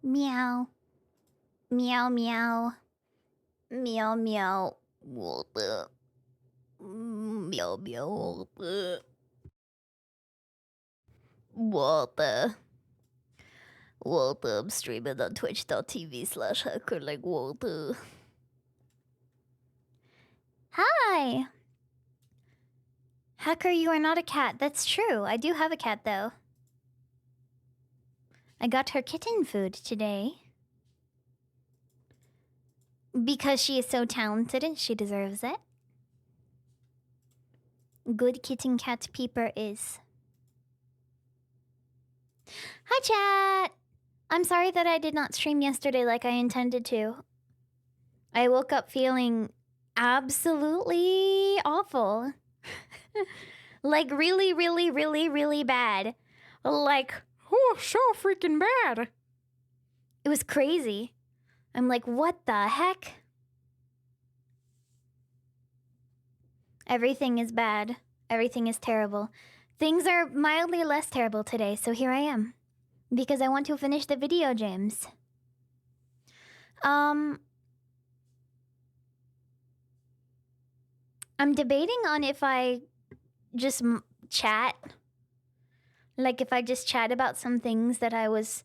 Meow. Meow meow. Meow meow. Water. Meow meow. Water. Water. Water. I'm streaming on twitch.tv/hackerling. Hi! Hacker, you are not a cat. That's true. I do have a cat, though. I got her kitten food today. Because she is so talented and she deserves it. Good kitten cat peeper is. Hi, chat! I'm sorry that I did not stream yesterday like I intended to. I woke up feeling absolutely awful. Like really, really, really, really bad. Like, oh, so freaking bad. It was crazy. I'm like, what the heck? Everything is bad. Everything is terrible. Things are mildly less terrible today, so here I am. Because I want to finish the video games. I'm debating on if I just chat. Like if I just chat about some things that I was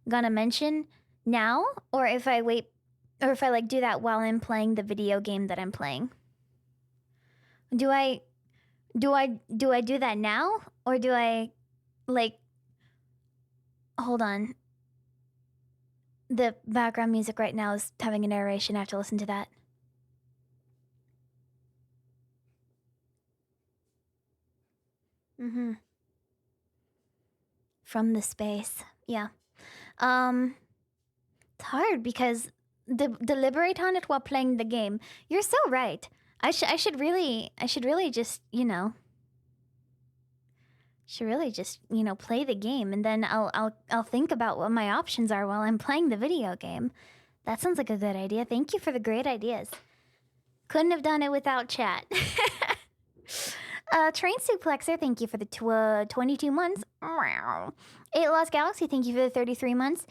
gonna mention now, or if I wait, or if I like do that while I'm playing the video game that I'm playing. Do I do that now, or do I like hold on. The background music right now is having a narration. I have to listen to that. From the space. Yeah. It's hard because deliberate on it while playing the game. You're so right. I should really just, play the game, and then I'll think about what my options are while I'm playing the video game. That sounds like a good idea. Thank you for the great ideas. Couldn't have done it without chat. Train Suplexer, thank you for the 22 months. 8 Lost Galaxy, thank you for the 33 months.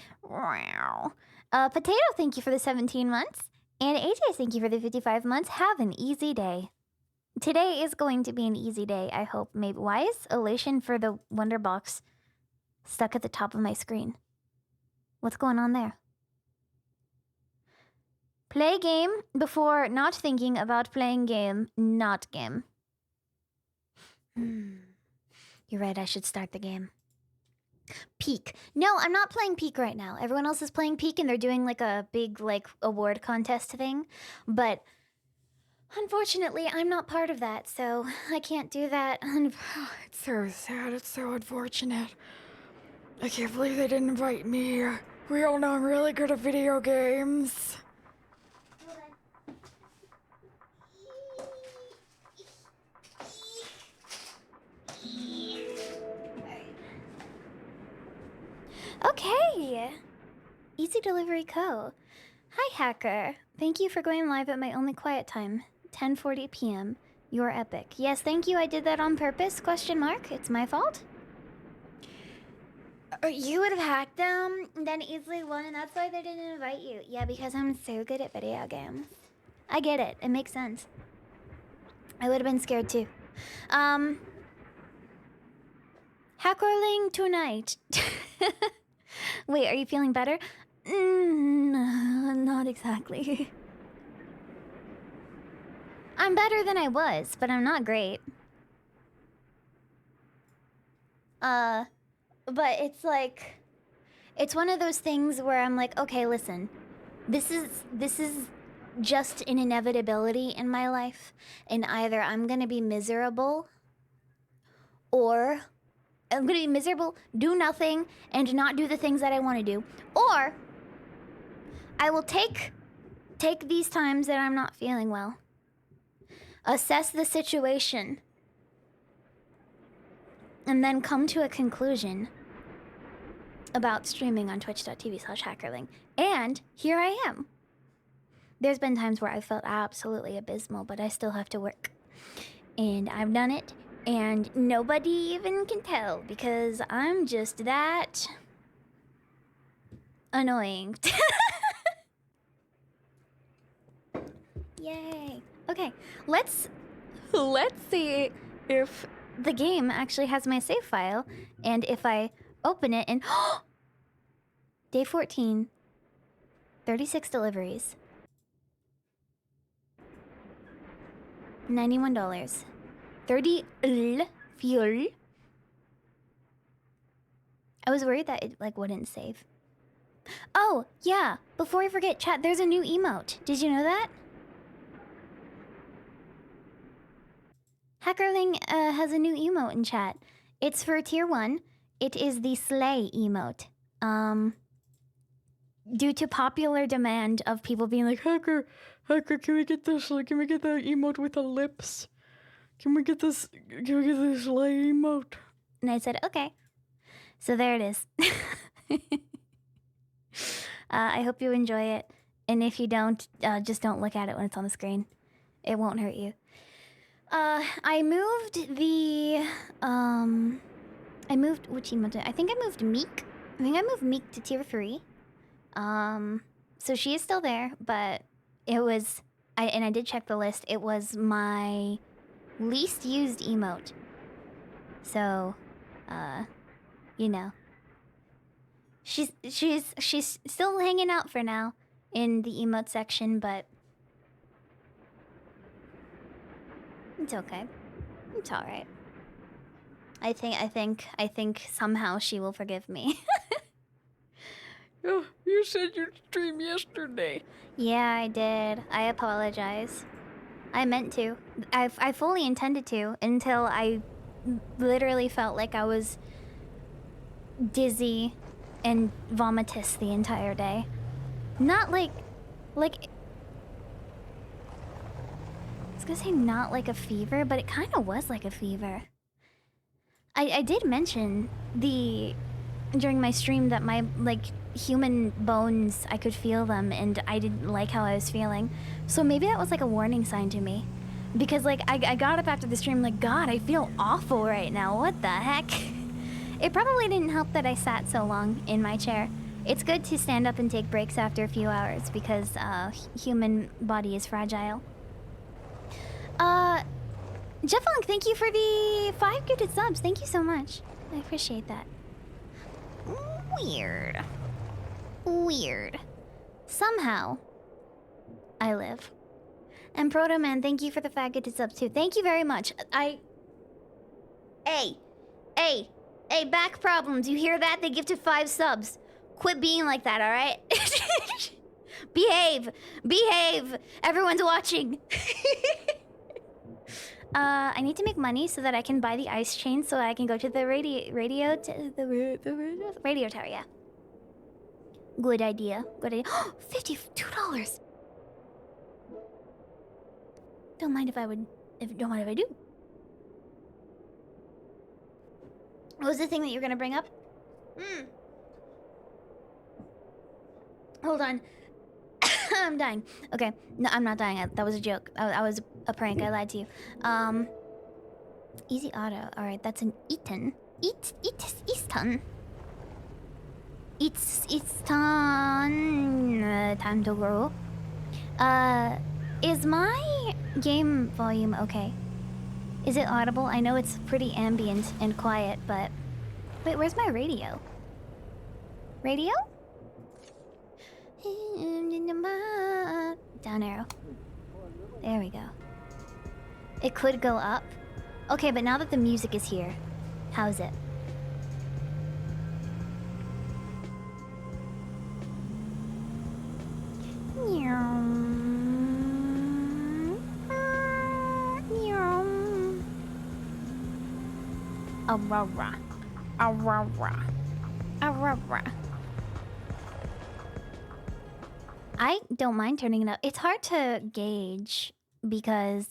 Potato, thank you for the 17 months. And AJ, thank you for the 55 months. Have an easy day. Today is going to be an easy day, I hope. Maybe. Why is elation for the Wonder Box stuck at the top of my screen? What's going on there? Play game before not thinking about playing game, not game. You're right, I should start the game. Peak. No, I'm not playing Peak right now. Everyone else is playing Peak and they're doing like a big like award contest thing. But unfortunately, I'm not part of that, so I can't do that. It's so sad. It's so unfortunate. I can't believe they didn't invite me. We all know I'm really good at video games. Okay. Easy Delivery Co. Hi, Hacker. Thank you for going live at my only quiet time, 10:40 p.m. You're epic. Yes, thank you. I did that on purpose, question mark. It's my fault. You would have hacked them, then easily won, and that's why they didn't invite you. Yeah, because I'm so good at video games. I get it. It makes sense. I would have been scared too. Hackerling tonight. Wait, are you feeling better? Not exactly. I'm better than I was, but I'm not great. But it's like, it's one of those things where I'm like, okay, listen, this is just an inevitability in my life, and either I'm gonna be miserable, or I'm gonna be miserable, do nothing, and not do the things that I want to do, or I will take these times that I'm not feeling well, assess the situation, and then come to a conclusion about streaming on twitch.tv/hackerling. And here I am. There's been times where I felt absolutely abysmal, but I still have to work. And I've done it, and nobody even can tell because I'm just that annoying. Yay. Okay, let's see if the game actually has my save file, and if I open it and day 14, 36 deliveries, $91, 30 fuel. I was worried that it like wouldn't save. Oh yeah, before I forget, chat, there's a new emote. Did you know that? Hackerling has a new emote in chat. It's for tier 1. It is the slay emote. Due to popular demand of people being like, Hacker, can we get this? Can we get that emote with the lips? Can we get this slay emote? And I said, okay. So there it is. I hope you enjoy it. And if you don't, just don't look at it when it's on the screen. It won't hurt you. I moved the, which emote? I think I moved Meek. I think I moved Meek to tier 3. So she is still there, but it was, I did check the list. It was my least used emote. So, you know. She's still hanging out for now in the emote section, but it's okay. It's all right. I think somehow she will forgive me. Oh, you said you'd stream yesterday. Yeah, I did. I apologize. I meant to. I fully intended to until I literally felt like I was dizzy and vomitous the entire day. Not like I was gonna say not like a fever, but it kind of was like a fever. I did mention during my stream that my human bones, I could feel them, and I didn't like how I was feeling. So maybe that was like a warning sign to me, because I got up after the stream like, God, I feel awful right now. What the heck? It probably didn't help that I sat so long in my chair. It's good to stand up and take breaks after a few hours because human body is fragile. Jefflunk, thank you for the 5 gifted subs. Thank you so much. I appreciate that. Weird. Somehow, I live. And Proto Man, thank you for the 5 gifted subs too. Thank you very much. Hey, back problems. You hear that? They gifted 5 subs. Quit being like that, alright? Behave. Everyone's watching. I need to make money so that I can buy the ice chain so I can go to the radio tower, yeah. Good idea. $52. Don't mind if I do. What was the thing that you were gonna bring up? Hold on. I'm dying. Okay. No, I'm not dying. That was a joke. I was a prank. I lied to you. Easy auto. Alright, that's an Eaton. Easton. Time to grow. Is my game volume okay? Is it audible? I know it's pretty ambient and quiet, but... Wait, where's my radio? Radio? Down arrow. There we go. It could go up. Okay, but now that the music is here, how's it? Aurora. I don't mind turning it up. It's hard to gauge because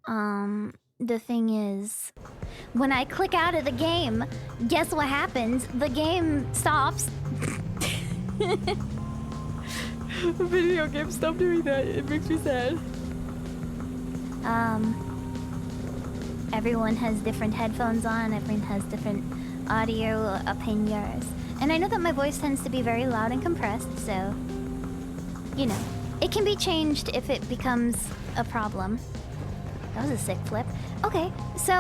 the thing is, when I click out of the game, guess what happens? The game stops. The video game, stop doing that. It makes me sad. Everyone has different headphones on. Everyone has different audio opinions. And I know that my voice tends to be very loud and compressed, so, you know, it can be changed if it becomes a problem. That was a sick flip. Okay, so,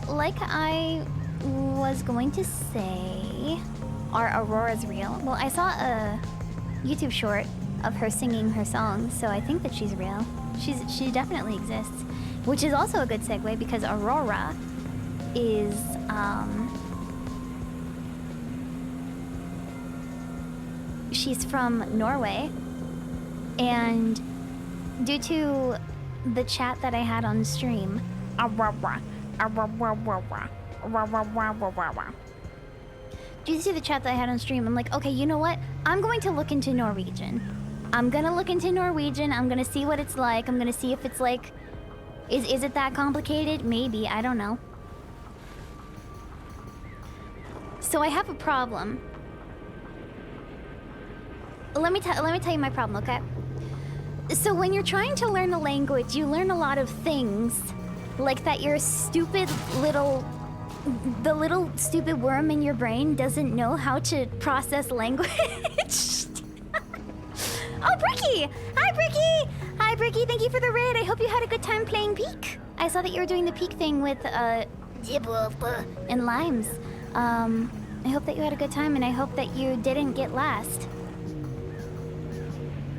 like I was going to say, are Aurora's real? Well, I saw a YouTube short of her singing her songs, so I think that she's real. She definitely exists, which is also a good segue because Aurora is, she's from Norway, and due to the chat that I had on stream, due to the chat that I had on stream, I'm like, okay, you know what? I'm going to look into Norwegian. I'm gonna look into Norwegian. I'm gonna see what it's like. I'm gonna see if it's like, is it that complicated? Maybe, I don't know. So I have a problem. Let me tell you my problem, okay? So when you're trying to learn a language, you learn a lot of things, like that your stupid little, the little stupid worm in your brain doesn't know how to process language. Oh, Bricky! Hi, Bricky! Hi, Bricky, thank you for the raid. I hope you had a good time playing Peak. I saw that you were doing the Peak thing with, and Limes. I hope that you had a good time, and I hope that you didn't get last.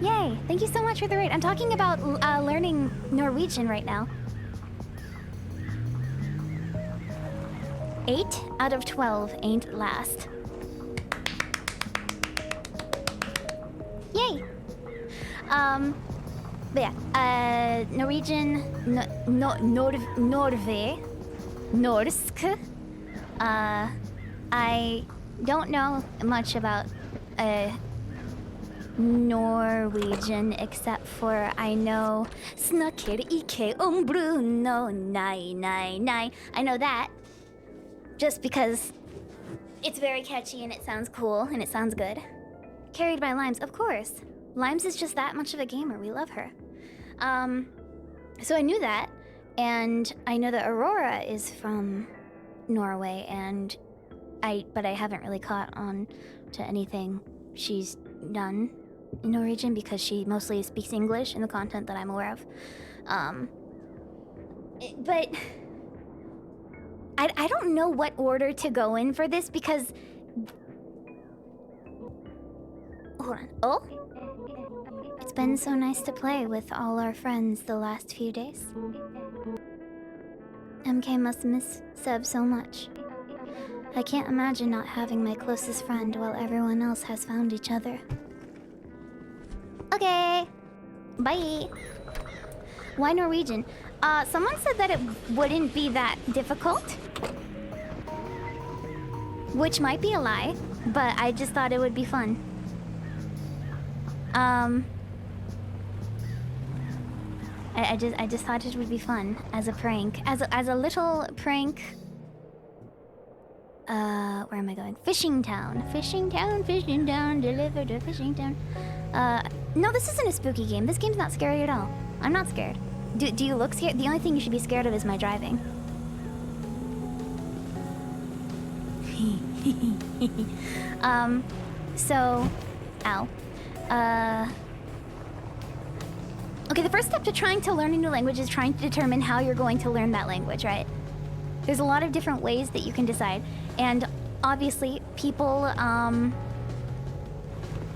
Yay! Thank you so much for the raid. I'm talking about learning Norwegian right now. 8 out of 12 ain't last. Yay! But yeah, Norwegian, Norsk. I don't know much about Norwegian except for I know Snakker ikke om Bruno, nei, nei, nei. I know that just because it's very catchy and it sounds cool and it sounds good. Carried by Limes, of course. Limes is just that much of a gamer. We love her. So I knew that, and I know that Aurora is from Norway, but I haven't really caught on to anything she's done in Norwegian because she mostly speaks English in the content that I'm aware of. But I don't know what order to go in for this because... Hold on. Oh? It's been so nice to play with all our friends the last few days. MK must miss Seb so much. I can't imagine not having my closest friend while everyone else has found each other. Okay. Bye. Why Norwegian? Someone said that it wouldn't be that difficult. Which might be a lie, but I just thought it would be fun. I just thought it would be fun as a prank, as a little prank. Where am I going? Fishing Town, deliver to Fishing Town. No, this isn't a spooky game. This game's not scary at all. I'm not scared. Do you look scared? The only thing you should be scared of is my driving. So, ow. Okay, the first step to trying to learn a new language is trying to determine how you're going to learn that language, right? There's a lot of different ways that you can decide. And obviously, people,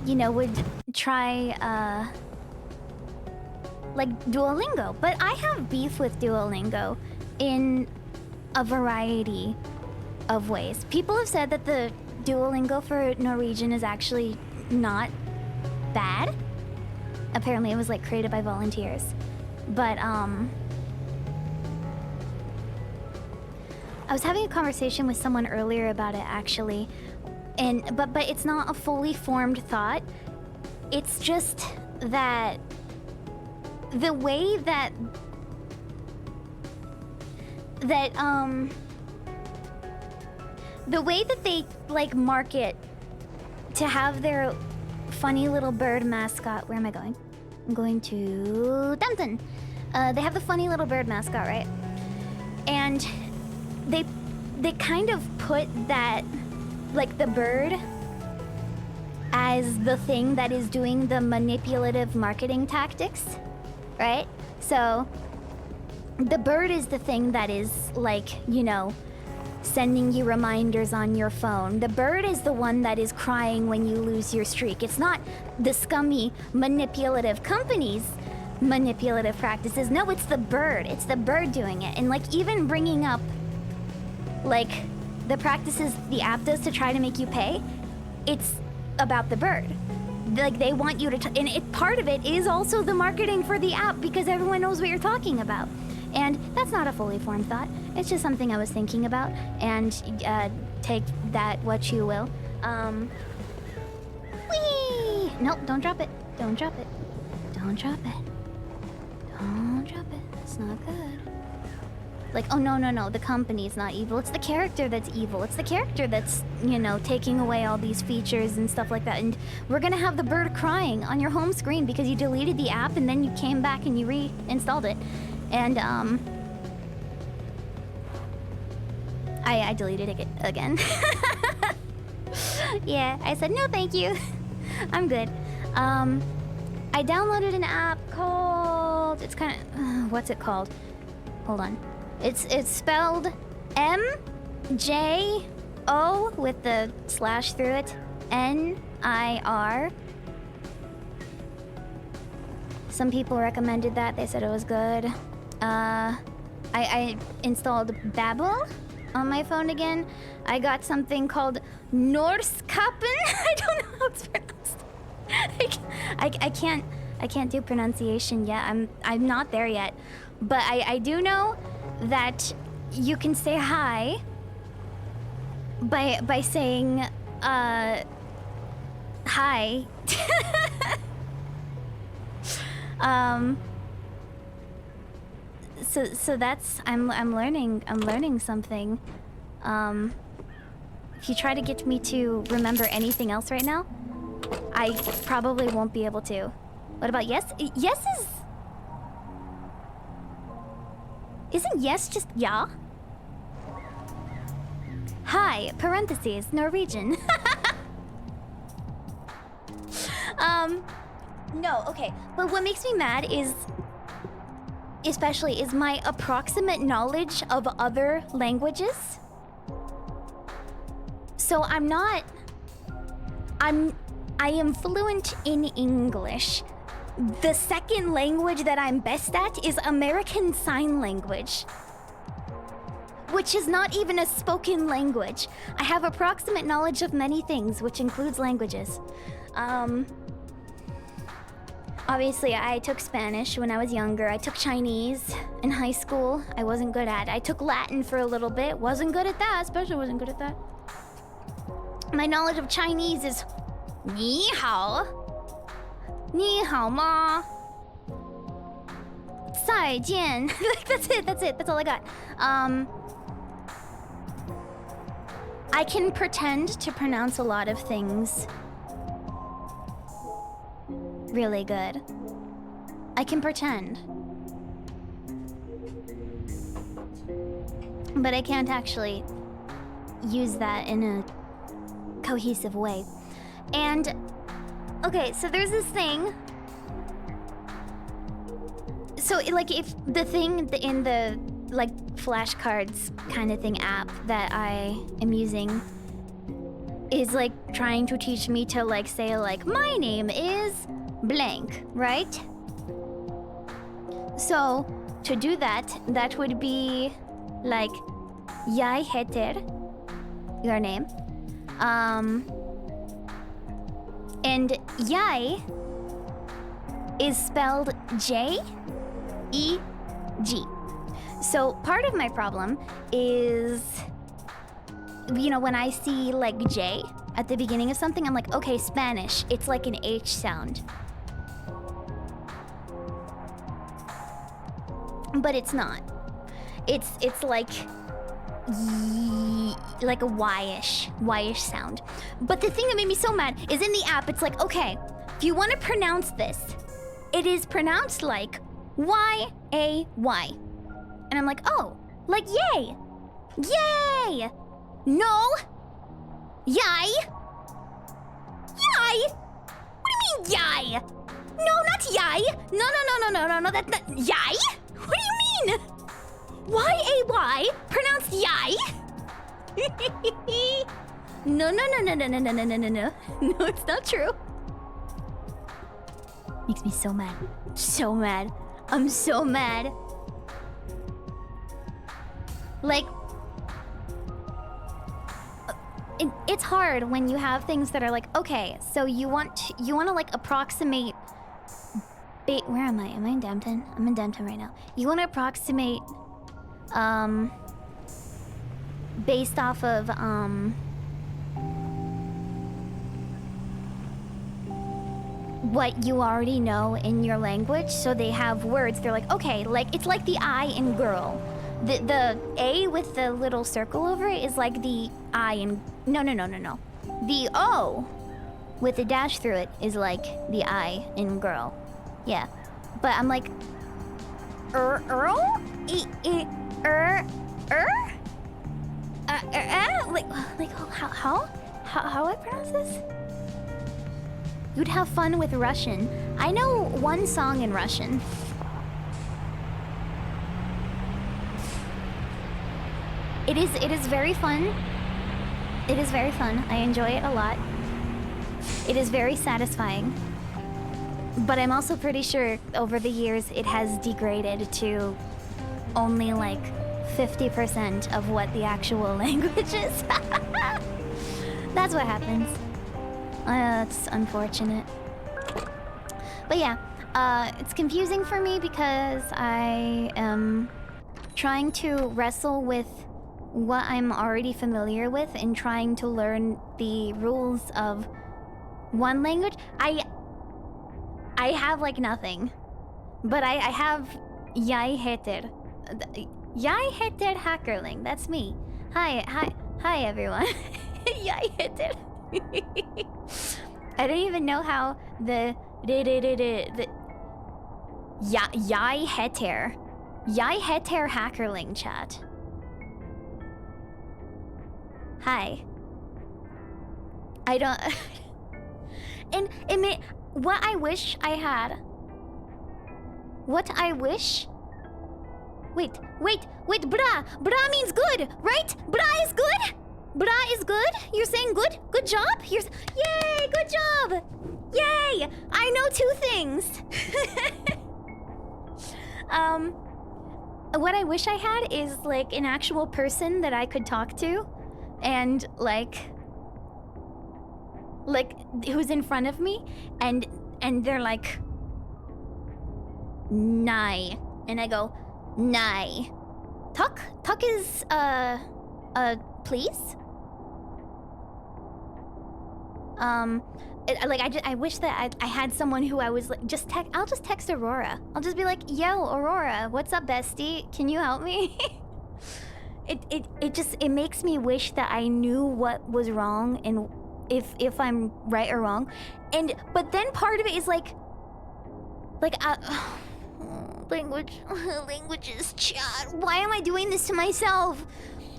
you know, would try, like Duolingo. But I have beef with Duolingo in a variety of ways. People have said that the Duolingo for Norwegian is actually not bad. Apparently it was like created by volunteers. But I was having a conversation with someone earlier about it actually. But it's not a fully formed thought. It's just that the way that they like market to have their funny little bird mascot. Where am I going? I'm going to Downton. They have the funny little bird mascot, right? And they kind of put that like the bird as the thing that is doing the manipulative marketing tactics, right? So the bird is the thing that is like, you know, sending you reminders on your phone. The bird is the one that is crying when you lose your streak. It's not the scummy manipulative companies manipulative practices. No, it's the bird. It's the bird doing it. And like even bringing up like the practices the app does to try to make you pay, it's about the bird. Like they want you to and part of it is also the marketing for the app because everyone knows what you're talking about. And that's not a fully formed thought. It's just something I was thinking about, and take that what you will. Whee! Nope, don't drop it. Don't drop it. Don't drop it. Don't drop it. It's not good. Like, oh no, the company's not evil. It's the character that's evil. It's the character that's, you know, taking away all these features and stuff like that. And we're gonna have the bird crying on your home screen because you deleted the app and then you came back and you reinstalled it. And I deleted it again. Yeah, I said no thank you. I'm good. I downloaded an app called, it's kind of, what's it called? Hold on. It's spelled M-J-O with the slash through it, N-I-R. Some people recommended that. They said it was good. I installed Babel on my phone again. I got something called Norskapen. I don't know how it's pronounced. I can't do pronunciation yet. I'm not there yet. But I do know that you can say hi by saying hi. So that's I'm learning something. If you try to get me to remember anything else right now, I probably won't be able to. What about yes? Yes isn't yes just ja? Hi, parentheses, Norwegian. No, okay. But what makes me mad is my approximate knowledge of other languages. So I am fluent in English. The second language that I'm best at is American Sign Language, which is not even a spoken language. I have approximate knowledge of many things, which includes languages. Obviously, I took Spanish when I was younger. I took Chinese in high school. I wasn't good at it. I took Latin for a little bit. Wasn't good at that, especially wasn't good at that. My knowledge of Chinese is 你好,你好吗? 再见. Like, that's it. That's all I got. I can pretend to pronounce a lot of things really good. I can pretend. But I can't actually use that in a cohesive way. And okay, so there's this thing. So like if the thing in the like flashcards kind of thing app that I am using is like trying to teach me to like say like my name is blank, right? So to do that would be like jeg heter, your name, and jeg is spelled J-E-G. So part of my problem is, you know, when I see like J at the beginning of something, I'm like, okay, Spanish, it's like an H sound. But it's not. It's like a Y-ish sound. But the thing that made me so mad is in the app, it's like, okay, if you want to pronounce this, it is pronounced like Y-A-Y. And I'm like, oh, like yay. Yay! No! Yai? Yai? What do you mean, yai? No, not yai. No. That's not yai. What do you mean? Y-A-Y? Pronounced yai? No. No, it's not true. Makes me so mad. So mad. I'm so mad. Like, it's hard when you have things that are like, okay, so you want to like approximate. Where am I? Am I in Dampton? I'm in Dampton right now. You want to approximate, based off of what you already know in your language. So they have words. They're like, okay, like it's like the I in girl. The A with the little circle over it is like the I in... No. The O with the dash through it is like the I in girl. Yeah. But I'm like... Earl? Like, how I pronounce this? You'd have fun with Russian. I know one song in Russian. It is very fun. It is very fun. I enjoy it a lot. It is very satisfying. But I'm also pretty sure over the years it has degraded to only like 50% of what the actual language is. That's what happens. It's unfortunate. But yeah, it's confusing for me because I am trying to wrestle with what I'm already familiar with and trying to learn the rules of one language. I have like nothing, but I have Yai heter. Yai heter hackerling. That's me. Hi everyone. Yai heter. I don't even know how the Yai heter hackerling chat. Hi. I don't... And it may... What I wish I had... What I wish... Wait, bra! Bra means good, right? Bra is good? Bra is good? You're saying good? Good job? Yay, good job! Yay! I know 2 things! What I wish I had is, like, an actual person that I could talk to. And like who's in front of me, and they're like, "Nai," and I go, "Nai." Talk is please. I wish that I had someone who I was like, I'll just text Aurora. I'll just be like, "Yo, Aurora, what's up, bestie? Can you help me?" It makes me wish that I knew what was wrong and if I'm right or wrong. But then part of it is languages chat. Why am I doing this to myself?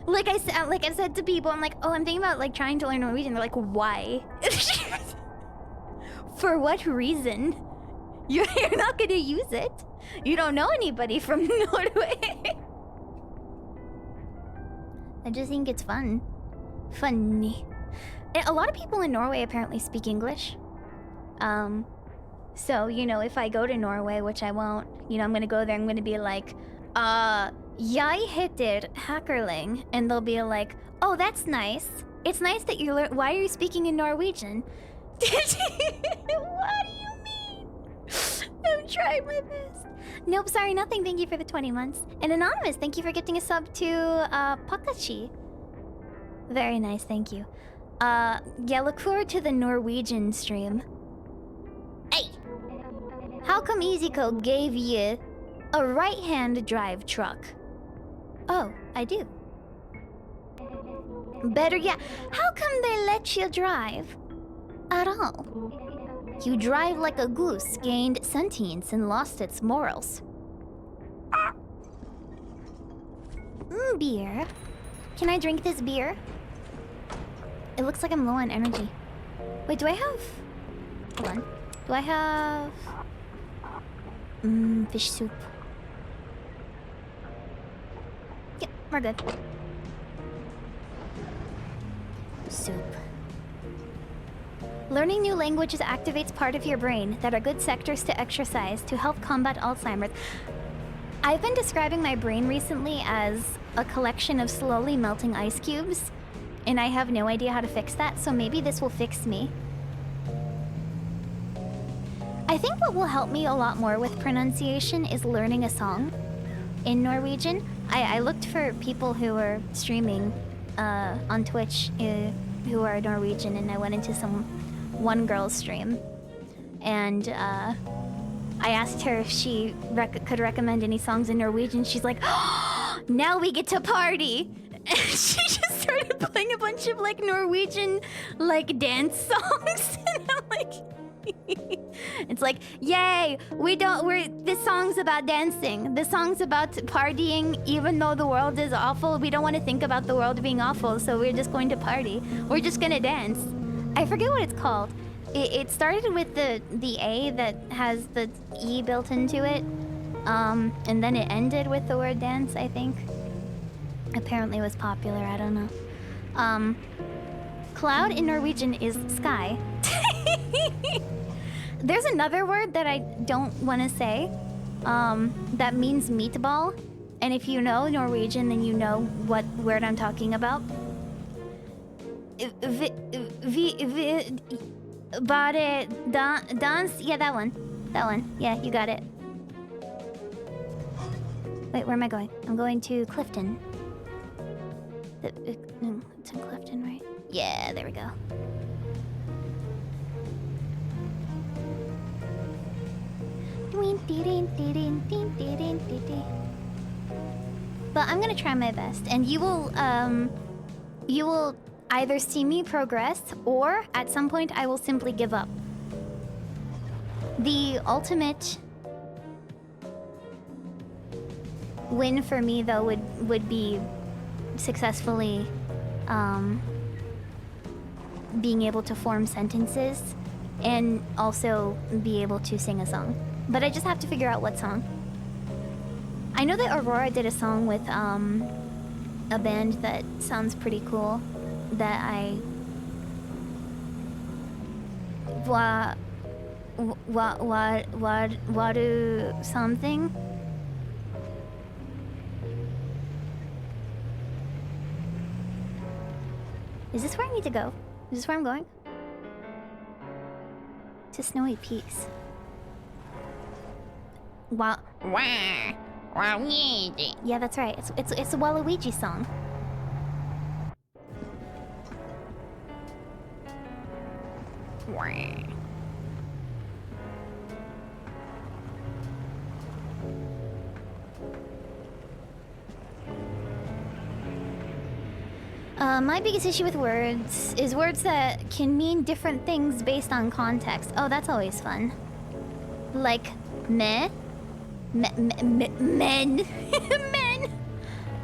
Like I said to people, I'm like, oh, I'm thinking about like trying to learn Norwegian. They're like, why? For what reason? You're not gonna use it. You don't know anybody from Norway. I just think it's fun. Funny. And a lot of people in Norway apparently speak English. So, you know, if I go to Norway, which I won't, you know, I'm gonna go there, I'm gonna be like, jeg heter hackerling. And they'll be like, oh, that's nice. It's nice that you learn. Why are you speaking in Norwegian? What do you mean? I'm trying my best. Nope, sorry, nothing. Thank you for the 20 months. And Anonymous, thank you for gifting a sub to Pakachi. Very nice, thank you. Yeah, look forward to the Norwegian stream. Hey! How come EasyCo gave you a right-hand drive truck? Oh, I do. Better yet, how come they let you drive at all? You drive like a goose, gained sentience and lost its morals. Beer. Can I drink this beer? It looks like I'm low on energy. Wait, do I have... Hold on. Do I have... fish soup. Yep, we're good. Soup. Learning new languages activates part of your brain that are good sectors to exercise to help combat Alzheimer's. I've been describing my brain recently as a collection of slowly melting ice cubes, and I have no idea how to fix that, so maybe this will fix me. I think what will help me a lot more with pronunciation is learning a song in Norwegian. I looked for people who were streaming on Twitch who are Norwegian, and I went into one girl's stream, and I asked her if she could recommend any songs in Norwegian. She's like, oh, now we get to party. And she just started playing a bunch of like Norwegian like dance songs, and I'm like, it's like, yay, this song's about dancing. This song's about partying, even though the world is awful. We don't want to think about the world being awful, so we're just going to party. We're just gonna dance. I forget what it's called. It started with the A that has the E built into it, and then it ended with the word dance, I think. Apparently it was popular, I don't know. Cloud in Norwegian is sky. There's another word that I don't want to say, that means meatball. And if you know Norwegian, then you know what word I'm talking about. Bare dance? Yeah, that one. That one. Yeah, you got it. Wait, where am I going? I'm going to Clifton. No, it's in Clifton, right? Yeah, there we go. But I'm gonna try my best, and you will either see me progress, or at some point I will simply give up. The ultimate win for me, though, would be successfully being able to form sentences and also be able to sing a song. But I just have to figure out what song. I know that Aurora did a song with a band that sounds pretty cool, that I Waru something. Is this where I need to go? Is this where I'm going? To Snowy Peaks. Yeah, that's right. It's a Waluigi song. My biggest issue with words is words that can mean different things based on context. Oh, that's always fun. Like men. Men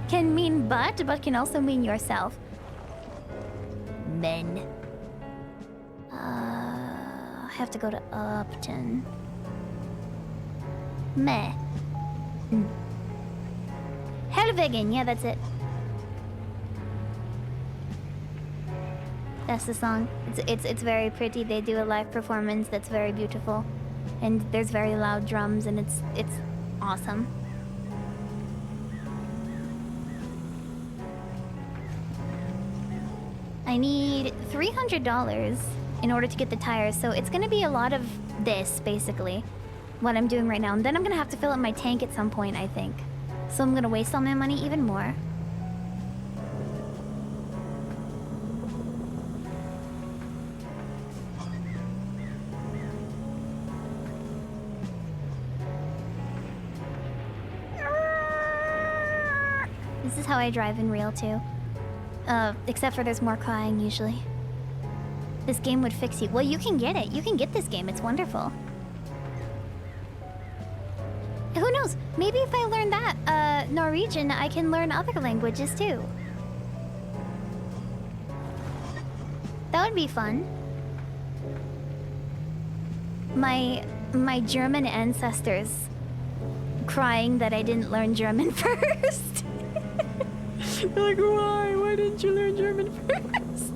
can mean but can also mean yourself. Men. I have to go to Upton. Meh. Helvegen, yeah, that's it. That's the song. It's very pretty. They do a live performance that's very beautiful, and there's very loud drums, and it's awesome. I need $300 in order to get the tires, so it's gonna be a lot of this, basically, what I'm doing right now. And then I'm gonna have to fill up my tank at some point, I think. So I'm gonna waste all my money even more. This is how I drive in real too. Except for there's more crying usually. This game would fix you. Well, you can get it. You can get this game. It's wonderful. Who knows? Maybe if I learn that, Norwegian, I can learn other languages too. That would be fun. My German ancestors crying that I didn't learn German first. Like, why? Why didn't you learn German first?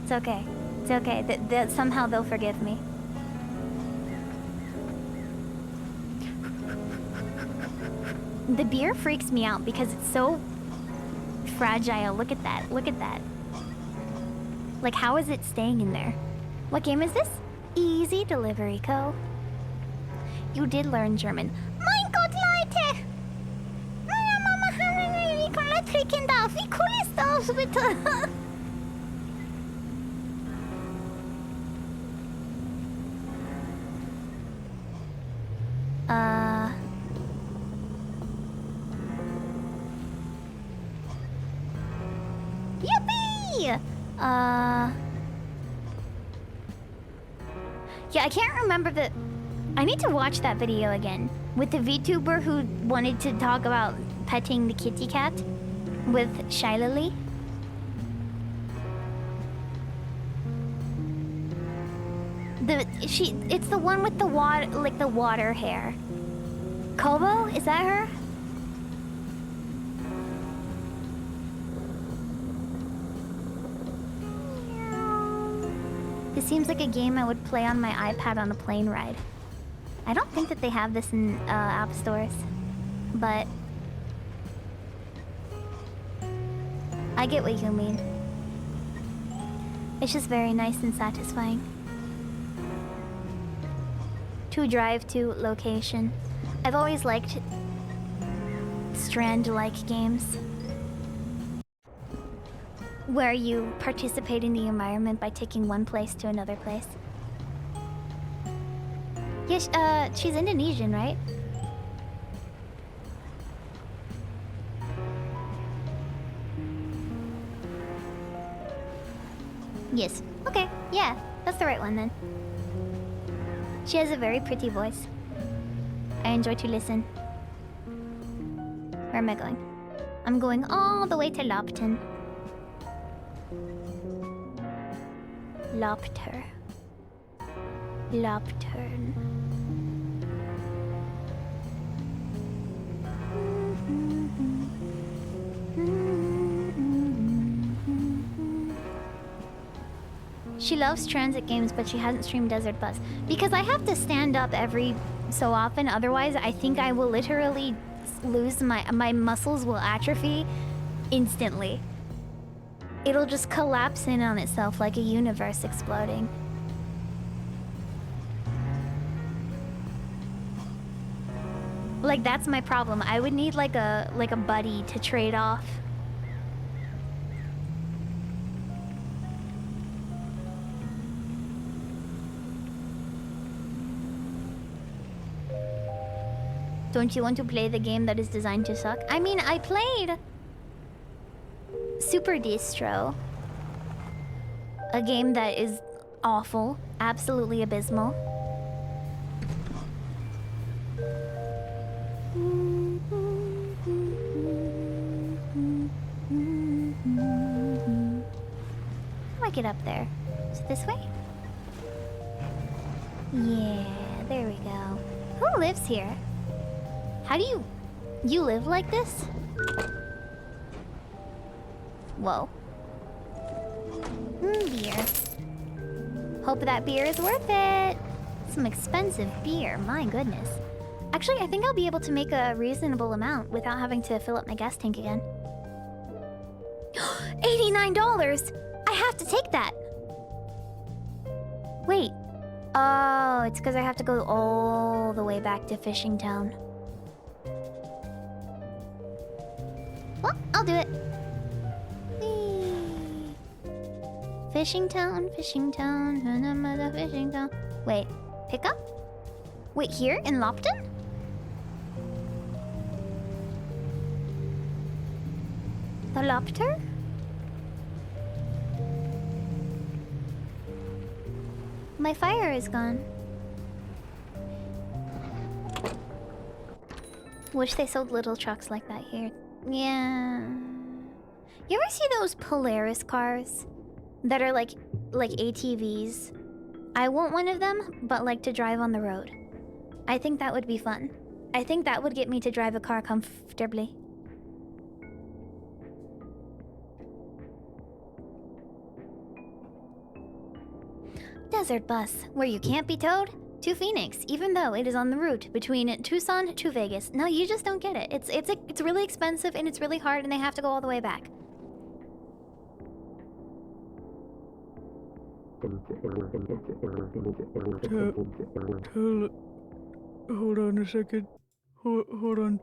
It's okay. It's okay. That somehow they'll forgive me. The beer freaks me out because it's so fragile. Look at that. Look at that. Like, how is it staying in there? What game is this? Easy Delivery Co. You did learn German. Mein Gott, Leute! Meine Mama hat die Elektriken da. Wie cool ist das, bitte? Yippee! Yeah, I can't remember the... I need to watch that video again. With the VTuber who wanted to talk about petting the kitty cat with Shylily. It's the one with the water, like the water hair. Kobo? Is that her? This seems like a game I would play on my iPad on a plane ride. I don't think that they have this in app stores, but I get what you mean. It's just very nice and satisfying to drive to location. I've always liked Strand-like games where you participate in the environment by taking one place to another place. Yes, she's Indonesian, right? Yes. Okay, yeah, that's the right one then. She has a very pretty voice. I enjoy to listen. Where am I going? I'm going all the way to Lopton. Lopter. Loptern. She loves transit games, but she hasn't streamed Desert Bus. Because I have to stand up every so often, otherwise I think I will literally lose my muscles will atrophy instantly. It'll just collapse in on itself like a universe exploding. Like, that's my problem. I would need like a buddy to trade off. Don't you want to play the game that is designed to suck? I mean, I played Super Distro, a game that is awful, absolutely abysmal. How do I get up there? Is it this way? Yeah, there we go. Who lives here? How do you live like this? Whoa. Beer. Hope that beer is worth it. Some expensive beer, my goodness. Actually, I think I'll be able to make a reasonable amount without having to fill up my gas tank again. $89! I have to take that! Wait. Oh, it's because I have to go all the way back to Fishing Town. Well, I'll do it. Whee. Fishing Town, Fishing Town, Fishing Town. Wait, pick up? Wait, here in Lopton? The Lopter? My fire is gone. Wish they sold little trucks like that here. Yeah. You ever see those Polaris cars? that are like ATVs. I want one of them, but like to drive on the road. I think that would be fun. I think that would get me to drive a car comfortably. Desert bus, where you can't be towed to Phoenix, even though it is on the route between Tucson to Vegas. No, you just don't get it. It's really expensive and it's really hard, and they have to go all the way back. Hold on a second. Hold on.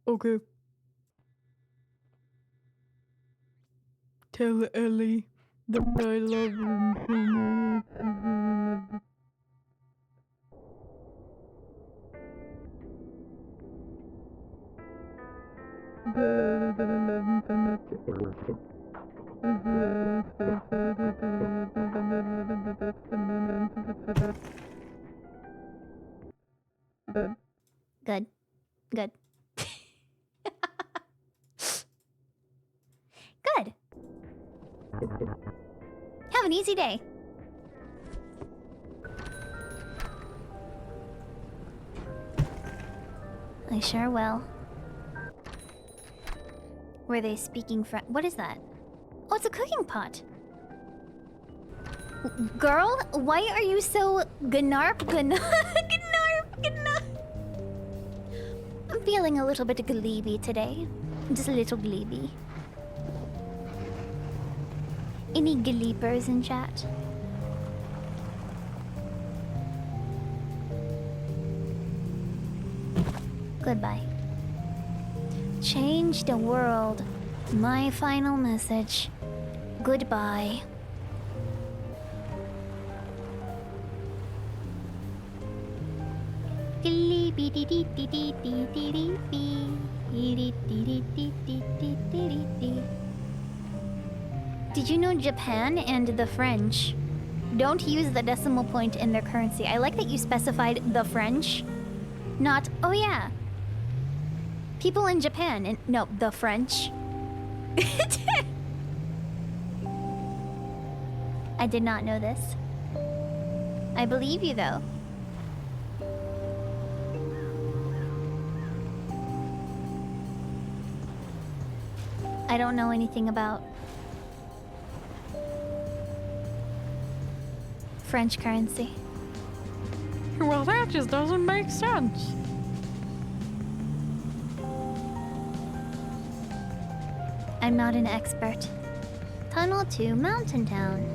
Okay. Tell Ellie that I love him so much. Good. Good. Good. Have an easy day. I sure will. Were they speaking French? What is that? Oh, it's a cooking pot. Girl, why are you so gnarp? I'm feeling a little bit gleeby today. Just a little gleeby. Any gleepers in chat? Goodbye. Change the world. My final message. Goodbye. Did you know Japan and the French don't use the decimal point in their currency? I like that you specified the French, not, oh yeah. People in Japan, and no, the French. I did not know this. I believe you though. I don't know anything about French currency. Well, that just doesn't make sense. I'm not an expert. Tunnel to Mountain Town.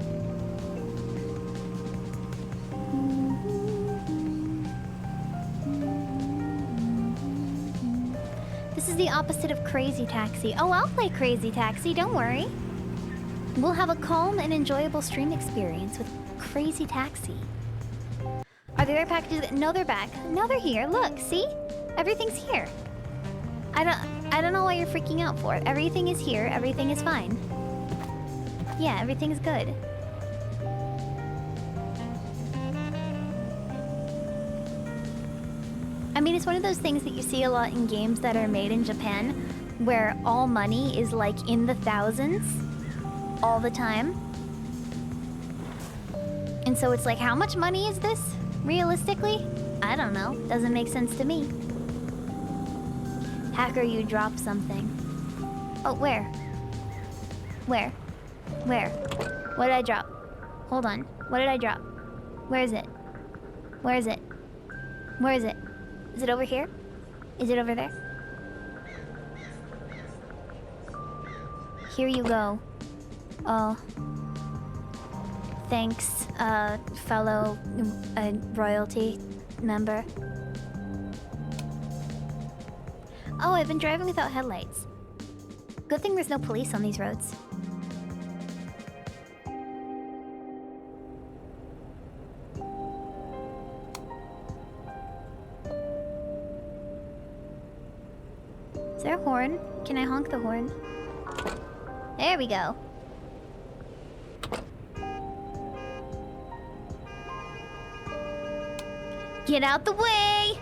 This is the opposite of Crazy Taxi. Oh, I'll play Crazy Taxi, don't worry. We'll have a calm and enjoyable stream experience with Crazy Taxi. Are the other packages? No, they're back. No, they're here. Look, see? Everything's here. I don't know why you're freaking out for. Everything is here. Everything is fine. Yeah, everything's good. I mean, it's one of those things that you see a lot in games that are made in Japan, where all money is like in the thousands all the time. And so it's like, how much money is this, realistically? I don't know. Doesn't make sense to me. Hacker, you dropped something. Oh, where? Where? Where? What did I drop? Hold on. What did I drop? Where is it? Where is it? Where is it? Is it over here? Is it over there? Here you go. Oh. Thanks, fellow royalty member. Oh, I've been driving without headlights. Good thing there's no police on these roads. Is there a horn? Can I honk the horn? There we go. Get out the way!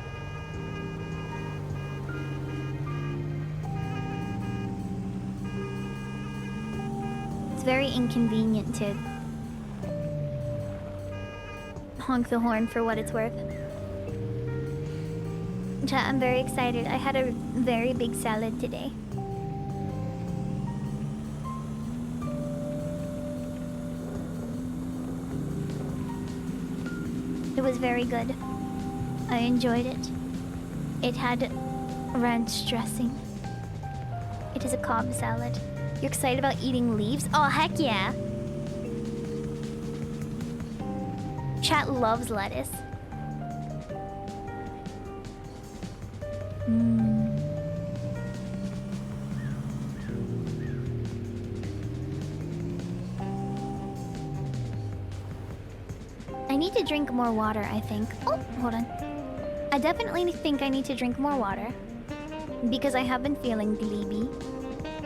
very inconvenient to honk the horn for what it's worth. Chat, I'm very excited. I had a very big salad today. It was very good. I enjoyed it. It had ranch dressing. It is a Cobb salad. You're excited about eating leaves? Oh, heck yeah. Chat loves lettuce. I need to drink more water, I think. Oh, hold on. I definitely think I need to drink more water. Because I have been feeling sleepy.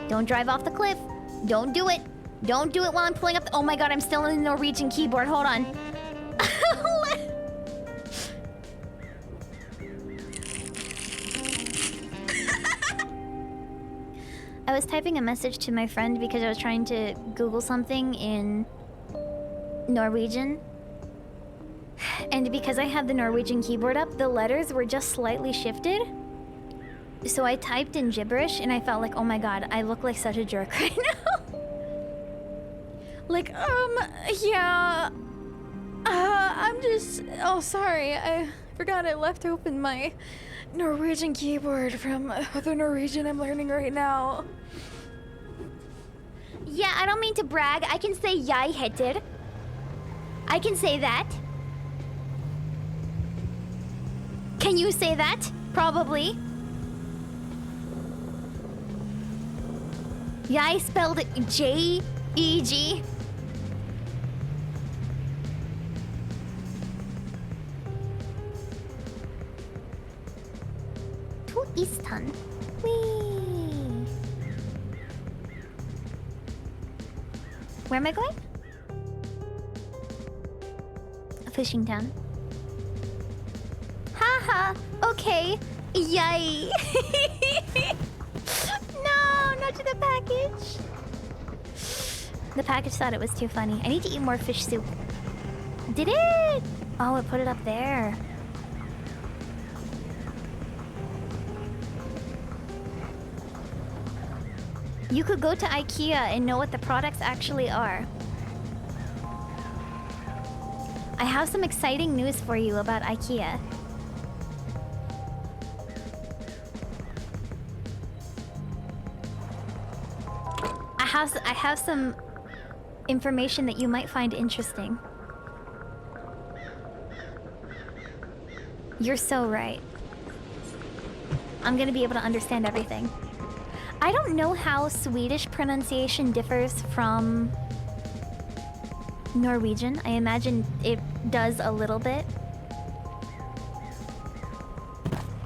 Don't drive off the cliff. Don't do it. Don't do it while I'm pulling up. Oh my god, I'm still in the Norwegian keyboard. Hold on. I was typing a message to my friend because I was trying to Google something in Norwegian. And because I had the Norwegian keyboard up, the letters were just slightly shifted. So I typed in gibberish and I felt like, oh my god, I look like such a jerk right now. Like, yeah. I'm just... Oh, sorry. I forgot I left open my Norwegian keyboard from the Norwegian I'm learning right now. Yeah, I don't mean to brag. I can say jeg heter. I can say that. Can you say that? Probably. Jeg spelled J-E-G. To Easton. Whee! Where am I going? A fishing town. Haha, okay. Yay. No, not to the package. The package thought it was too funny. I need to eat more fish soup. Did it? Oh, it put it up there. You could go to IKEA and know what the products actually are. I have some exciting news for you about IKEA. I have some information that you might find interesting. You're so right. I'm gonna be able to understand everything. I don't know how Swedish pronunciation differs from Norwegian. I imagine it does a little bit.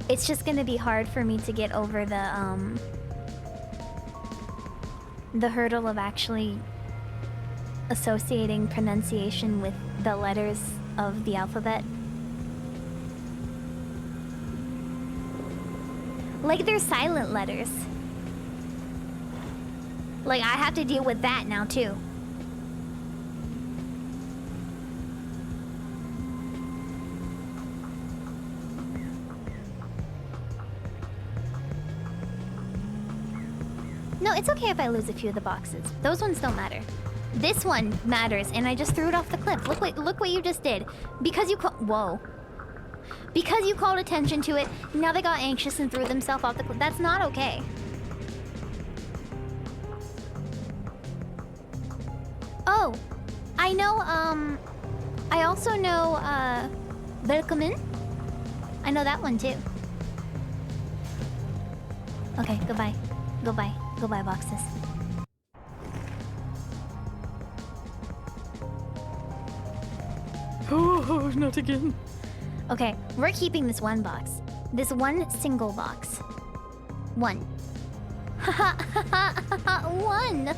It's just gonna be hard for me to get over the hurdle of actually associating pronunciation with the letters of the alphabet. Like they're silent letters. Like I have to deal with that now too. No, it's okay if I lose a few of the boxes. Those ones don't matter. This one matters, and I just threw it off the cliff. Look what you just did. Because you whoa. Because you called attention to it, now they got anxious and threw themselves off the cliff. That's not okay. Oh, I know, I also know, Velkommen. I know that one too. Okay, goodbye. Goodbye. Goodbye, boxes. Oh, not again. Okay, we're keeping this one box. This one single box. One. One.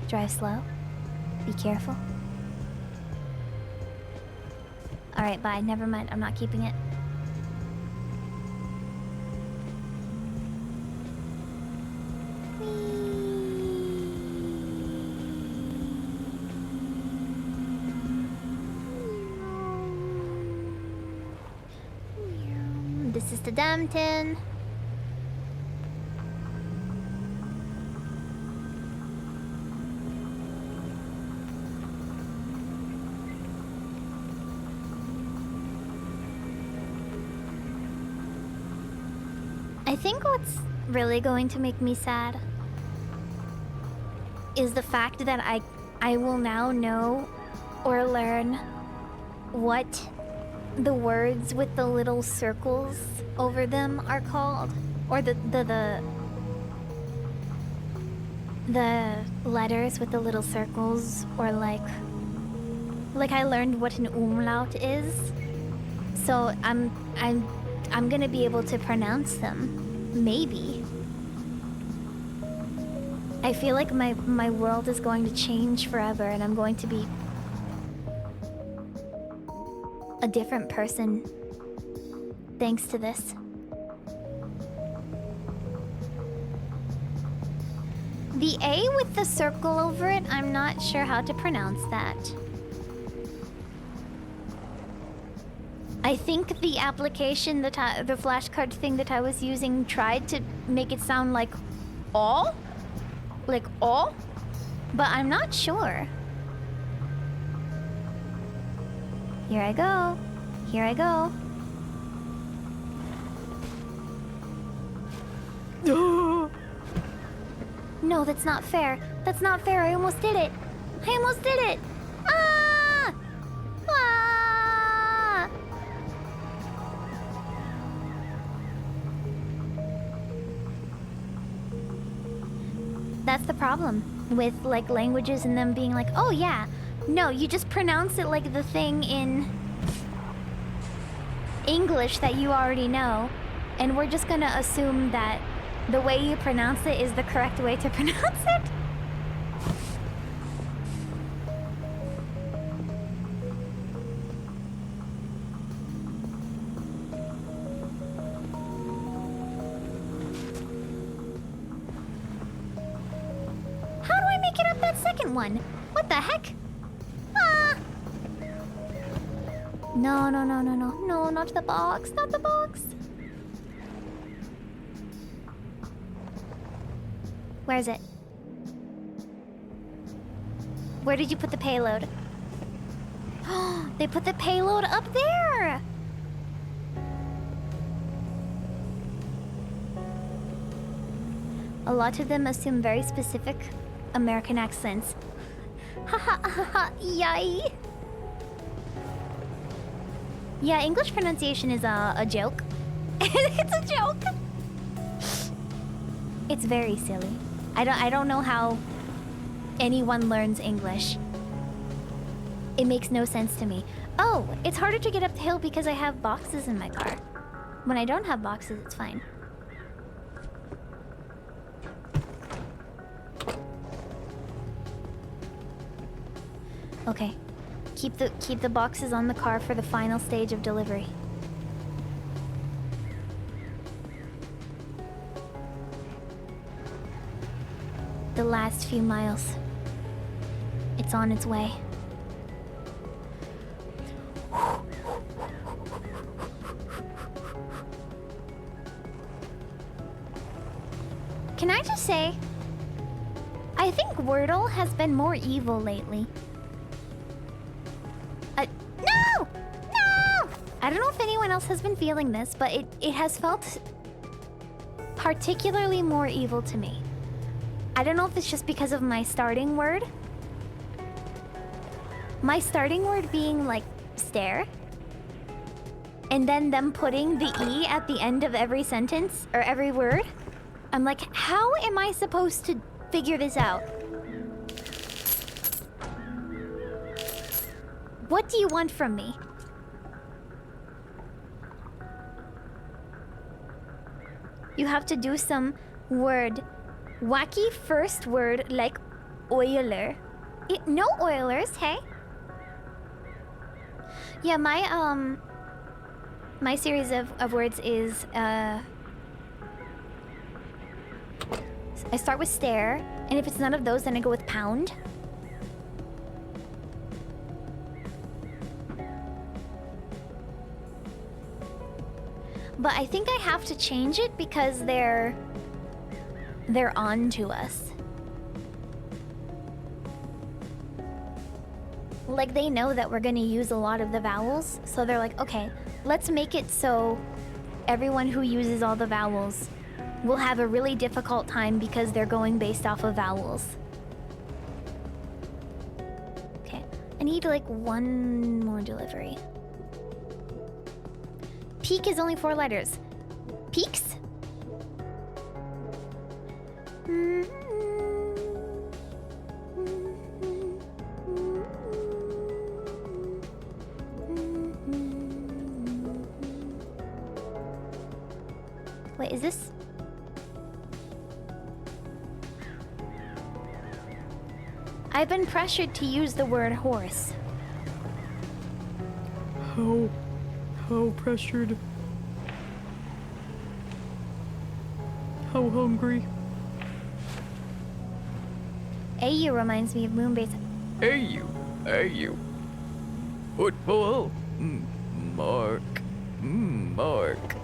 Drive slow. Be careful. Alright, bye. Never mind. I'm not keeping it. Whee! Amsterdam-tin. I think what's really going to make me sad is the fact that I will now know or learn what the words with the little circles over them are called, or the letters with the little circles, or like I learned what an umlaut is, so I'm gonna be able to pronounce them. Maybe. I feel like my world is going to change forever, and I'm going to be a different person thanks to this. The A with the circle over it, I'm not sure how to pronounce that. I think the application, the flashcard thing that I was using tried to make it sound like all? Like all? But I'm not sure. Here I go. Here I go. No, that's not fair. That's not fair. I almost did it. I almost did it. Ah! Ah! That's the problem with like languages and them being like, oh yeah, no, you just pronounce it like the thing in English that you already know, and we're just gonna assume that the way you pronounce it is the correct way to pronounce it. How do I make it up that second one? What the heck? Ah! No, no, no, no, no. No, not the box. Not the box. Where is it? Where did you put the payload? Oh, they put the payload up there! A lot of them assume very specific American accents. Ha ha ha ha, yay! Yeah, English pronunciation is a joke. It's a joke! It's very silly. I don't know how anyone learns English. It makes no sense to me. Oh, it's harder to get up the hill because I have boxes in my car. When I don't have boxes, it's fine. Okay. Keep the boxes on the car for the final stage of delivery. The last few miles. It's on its way. Can I just say, I think Wordle has been more evil lately. No! No! I don't know if anyone else has been feeling this, but it has felt particularly more evil to me. I don't know if it's just because of my starting word. My starting word being like stare. And then them putting the E at the end of every sentence or every word. I'm like, how am I supposed to figure this out? What do you want from me? You have to do some word. Wacky first word like oiler. No oilers, hey? Yeah, my series of words is I start with stare, and if it's none of those, then I go with pound. But I think I have to change it because they're on to us. Like, they know that we're gonna use a lot of the vowels, so they're like, okay, let's make it so everyone who uses all the vowels will have a really difficult time because they're going based off of vowels. Okay, I need like one more delivery. Peak is only 4 letters. Peaks? Wait, is this? I've been pressured to use the word horse. How pressured? How hungry? AU reminds me of Moonbase. AU. Football. Mark. Mark.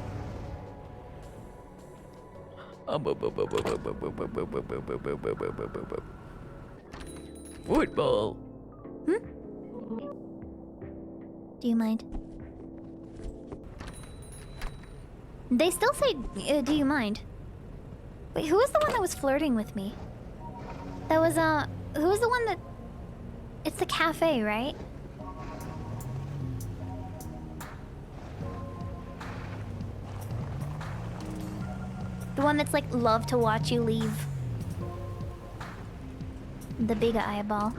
Football. Do you mind? They still say, do you mind? Wait, who was the one that was flirting with me? That was, who was the one that... It's the cafe, right? The one that's like, love to watch you leave. The big eyeball.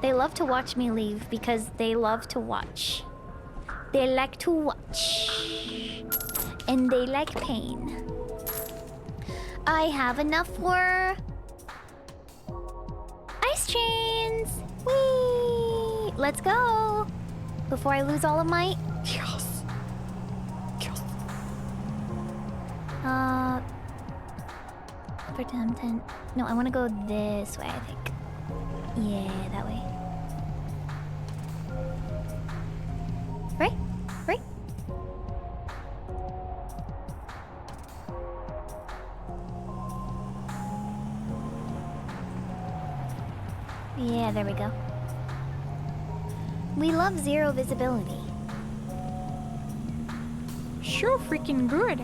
They love to watch me leave because they love to watch. They like to watch. And they like pain. I have enough for... ice chains! Whee! Let's go! Before I lose all of my... Yes. For 10. No, I want to go this way, I think. Yeah, that way. Right? Right? Yeah, there we go. We love zero visibility. Sure freaking good.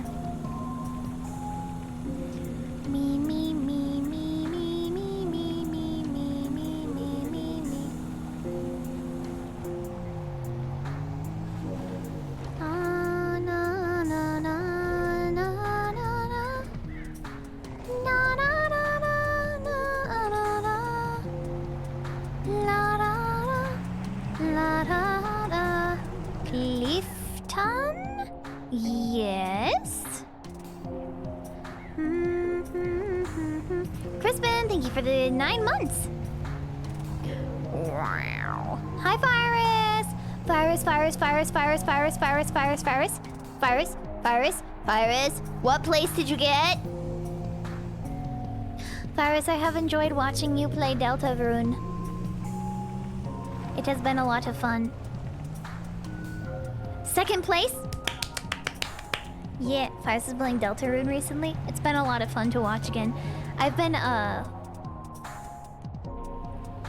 Me, me, me, me, me, me, me, me, me, me, me, me, me. Na, na, na, na, na, na, na. Na, na, na, na, na, na, na. La, da, da. La, da, da. Clifton? Yes? Crispin, thank you for the 9 months. Wow. Hi, Virus. Virus. What place did you get? Virus, I have enjoyed watching you play Deltarune. It has been a lot of fun. 2nd place? Yeah, Virus is playing Deltarune recently. It's been a lot of fun to watch again. I've been,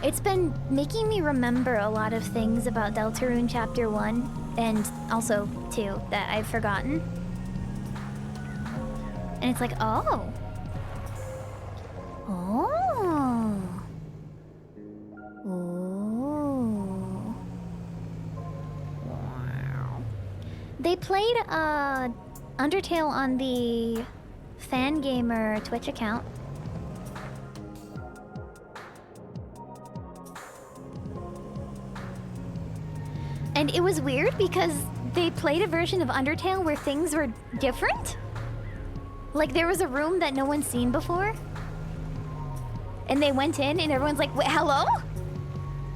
it's been making me remember a lot of things about Deltarune Chapter 1 and also 2 that I've forgotten. And it's like, oh. Wow. They played, Undertale on the Fangamer Twitch account. And it was weird because they played a version of Undertale where things were different. Like there was a room that no one's seen before. And they went in and everyone's like, wait, hello?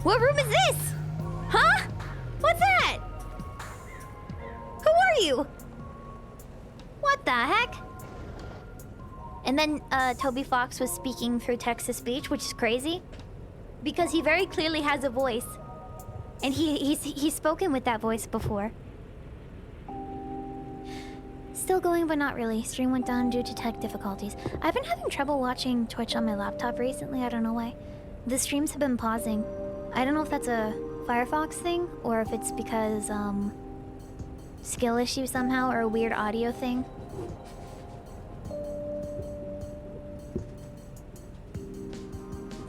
What room is this? Huh? What's that? Who are you? What the heck? And then Toby Fox was speaking through text-to-speech, which is crazy. Because he very clearly has a voice. And he's spoken with that voice before. Still going, but not really. Stream went down due to tech difficulties. I've been having trouble watching Twitch on my laptop recently. I don't know why. The streams have been pausing. I don't know if that's a Firefox thing or if it's because skill issue somehow or a weird audio thing.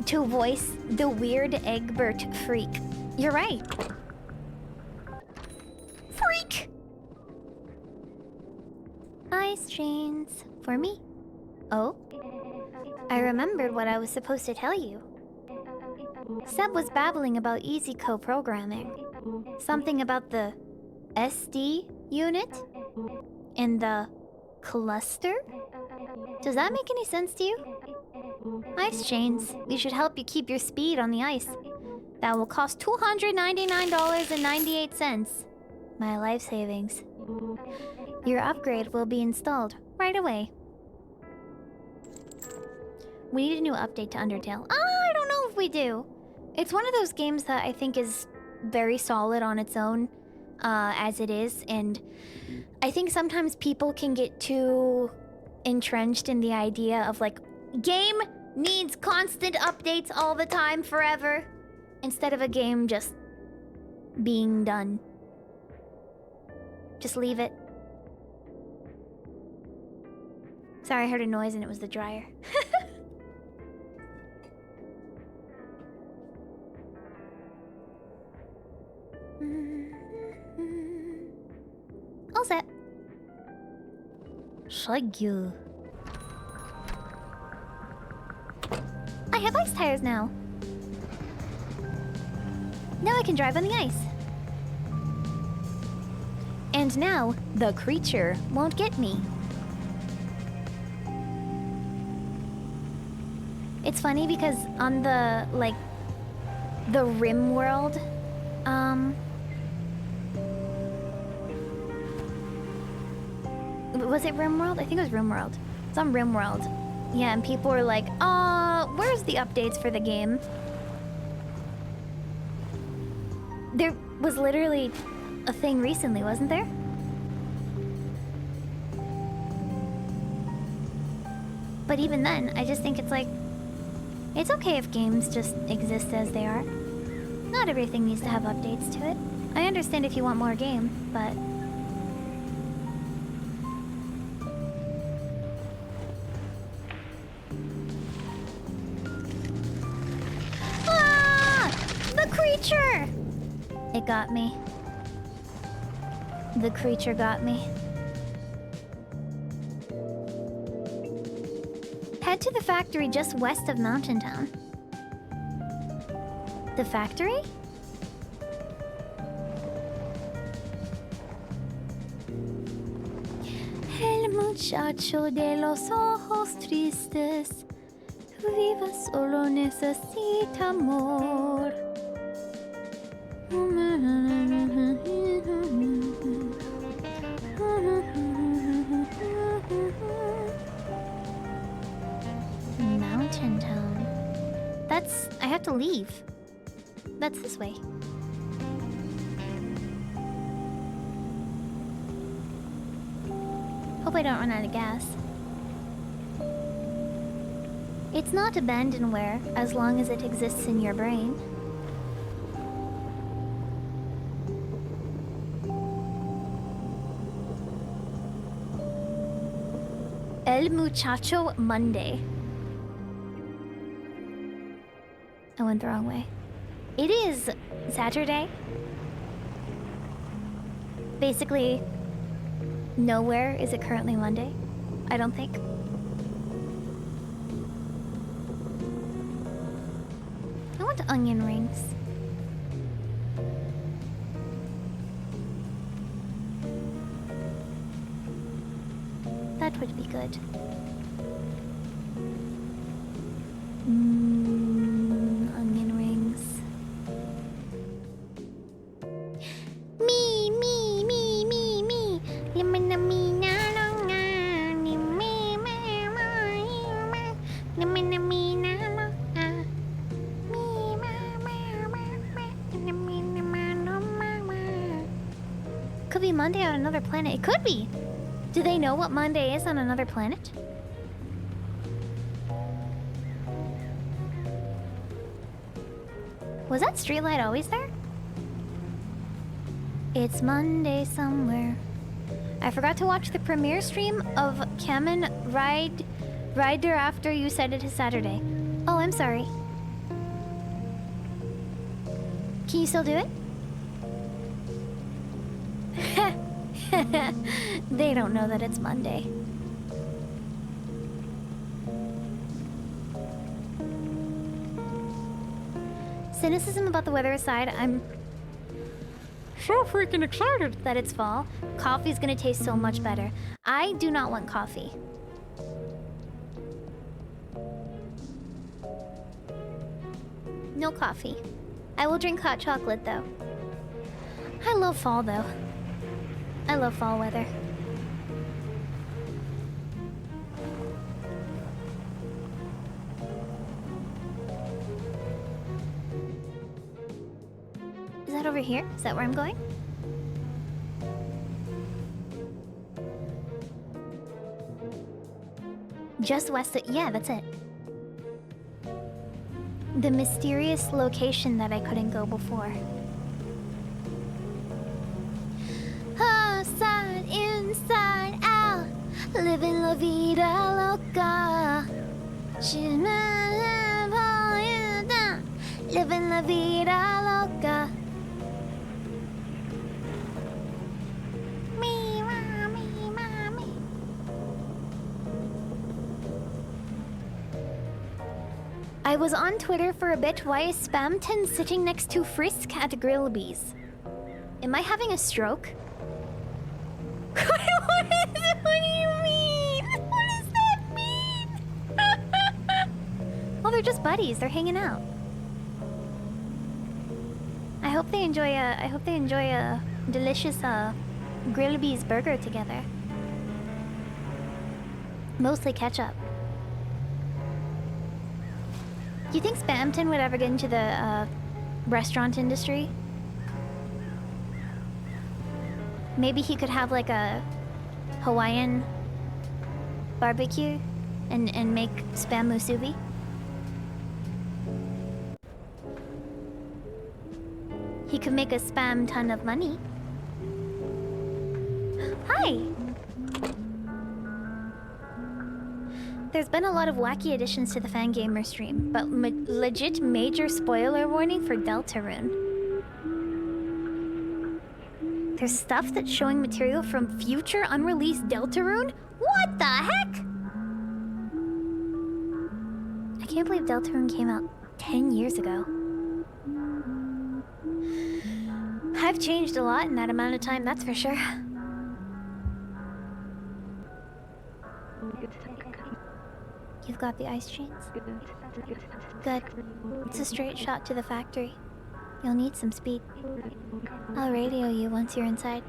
To voice the weird Egbert freak. You're right. Freak! Ice chains for me. Oh? I remembered what I was supposed to tell you. Seb was babbling about easy co-programming. Something about the SD unit? And the cluster? Does that make any sense to you? Ice chains. We should help you keep your speed on the ice. That will cost $299.98. My life savings. Your upgrade will be installed right away. We need a new update to Undertale. I don't know if we do. It's one of those games that I think is very solid on its own, as it is, and I think sometimes people can get too entrenched in the idea of like, game needs constant updates all the time forever, instead of a game just being done. Just leave it. Sorry, I heard a noise and it was the dryer. All set. Thank you. I have ice tires now. Now I can drive on the ice. And now, the creature won't get me. It's funny because on the, like, the Rim world, was it RimWorld? I think it was RimWorld. It's on RimWorld. Yeah, and people were like, where's the updates for the game? There was literally a thing recently, wasn't there? But even then, I just think it's like, it's okay if games just exist as they are. Not everything needs to have updates to it. I understand if you want more game, but... The creature! It got me. The creature got me. Head to the factory just west of Mountain Town. The factory? El muchacho de los ojos tristes viva solo necesita amor. Mountain Town. That's... I have to leave. That's this way. Hope I don't run out of gas. It's not abandonware as long as it exists in your brain. El Muchacho Monday. I went the wrong way. It is Saturday. Basically, nowhere is it currently Monday. I don't think. I want onion rings. That would be good. Onion rings. Me. Could be Monday on another planet. It could be. Do they know what Monday is on another planet? Was that streetlight always there? It's Monday somewhere. I forgot to watch the premiere stream of Kamen Rider after you said it is Saturday. Oh, I'm sorry. Can you still do it? They don't know that it's Monday. Cynicism about the weather aside, I'm So freaking excited. that it's fall. Coffee's gonna taste so much better. I do not want coffee. No coffee. I will drink hot chocolate though. I love fall though. I love fall weather. Is that over here? Is that where I'm going? Just west of... Yeah, that's it. The mysterious location that I couldn't go before. Outside, inside, out. Living la vida loca. She's living la vida loca. Me, mommy, mommy. I was on Twitter for a bit. Why is Spamton sitting next to Frisk at Grillby's? Am I having a stroke? What do you mean? What does that mean? Well, they're just buddies. They're hanging out. I hope they enjoy a delicious Grillby's burger together. Mostly ketchup. Do you think Spamton would ever get into the restaurant industry? Maybe he could have like a Hawaiian barbecue and make spam musubi. He could make a spam ton of money. Hi! There's been a lot of wacky additions to the Fangamer stream, but legit major spoiler warning for Deltarune. There's stuff that's showing material from future unreleased Deltarune? What the heck? I can't believe Deltarune came out 10 years ago. I've changed a lot in that amount of time, that's for sure. You've got the ice chains? Good. It's a straight shot to the factory. You'll need some speed. I'll radio you once you're inside.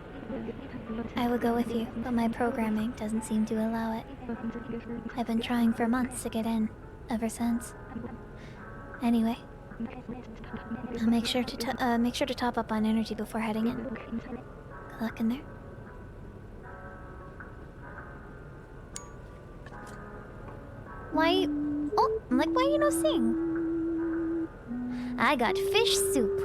I would go with you, but my programming doesn't seem to allow it. I've been trying for months to get in, ever since. Anyway, I'll make sure to top up on energy before heading in. Good luck in there. Why? Oh, I'm like, why you no sing? I got fish soup.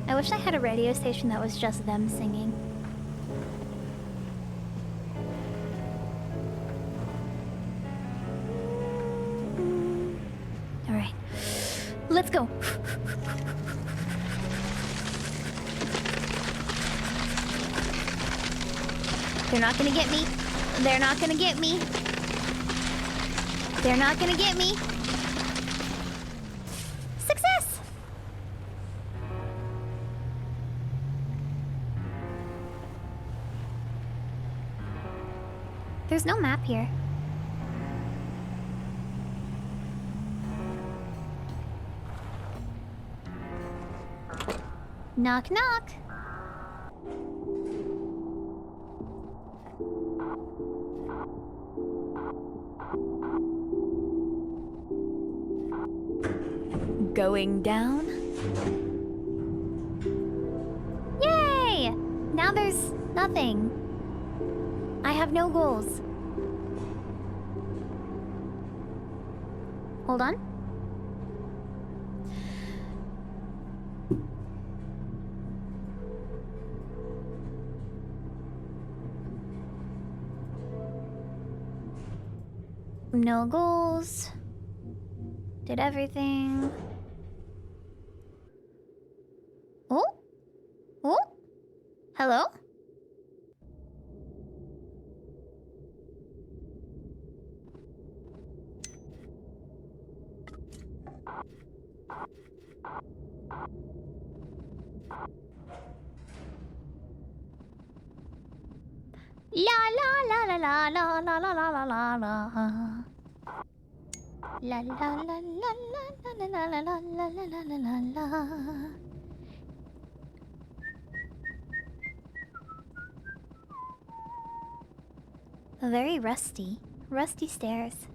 I wish I had a radio station that was just them singing. All right, let's go. They're not gonna get me. They're not gonna get me. They're not gonna get me. Success! There's no map here. Knock, knock. Going down. Yay! Now there's nothing. I have no goals. Hold on. No goals. Did everything. Oh? Oh? Hello? La la la la la la la la la la la la. La la la la la la la la la la la la la la. Very rusty. Rusty stairs.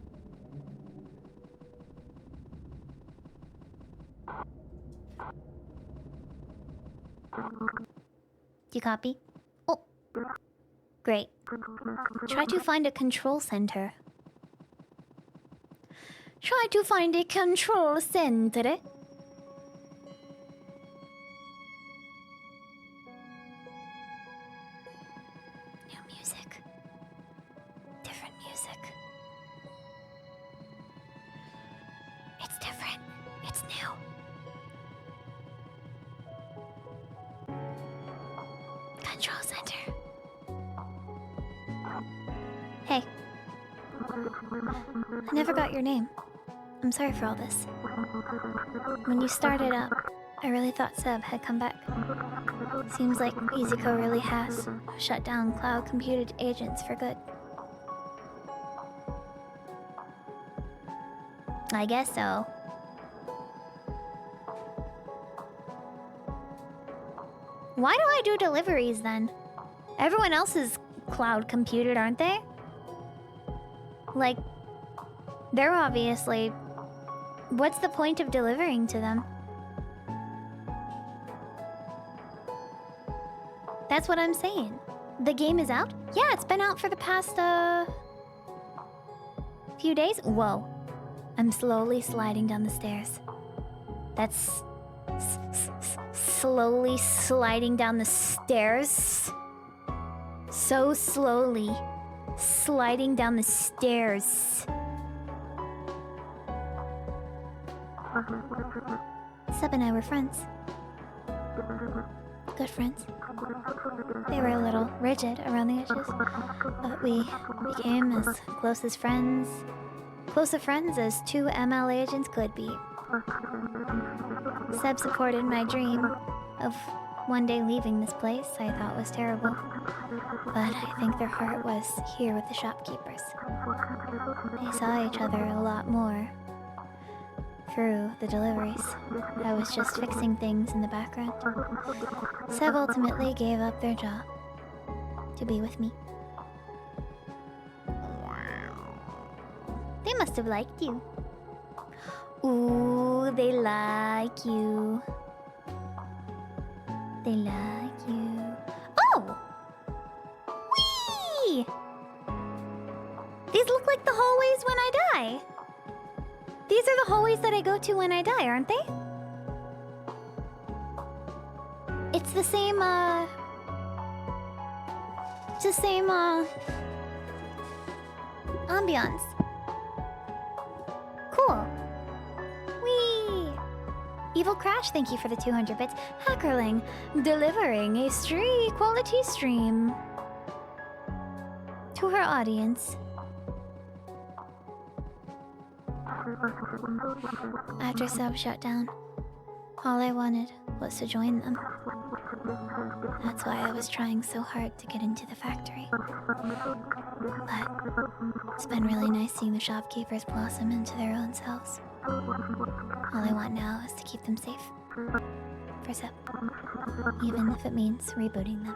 Do you copy? Oh. Great. Try to find a control center. Try to find a control center. New music. Different music. It's different. It's new. Control center. Hey. I never got your name. I'm sorry for all this. When you started up, I really thought Seb had come back. Seems like EasyCo really has shut down cloud computed agents for good. I guess so. Why do I do deliveries then? Everyone else is cloud computed, aren't they? Like, they're obviously... What's the point of delivering to them? That's what I'm saying. The game is out? Yeah, it's been out for the past, few days? Whoa. I'm slowly sliding down the stairs. That's... slowly sliding down the stairs? So slowly. Sliding down the stairs. Seb and I were friends. Good friends. They were a little rigid around the edges, but we became as close as friends. Close of friends as two ML agents could be. Seb supported my dream of one day leaving this place I thought was terrible. But I think their heart was here with the shopkeepers. They saw each other a lot more through the deliveries. I was just fixing things in the background. Seb ultimately gave up their job to be with me. They must have liked you. Ooh, they like you. They like you. Oh! Whee! These look like the hallways when I die. These are the hallways that I go to when I die, aren't they? It's the same, it's the same, ambiance. Cool. Whee! Evil Crash, thank you for the 200 bits. Hackerling, delivering a quality stream to her audience. After Sub shut down, all I wanted was to join them. That's why I was trying so hard to get into the factory. But it's been really nice seeing the shopkeepers blossom into their own selves. All I want now is to keep them safe. For Zip. Even if it means rebooting them.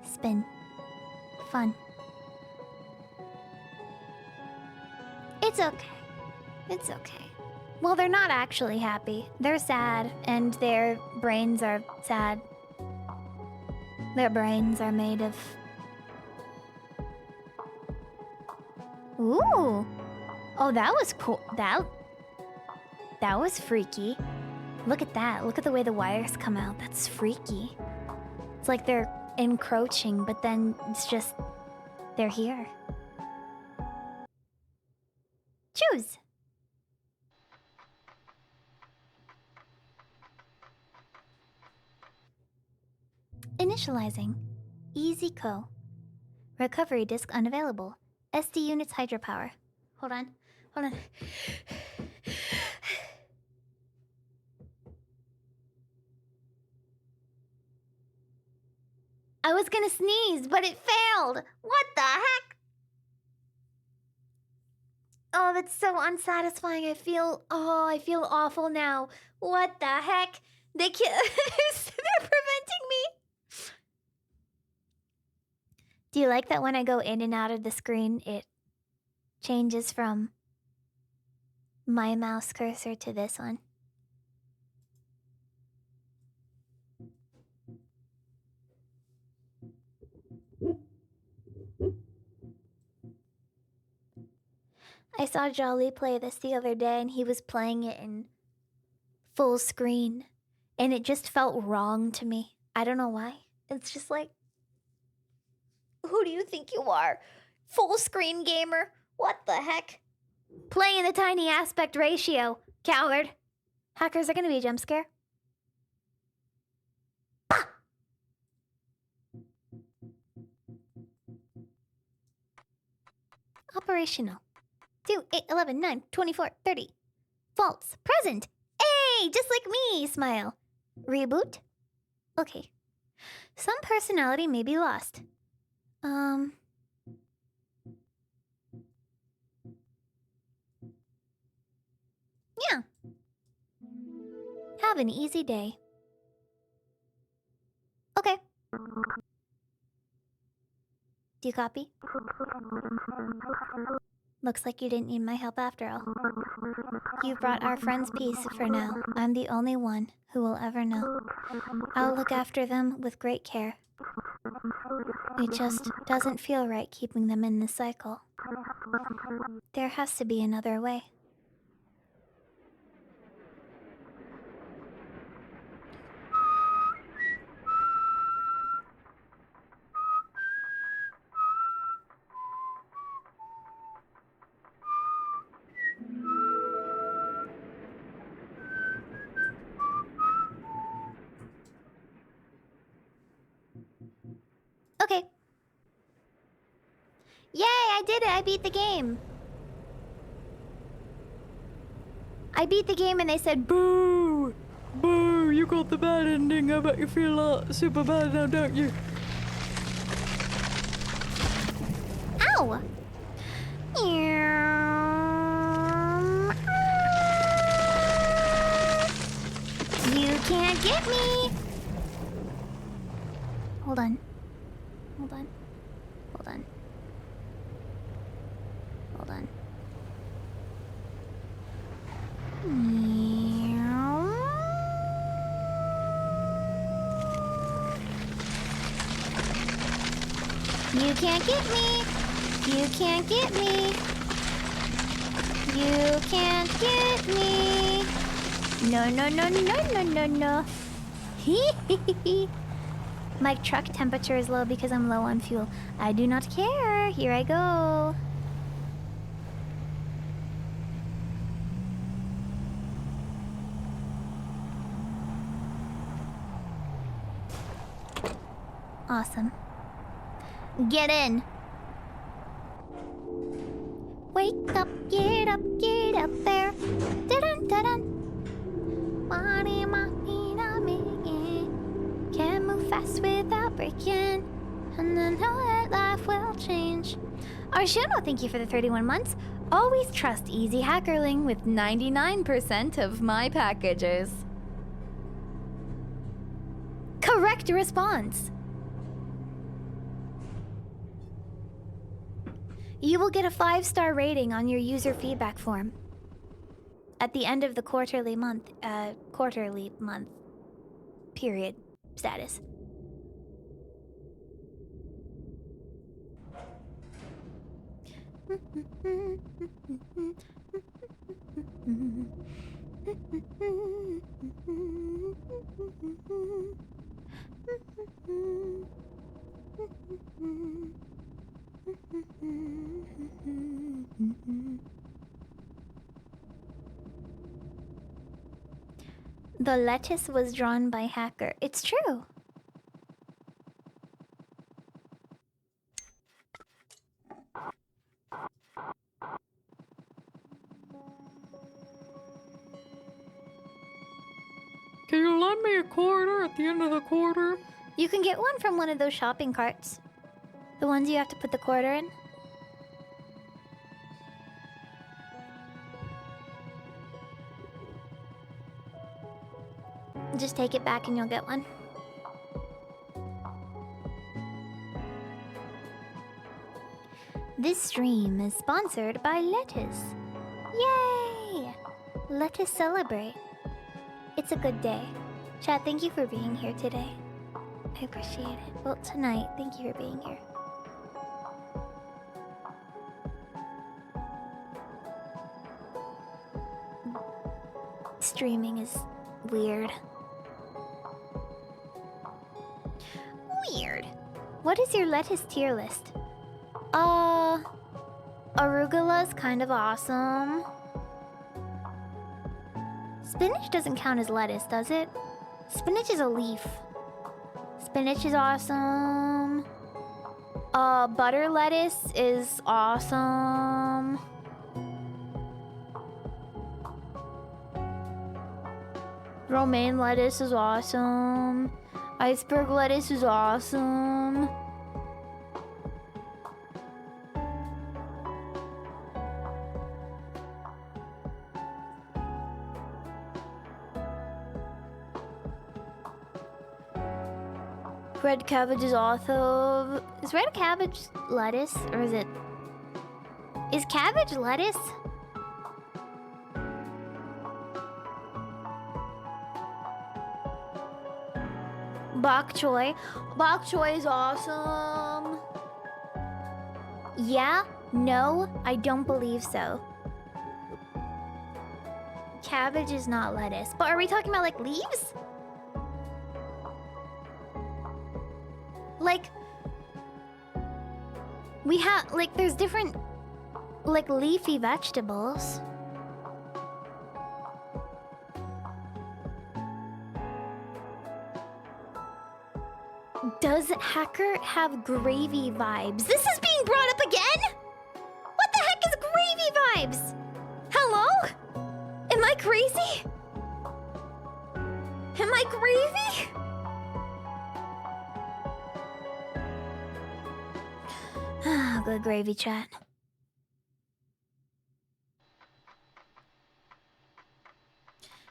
Spin. Fun. It's okay. It's okay. Well, they're not actually happy. They're sad, and their brains are sad. Their brains are made of... Ooh! Oh, that was cool. That was freaky. Look at that. Look at the way the wires come out. That's freaky. It's like they're encroaching, but then it's just... they're here. Choose! Initializing. Easy Co. Recovery disk unavailable. SD units hydropower. Hold on. Hold on. I was gonna sneeze, but it failed! What the heck? Oh, that's so unsatisfying. I feel awful now. What the heck? They're preventing me. Do you like that when I go in and out of the screen, it changes from my mouse cursor to this one? I saw Jolly play this the other day, and he was playing it in full screen, and it just felt wrong to me. I don't know why. It's just like, who do you think you are? Full screen gamer? What the heck? Play in the tiny aspect ratio, coward. Hackers are gonna be a jump scare. Bah! Operational. 2, 8, 11, 9, 24, 30. False. Present. Hey, just like me, smile. Reboot? Okay. Some personality may be lost. Yeah. Have an easy day. Okay. Do you copy? Looks like you didn't need my help after all. You brought our friends peace for now. I'm the only one who will ever know. I'll look after them with great care. It just doesn't feel right keeping them in this cycle. There has to be another way. Okay. Yay, I did it! I beat the game! I beat the game and they said, boo! Boo, you got the bad ending. I bet you feel super bad now, don't you? Ow! You can't get me! Hold on. Hold on. Hold on. Hold on. You can't get me! You can't get me! You can't get me! No, no, no, no, no, no, no. Hee. My truck temperature is low because I'm low on fuel. I do not care. Here I go. Awesome. Get in. Wake up there. Dun dun dun. Can't move fast without breaking. And I know that life will change. Arshino, thank you for the 31 months. Always trust Easy Hackerling with 99% of my packages. Correct response. You will get a 5-star rating on your user feedback form at the end of the quarterly month period status. The lettuce was drawn by Hacker. It's true. Can you lend me a quarter at the end of the quarter? You can get one from one of those shopping carts. The ones you have to put the quarter in. Just take it back and you'll get one. This stream is sponsored by Lettuce. Yay! Let us celebrate. It's a good day. Chat, thank you for being here today. I appreciate it. Well, tonight, thank you for being here. Streaming is weird. Weird. What is your lettuce tier list? Arugula's kind of awesome. Spinach doesn't count as lettuce, does it? Spinach is a leaf. Spinach is awesome. Butter lettuce is awesome. Romaine lettuce is awesome. Iceberg lettuce is awesome. Red cabbage is also... Is red cabbage lettuce? Or is it... Is cabbage lettuce? Bok choy. Bok choy is awesome. Yeah? No? I don't believe so. Cabbage is not lettuce. But are we talking about, like, leaves? Like... We have... Like, there's different... Like, leafy vegetables. Does Hacker have gravy vibes? This is being brought up again? What the heck is gravy vibes? Hello? Am I crazy? Am I crazy? Ah, good gravy chat.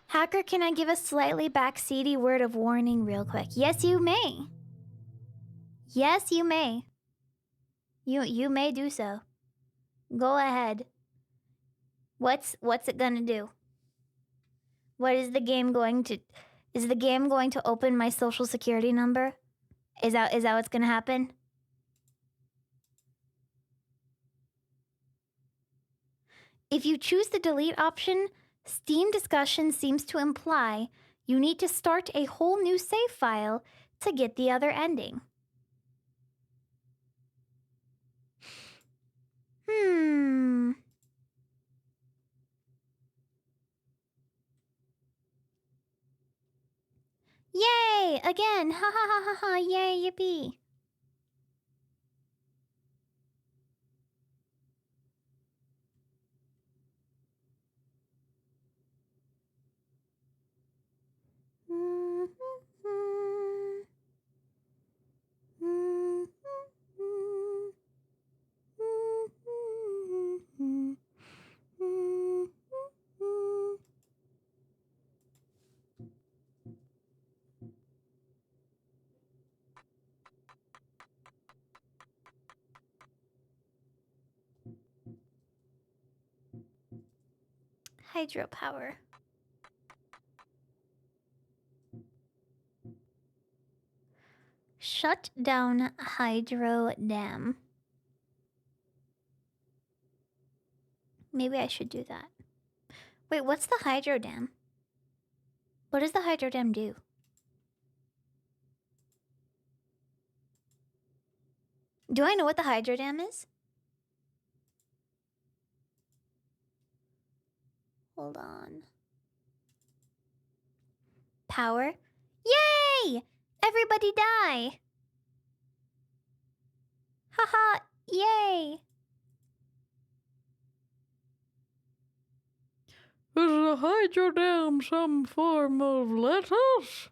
Hacker, can I give a slightly backseaty word of warning real quick? Yes, you may. Yes, you may. You may do so. Go ahead. What's it gonna do? What is the game going to... Is the game going to open my social security number? Is that what's gonna happen? If you choose the delete option, Steam discussion seems to imply you need to start a whole new save file to get the other ending. Yay! Again! Ha ha ha ha ha! Yay! Yippee! Hydropower. Shut down hydro dam. Maybe I should do that. Wait, what's the hydro dam? What does the hydro dam do? Do I know what the hydro dam is? Hold on. Power. Yay! Everybody die! Haha, yay! Is the hydro dam some form of lettuce?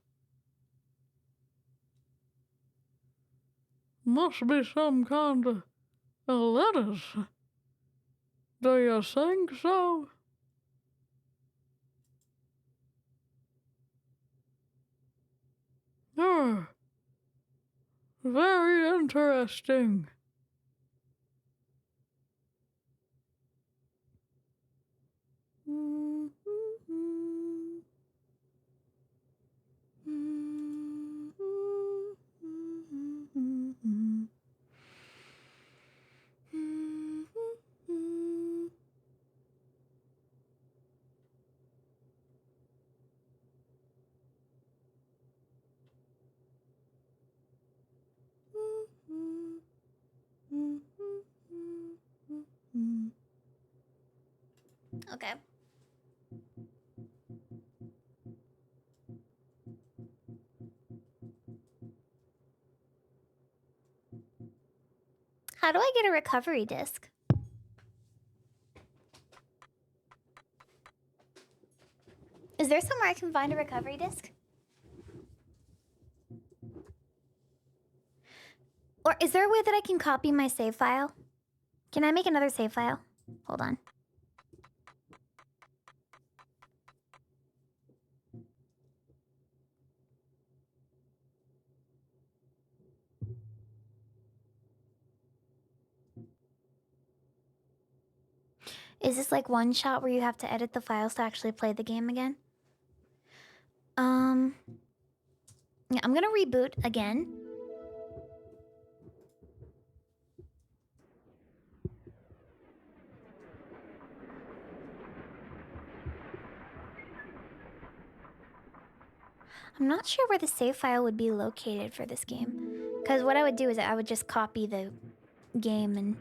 Must be some kind of lettuce. Do you think so? Ah, very interesting. Okay. How do I get a recovery disc? Is there somewhere I can find a recovery disc? Or is there a way that I can copy my save file? Can I make another save file? Hold on. Is this like one shot where you have to edit the files to actually play the game again? Yeah, I'm gonna reboot again. I'm not sure where the save file would be located for this game. Because what I would do is I would just copy the game and...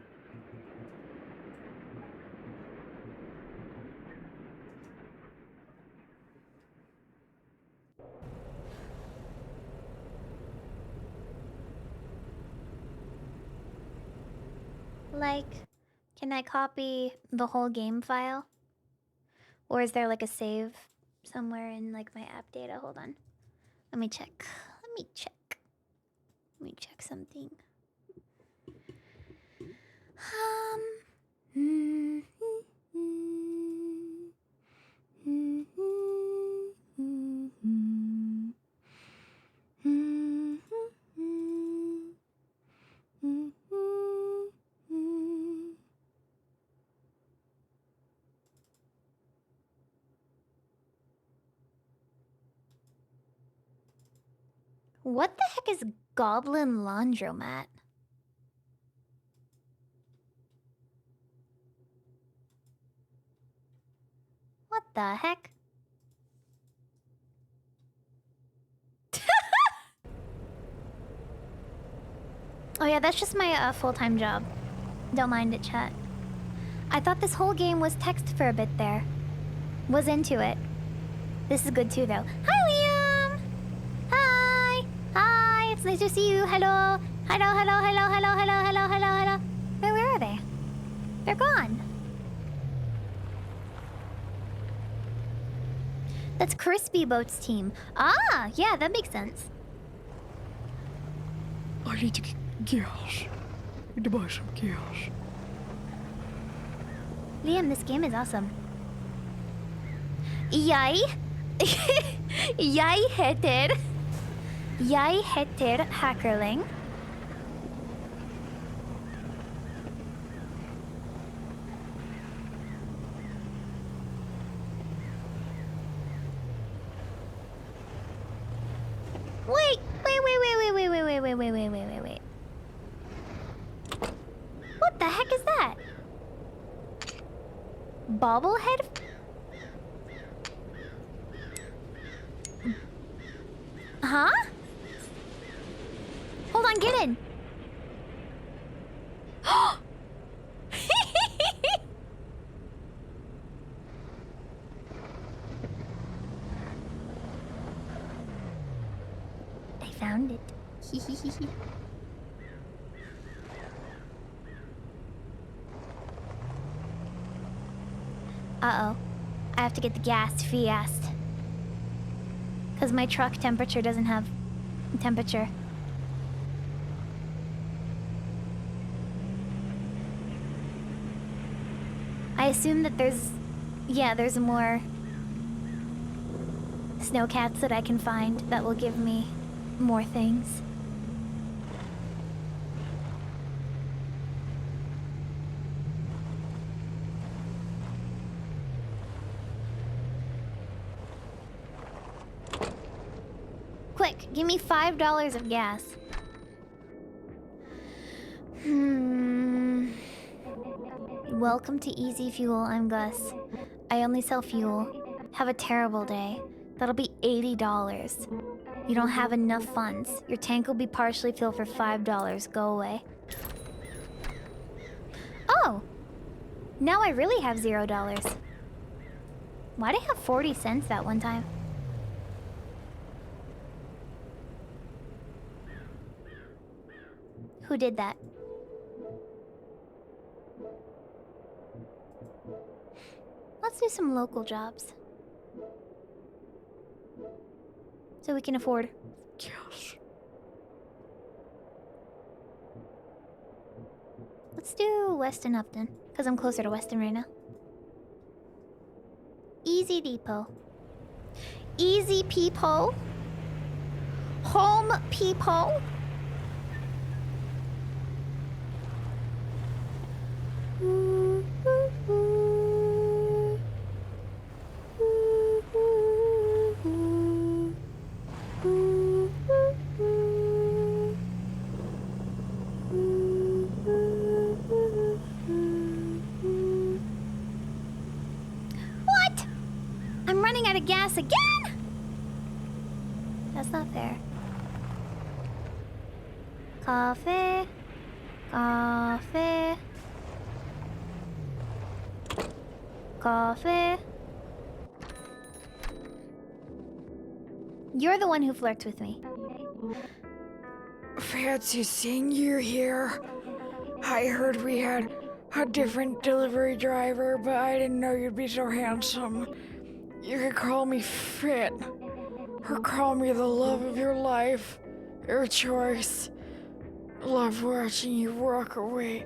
Like, can I copy the whole game file? Or is there like a save somewhere in like my app data? Hold on. Let me check. Let me check something. What the heck is Goblin Laundromat? What the heck? Oh yeah, that's just my full-time job. Don't mind it, chat. I thought this whole game was text for a bit there. Was into it. This is good too, though. Hi, Liam! Hi! Hi! It's nice to see you. Hello! Hello, hello, hello, hello, hello, hello, hello, hello. Where are they? They're gone. That's Crispy Boat's team. Ah, yeah, that makes sense. I need to get gas. I need to buy some gas. Liam, this game is awesome. Yay! Yay, heter. Yay, heter, hackerling. wait. What the heck is that? Bobblehead? Huh? Hold on, get in. I found it. Uh-oh. I have to get the gas fast. Because my truck temperature doesn't have temperature. I assume that there's more snowcats that I can find that will give me more things. Quick, give me $5 of gas. Welcome to Easy Fuel, I'm Gus. I only sell fuel. Have a terrible day. That'll be $80. You don't have enough funds. Your tank will be partially filled for $5. Go away. Oh! Now I really have $0. Why'd I have 40 cents that one time? Who did that? Let's do some local jobs. So we can afford. Yes. Let's do Weston Upton, because I'm closer to Weston right now. Easy Depot. Easy Peephole. Home Peephole. What? I'm running out of gas again? That's not fair. Coffee. Coffee. Coffee. You're the one who flirts with me. Fancy seeing you here. I heard we had a different delivery driver, but I didn't know you'd be so handsome. You could call me Fit, or call me the love of your life. Your choice. Love watching you walk away.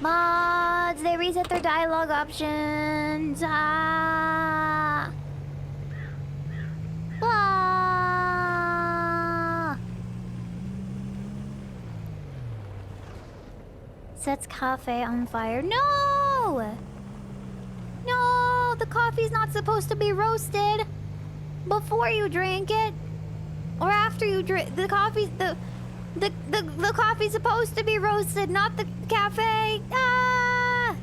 Mods, they reset their dialogue options. Ah. Ah. Sets cafe on fire. No! No, the coffee's not supposed to be roasted before you drink it, or after you drink. The coffee's the coffee's supposed to be roasted, not the cafe. Ah!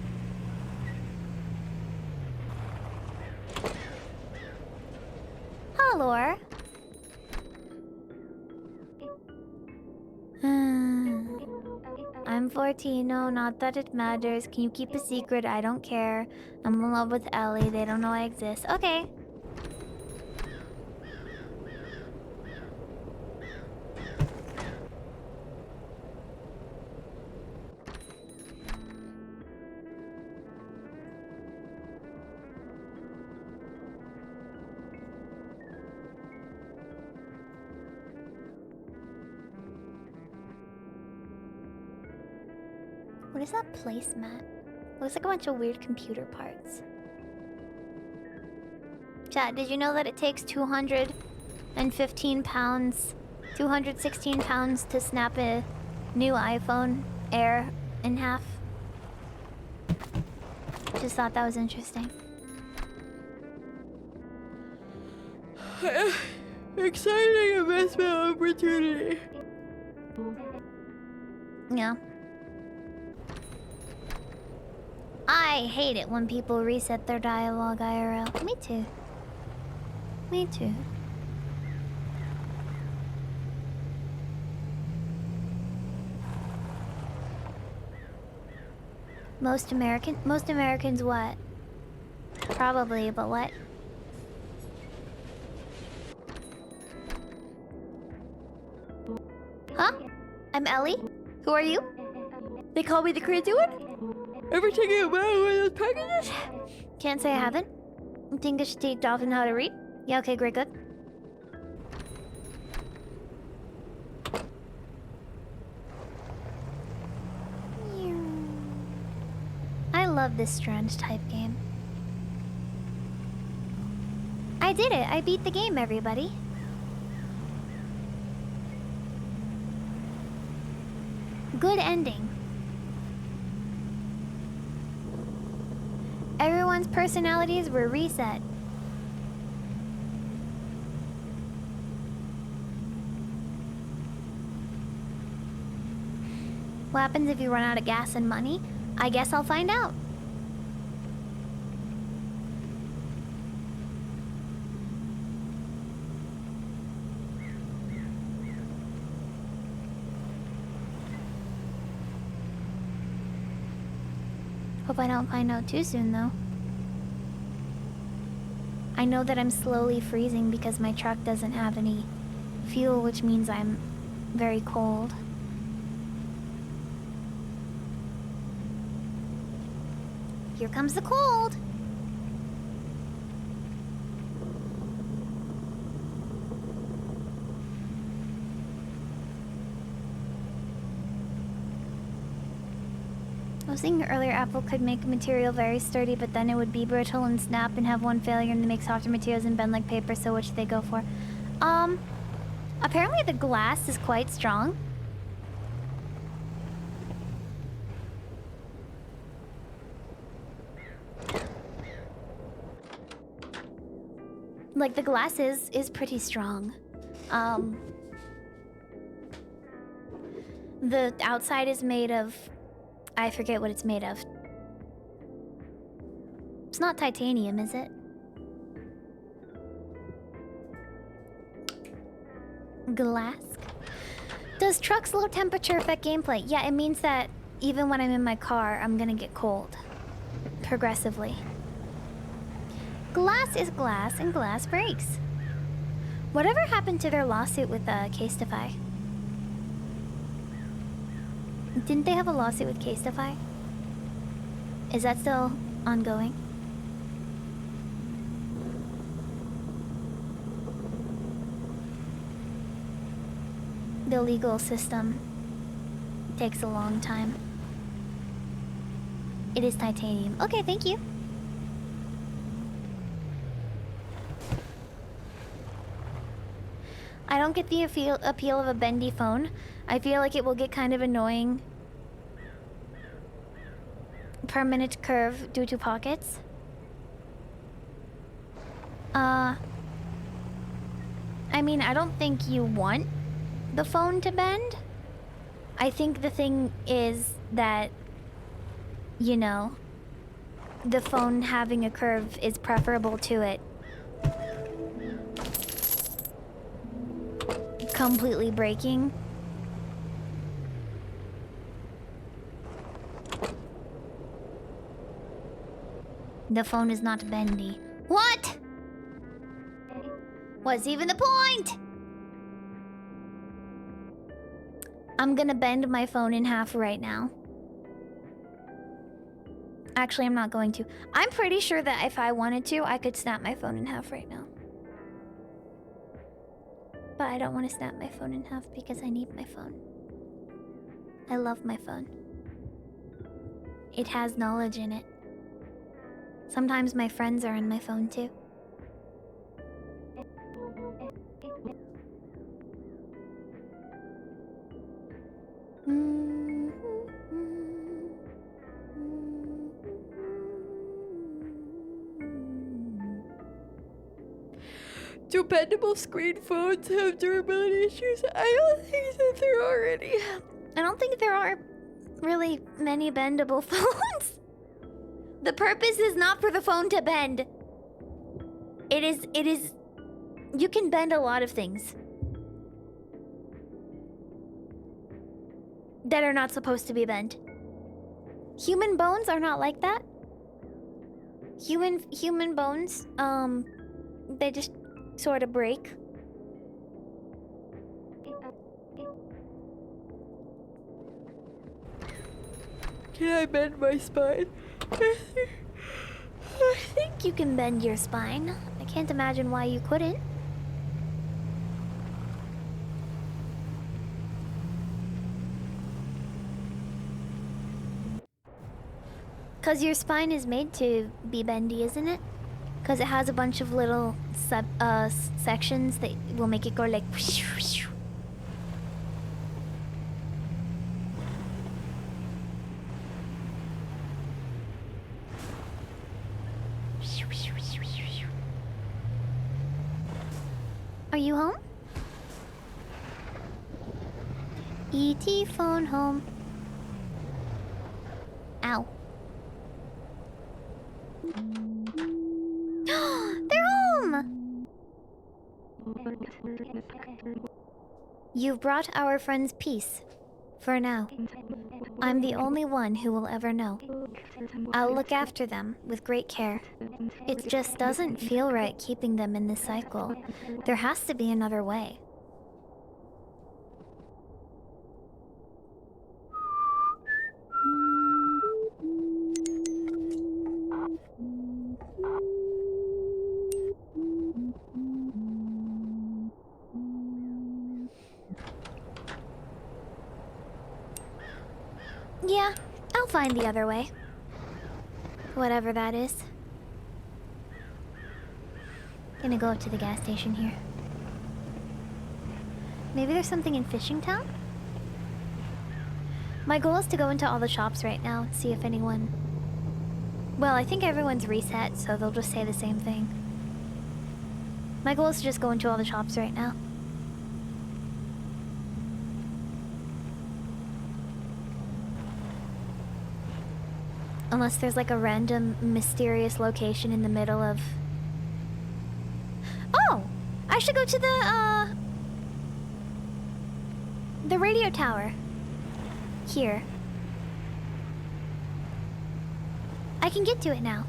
Hello. I'm 14. No, not that it matters. Can you keep a secret? I don't care. I'm in love with Ellie. They don't know I exist. Okay. What is that placemat? Looks like a bunch of weird computer parts. Chat, did you know that it takes 215 pounds, 216 pounds to snap a new iPhone Air in half? Just thought that was interesting. exciting investment opportunity. Yeah. I hate it when people reset their dialogue IRL. Me too. Me too. Most Americans what? Probably, but what? Huh? I'm Ellie? Who are you? They call me the crazy one? Ever taken a while with those packages? Can't say I haven't. You think I should teach Dolphin how to read? Yeah, okay, great, good. I love this strange type game. I did it. I beat the game, everybody. Good ending. Everyone's personalities were reset. What happens if you run out of gas and money? I guess I'll find out. Hope I don't find out too soon, though. I know that I'm slowly freezing because my truck doesn't have any fuel, which means I'm very cold. Here comes the cold. I was thinking earlier Apple could make material very sturdy, but then it would be brittle and snap and have one failure, and they make softer materials and bend like paper, so what should they go for? Apparently the glass is quite strong. Like, the glass is pretty strong. The outside is made of... I forget what it's made of. It's not titanium, is it? Glass? Does truck's low temperature affect gameplay? Yeah, it means that even when I'm in my car, I'm gonna get cold. Progressively. Glass is glass, and glass breaks. Whatever happened to their lawsuit with Casetify? Didn't they have a lawsuit with Casetify? Is that still ongoing? The legal system takes a long time. It is titanium. Okay, thank you. I don't get the appeal of a bendy phone. I feel like it will get kind of annoying. Permanent curve due to pockets. I mean, I don't think you want the phone to bend. I think the thing is that, you know, the phone having a curve is preferable to it completely breaking. The phone is not bendy. What? What's even the point? I'm gonna bend my phone in half right now. Actually, I'm not going to. I'm pretty sure that if I wanted to, I could snap my phone in half right now. But I don't want to snap my phone in half because I need my phone. I love my phone. It has knowledge in it. Sometimes my friends are on my phone too. Do bendable screen phones have durability issues? I don't think that there are any. I don't think there are really many bendable phones. The purpose is not for the phone to bend. It is, you can bend a lot of things that are not supposed to be bent. Human bones are not like that. Human bones, they just sort of break. Can I bend my spine? I think you can bend your spine. I can't imagine why you couldn't. Because your spine is made to be bendy, isn't it? Because it has a bunch of little sections that will make it go like... Are you home? E.T. phone home. Ow. They're home! You've brought our friends peace. For now. I'm the only one who will ever know. I'll look after them with great care. It just doesn't feel right keeping them in this cycle. There has to be another way. Yeah, I'll find the other way. Whatever that is. Gonna go up to the gas station here. Maybe there's something in Fishing Town? My goal is to go into all the shops right now and see if anyone... Well, I think everyone's reset, so they'll just say the same thing. My goal is to just go into all the shops right now. Unless there's like a random, mysterious location in the middle of... Oh! I should go to the radio tower. Here. I can get to it now.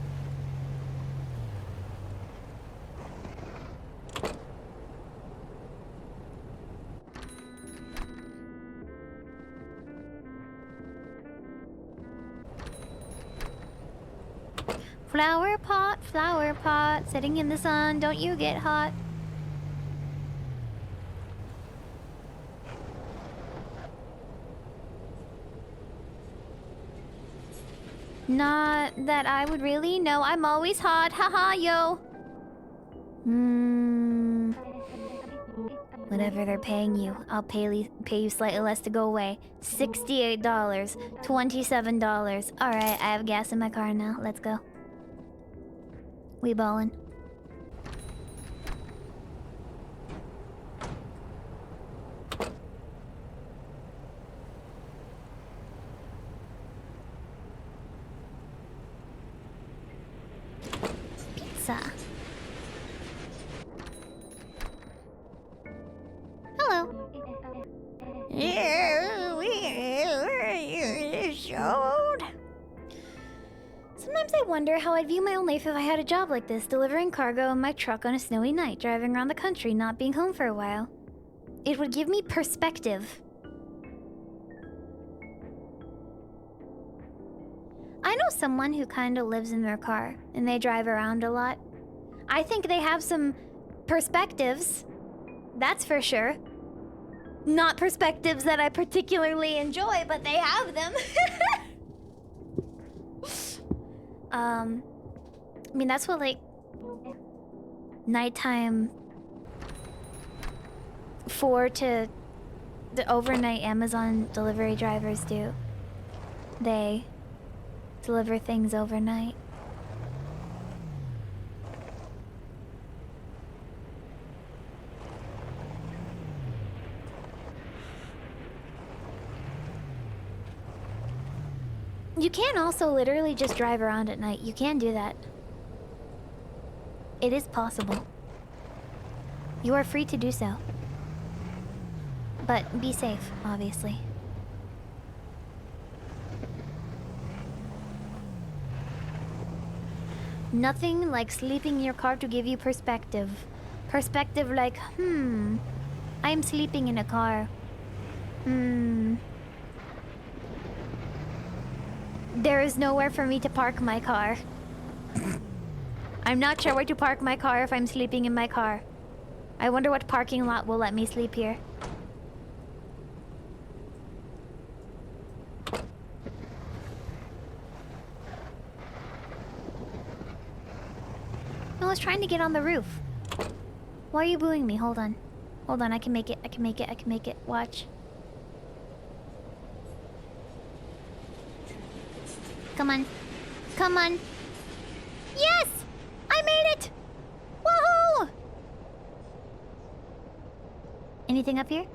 Flower pot, sitting in the sun, don't you get hot? Not that I would really know. I'm always hot. Haha, yo. Whatever they're paying you, I'll pay you slightly less to go away. $68, $27. Alright, I have gas in my car now. Let's go. We ballin'. Pizza. Hello. Sometimes I wonder how I'd view my own life if I had a job like this, delivering cargo in my truck on a snowy night, driving around the country, not being home for a while. It would give me perspective. I know someone who kind of lives in their car, and they drive around a lot. I think they have some perspectives. That's for sure. Not perspectives that I particularly enjoy, but they have them. I mean, that's what, like, nighttime 4 to the overnight Amazon delivery drivers do. They deliver things overnight. You can also literally just drive around at night. You can do that. It is possible. You are free to do so. But be safe, obviously. Nothing like sleeping in your car to give you perspective. Perspective like, I'm sleeping in a car. There is nowhere for me to park my car. I'm not sure where to park my car if I'm sleeping in my car. I wonder what parking lot will let me sleep here. I was trying to get on the roof. Why are you booing me? Hold on. Hold on, I can make it. I can make it. I can make it. Watch. Come on. Come on. Yes! I made it! Woohoo! Anything up here?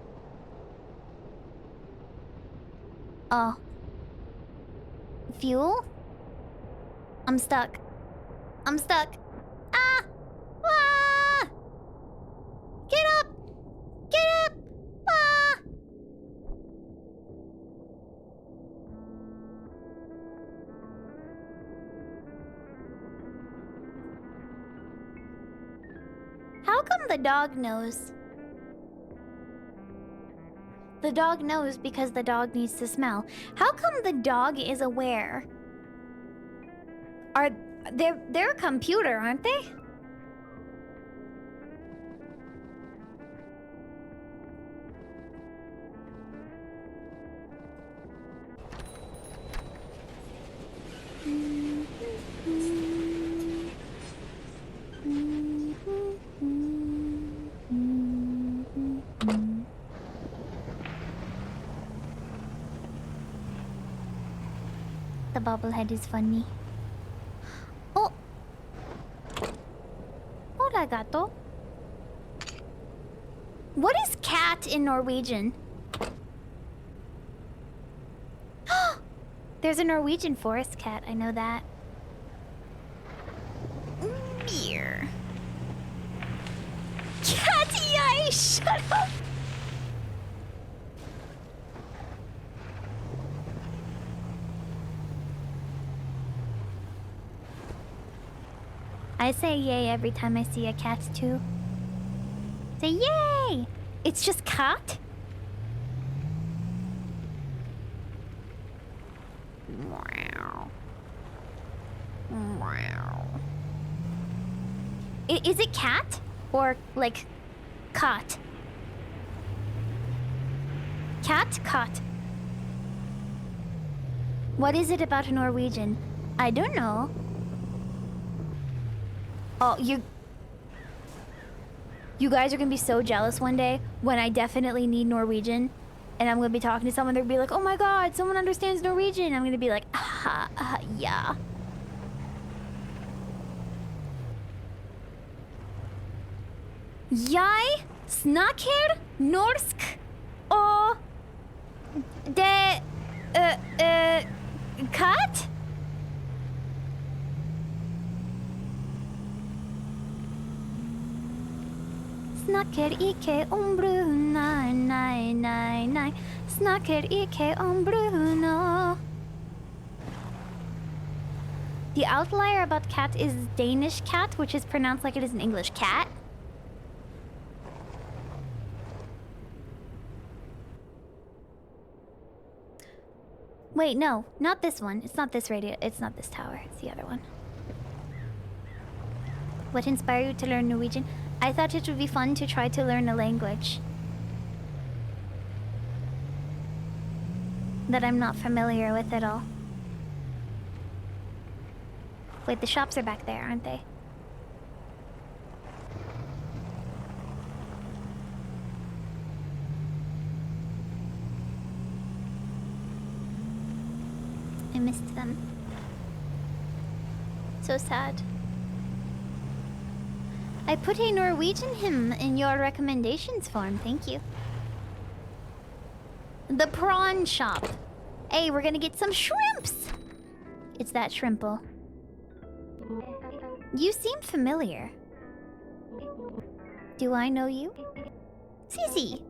Oh. Fuel? I'm stuck. I'm stuck. Ah! Ah! Get up! Get up! Ah! How come the dog knows? The dog knows because the dog needs to smell. How come the dog is aware? They're a computer, aren't they? The bobblehead is funny. Oh! Hola, gato. What is cat in Norwegian? There's a Norwegian forest cat, I know that. Beer. Catty eye, shut up! I say yay every time I see a cat too. Say yay! It's just cat? Wow. Wow. Is it cat? Or like cot? Cat? Cot. What is it about Norwegian? I don't know. Oh, you guys are gonna be so jealous one day when I definitely need Norwegian, and I'm gonna be talking to someone. They'll be like, "Oh my God, someone understands Norwegian." I'm gonna be like, yeah. Jeg snakker norsk og det katt? Snakker ikke om Bruno, nei. Snakker ikke om Bruno. The outlier about cat is Danish cat, which is pronounced like it is an English cat. Wait, no, not this one. It's not this radio. It's not this tower. It's the other one. What inspired you to learn Norwegian? I thought it would be fun to try to learn a language that I'm not familiar with at all. Wait, the shops are back there, aren't they? I missed them. So sad. I put a Norwegian hymn in your recommendations form, thank you. The prawn shop. Hey, we're gonna get some shrimps! It's that shrimple. You seem familiar. Do I know you? Cece,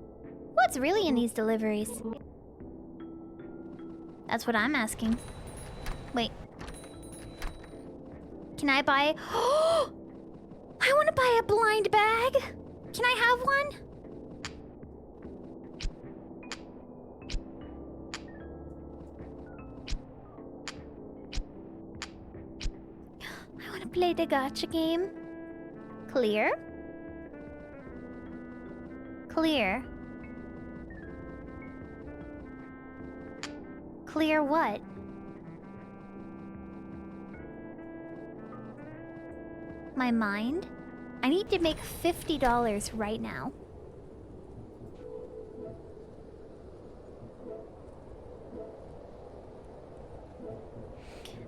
what's really in these deliveries? That's what I'm asking. Wait. Can I buy... I want to buy a blind bag! Can I have one? I want to play the gacha game. Clear? Clear. Clear what? My mind? I need to make $50 right now.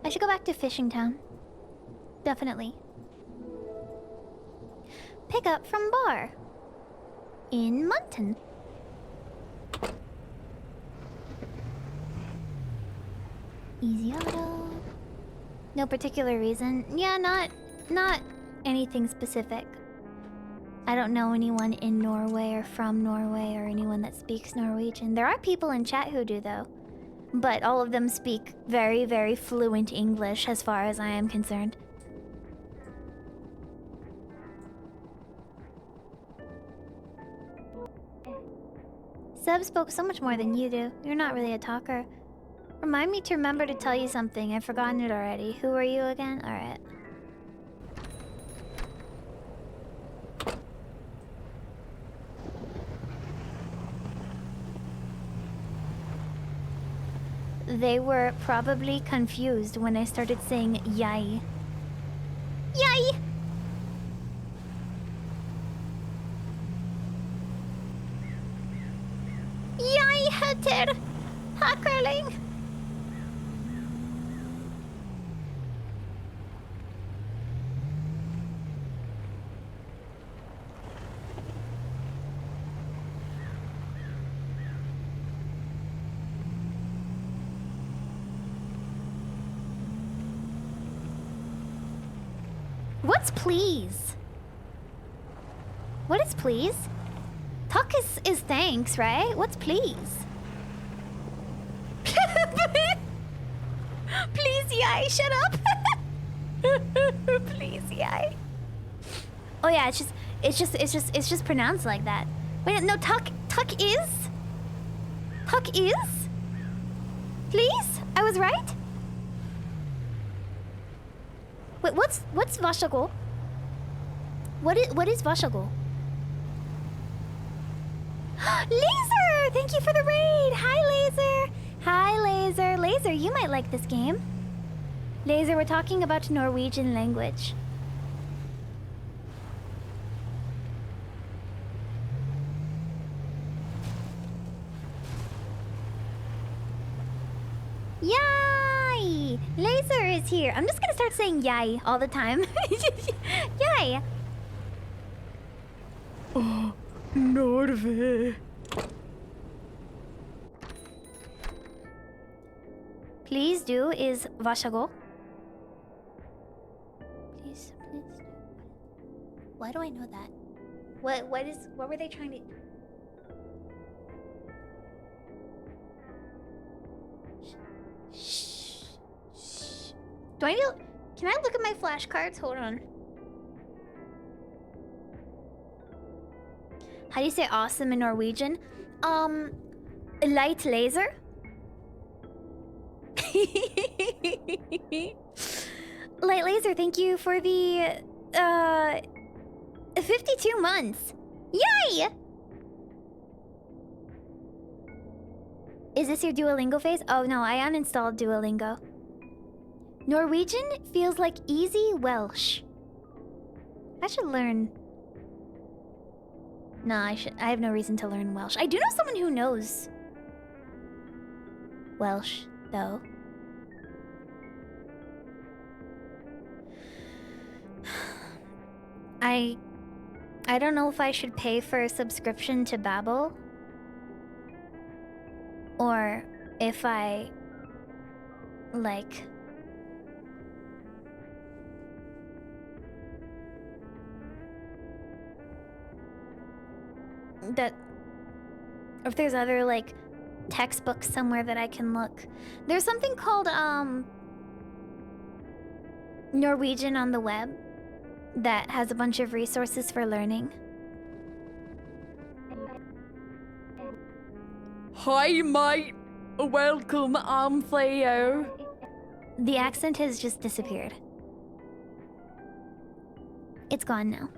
I should go back to Fishing Town. Definitely. Pick up from bar. In Munton. Easy auto. No particular reason. Yeah, not anything specific. I don't know anyone in Norway or from Norway or anyone that speaks Norwegian. There are people in chat who do though. But all of them speak very, very fluent English as far as I am concerned. Seb spoke so much more than you do. You're not really a talker. Remind me to remember to tell you something. I've forgotten it already. Who are you again? Alright. They were probably confused when I started saying yay. Yay! Yay, heter! Hackerling! What's please? What is please? Talk is thanks, right? What's please? Please, yay, shut up. Please, yay. Oh yeah, it's just pronounced like that. Wait, no, tuck is? Tuck is? Please? I was right? Wait, what's Vashago? What is Vashago? Laser! Thank you for the raid! Hi, Laser! Hi, Laser. Laser, you might like this game. Laser, we're talking about Norwegian language. Yay! Laser is here. I'm just gonna start saying yay all the time. Yay! Oh, Norway. Please do is Vashago. Please do. Why do I know that? What were they trying to... Shh. Do I need to... Can I look at my flashcards? Hold on. How do you say awesome in Norwegian? Light laser? Light laser, thank you for the 52 months. Yay! Is this your Duolingo phase? Oh no, I uninstalled Duolingo. Norwegian feels like easy Welsh. I should learn. No, I have no reason to learn Welsh. I do know someone who knows Welsh, though. I don't know if I should pay for a subscription to Babbel, or if I like that, or if there's other like textbooks somewhere that I can look. There's something called Norwegian on the web that has a bunch of resources for learning. Hi, mate. Welcome, I'm Theo. The accent has just disappeared. It's gone now.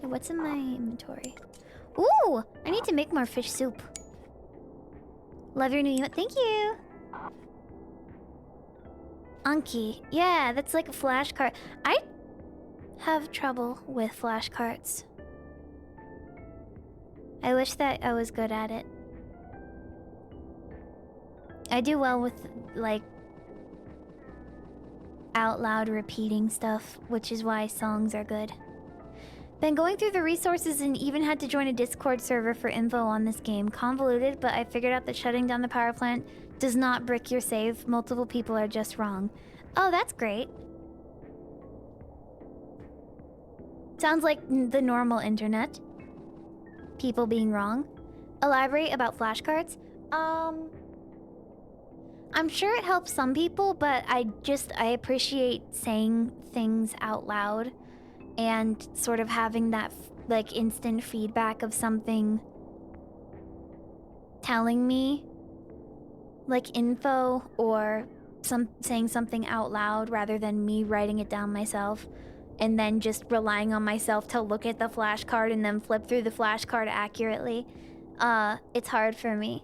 Hey, what's in my inventory? Ooh! I need to make more fish soup. Love your new emote. Thank you! Anki. Yeah, that's like a flashcard. I have trouble with flashcards. I wish that I was good at it. I do well with, like, out loud repeating stuff, which is why songs are good. Been going through the resources and even had to join a Discord server for info on this game. Convoluted, but I figured out that shutting down the power plant does not brick your save. Multiple people are just wrong. Oh, that's great. Sounds like the normal internet. People being wrong. Elaborate about flashcards. I'm sure it helps some people, but I appreciate saying things out loud and sort of having that like instant feedback of something telling me like info or saying something out loud rather than me writing it down myself and then just relying on myself to look at the flashcard and then flip through the flashcard accurately. It's hard for me.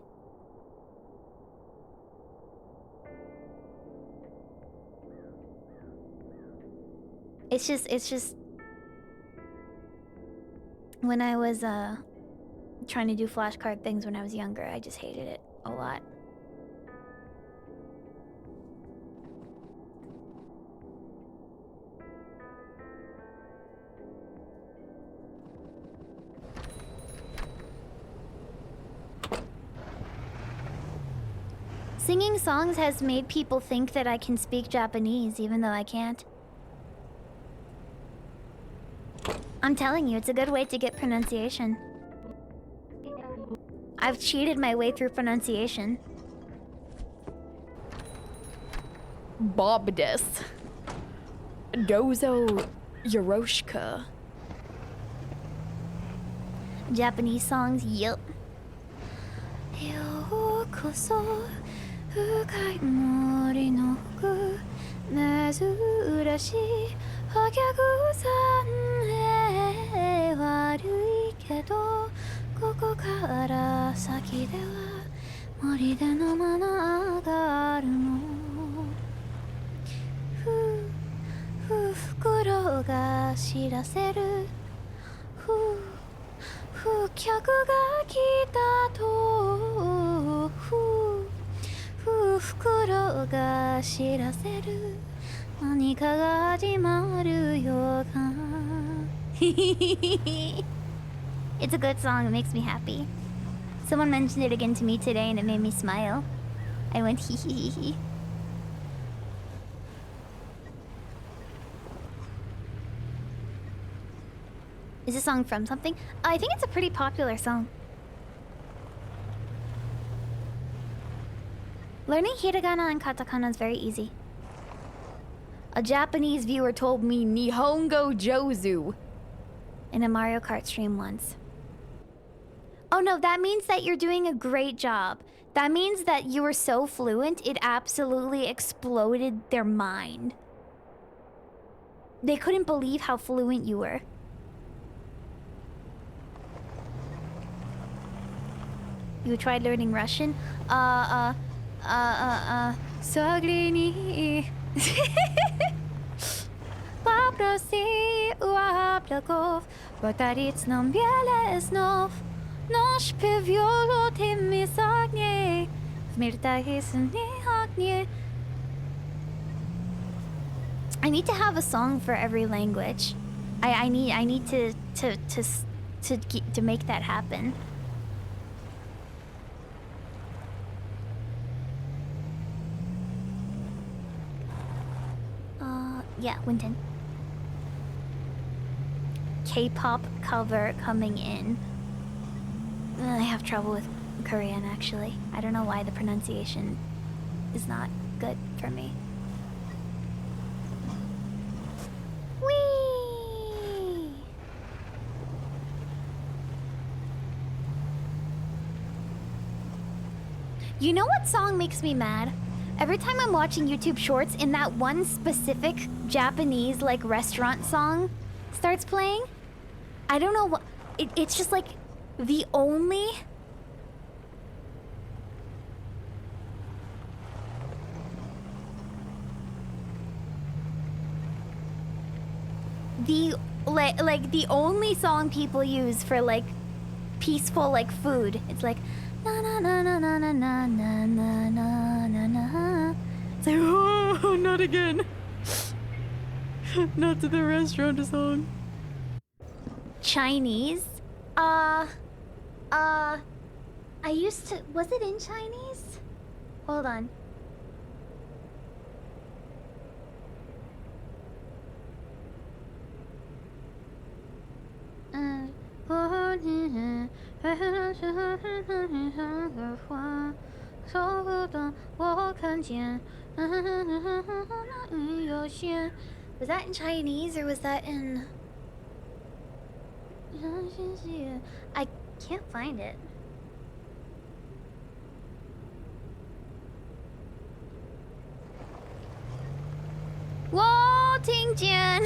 It's just when I was trying to do flashcard things when I was younger, I just hated it a lot. Singing songs has made people think that I can speak Japanese even though I can't. I'm telling you, it's a good way to get pronunciation. I've cheated my way through pronunciation. Bob des. Dozo Yoroshka. Japanese songs, yep. Yokoso fukai mori no fuku mezurashii hakyaku-san e warui kedo koko kara saki de wa mori de no mana agaru no fukuro ga shiraseru客が来たと袋が知らせる何かが始まる予感 It's a good song, it makes me happy. Someone mentioned it again to me today and it made me smile. I went hee hee hee hee. Is this song from something? I think it's a pretty popular song. Learning hiragana and katakana is very easy. A Japanese viewer told me Nihongo Jozu in a Mario Kart stream once. Oh no, that means that you're doing a great job. That means that you were so fluent, it absolutely exploded their mind. They couldn't believe how fluent you were. You tried learning Russian? Согрени. Попроси у облаков подарить нам белый снов. Ночь привела ты мне с огней, в мир таинственных огней. I need to have a song for every language. I need to make that happen. Yeah, Winton. K-pop cover coming in. I have trouble with Korean, actually. I don't know why the pronunciation is not good for me. Whee! You know what song makes me mad? Every time I'm watching YouTube shorts and that one specific Japanese like restaurant song starts playing, I don't know what it's just like the only the only song people use for like peaceful like food. It's like na na na na na na na na na na na na. It's like, oh, not again. Not to the restaurant song. Chinese? I used to. Was it in Chinese? Hold on. Was that in Chinese or was that in? I can't find it. Whoa, Tingjian!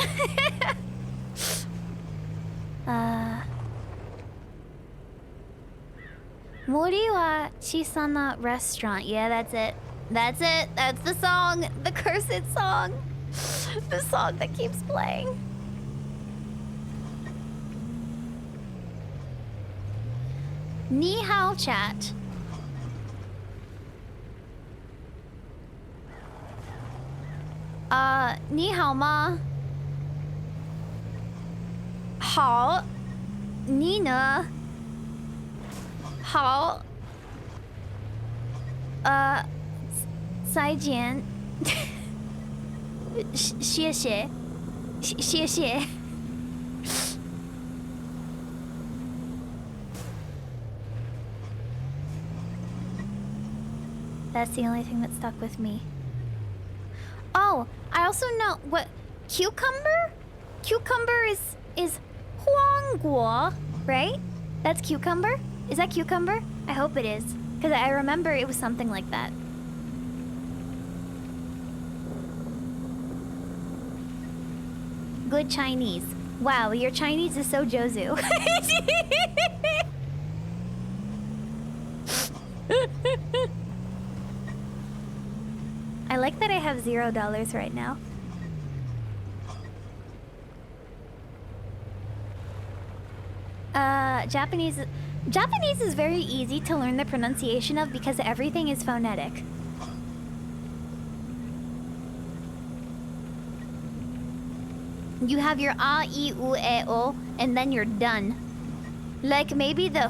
Mori wa Chisana restaurant. Yeah, that's it. That's it. That's the song. The cursed song. The song that keeps playing. Ni hao chat. Ni hao ma? Hao. Ni ne? Hao. 再见。谢谢。谢谢。That's the only thing that stuck with me. Oh, I also know what cucumber? Cucumber is huangguo, right? That's cucumber? Is that cucumber? I hope it is, because I remember it was something like that. Good Chinese. Wow, your Chinese is so Jozu. I like that I have $0 right now. Japanese is very easy to learn the pronunciation of because everything is phonetic. You have your a, I, u, e, o, and then you're done. Like maybe the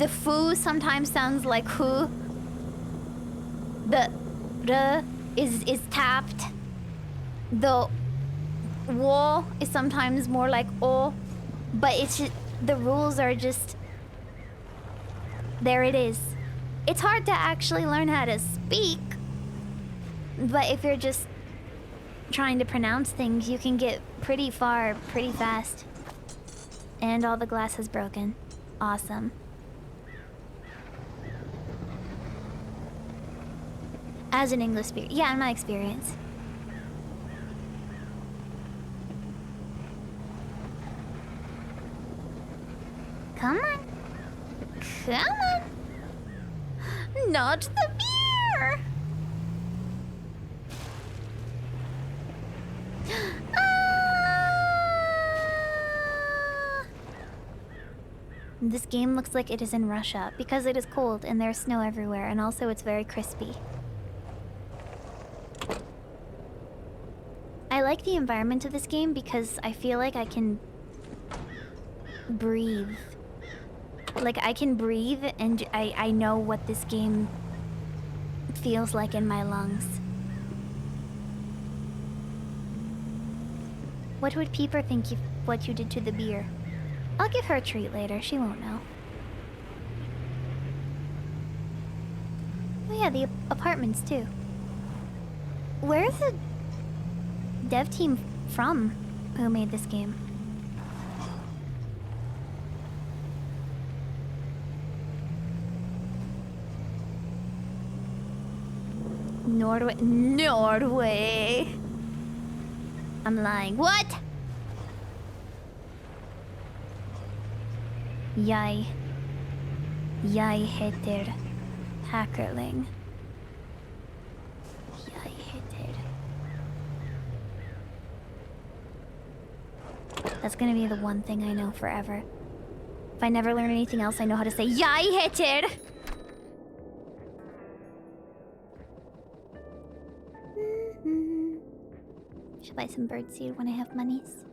fu sometimes sounds like hu. The r is tapped. The wo is sometimes more like o, but it's just, the rules are just there. It is. It's hard to actually learn how to speak, but if you're just trying to pronounce things, you can get pretty far pretty fast. And all the glass is broken. Awesome. As an English speaker. Yeah, in my experience. Come on. Come on. Not the beer. This game looks like it is in Russia because it is cold and there's snow everywhere, and also it's very crispy. I like the environment of this game because I feel like I can breathe. Like I can breathe and I know what this game feels like in my lungs. What would Peeper think what you did to the beer? I'll give her a treat later. She won't know. Oh yeah, the apartments too. Where's the dev team from who made this game? Norway. I'm lying. What? Yay. Yay heter. Hackerling. Yay heter. That's gonna be the one thing I know forever. If I never learn anything else, I know how to say yay heter. Should buy some birdseed when I have monies.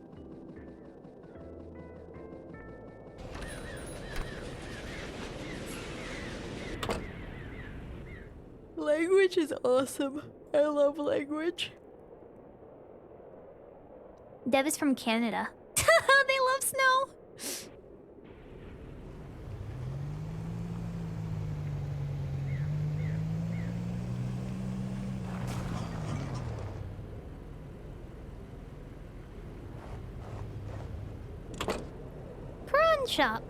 Language is awesome. I love language. Dev is from Canada. They love snow. Prawn shop.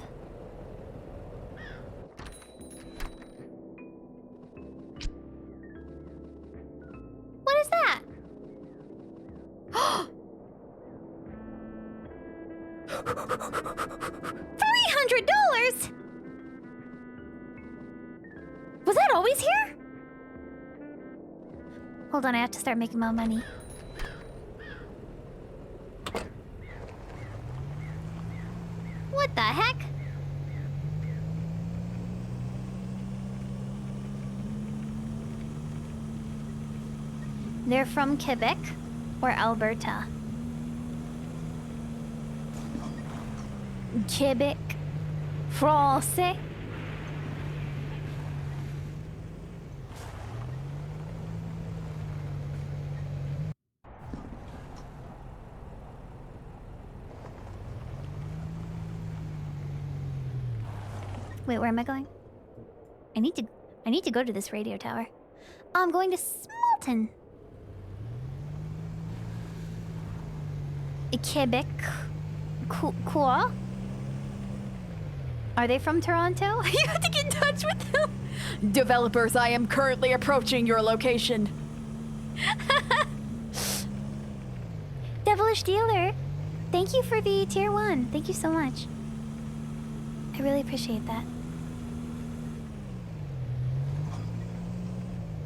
What is that? $300? Was that always here? Hold on, I have to start making my money. What the heck? They're from Quebec or Alberta? Quebec. Français. Wait, where am I going? I need to go to this radio tower. I'm going to Smelton. Quebec. Quoi? Are they from Toronto? You have to get in touch with them. Developers, I am currently approaching your location. Devilish Dealer, thank you for the tier 1. Thank you so much. I really appreciate that.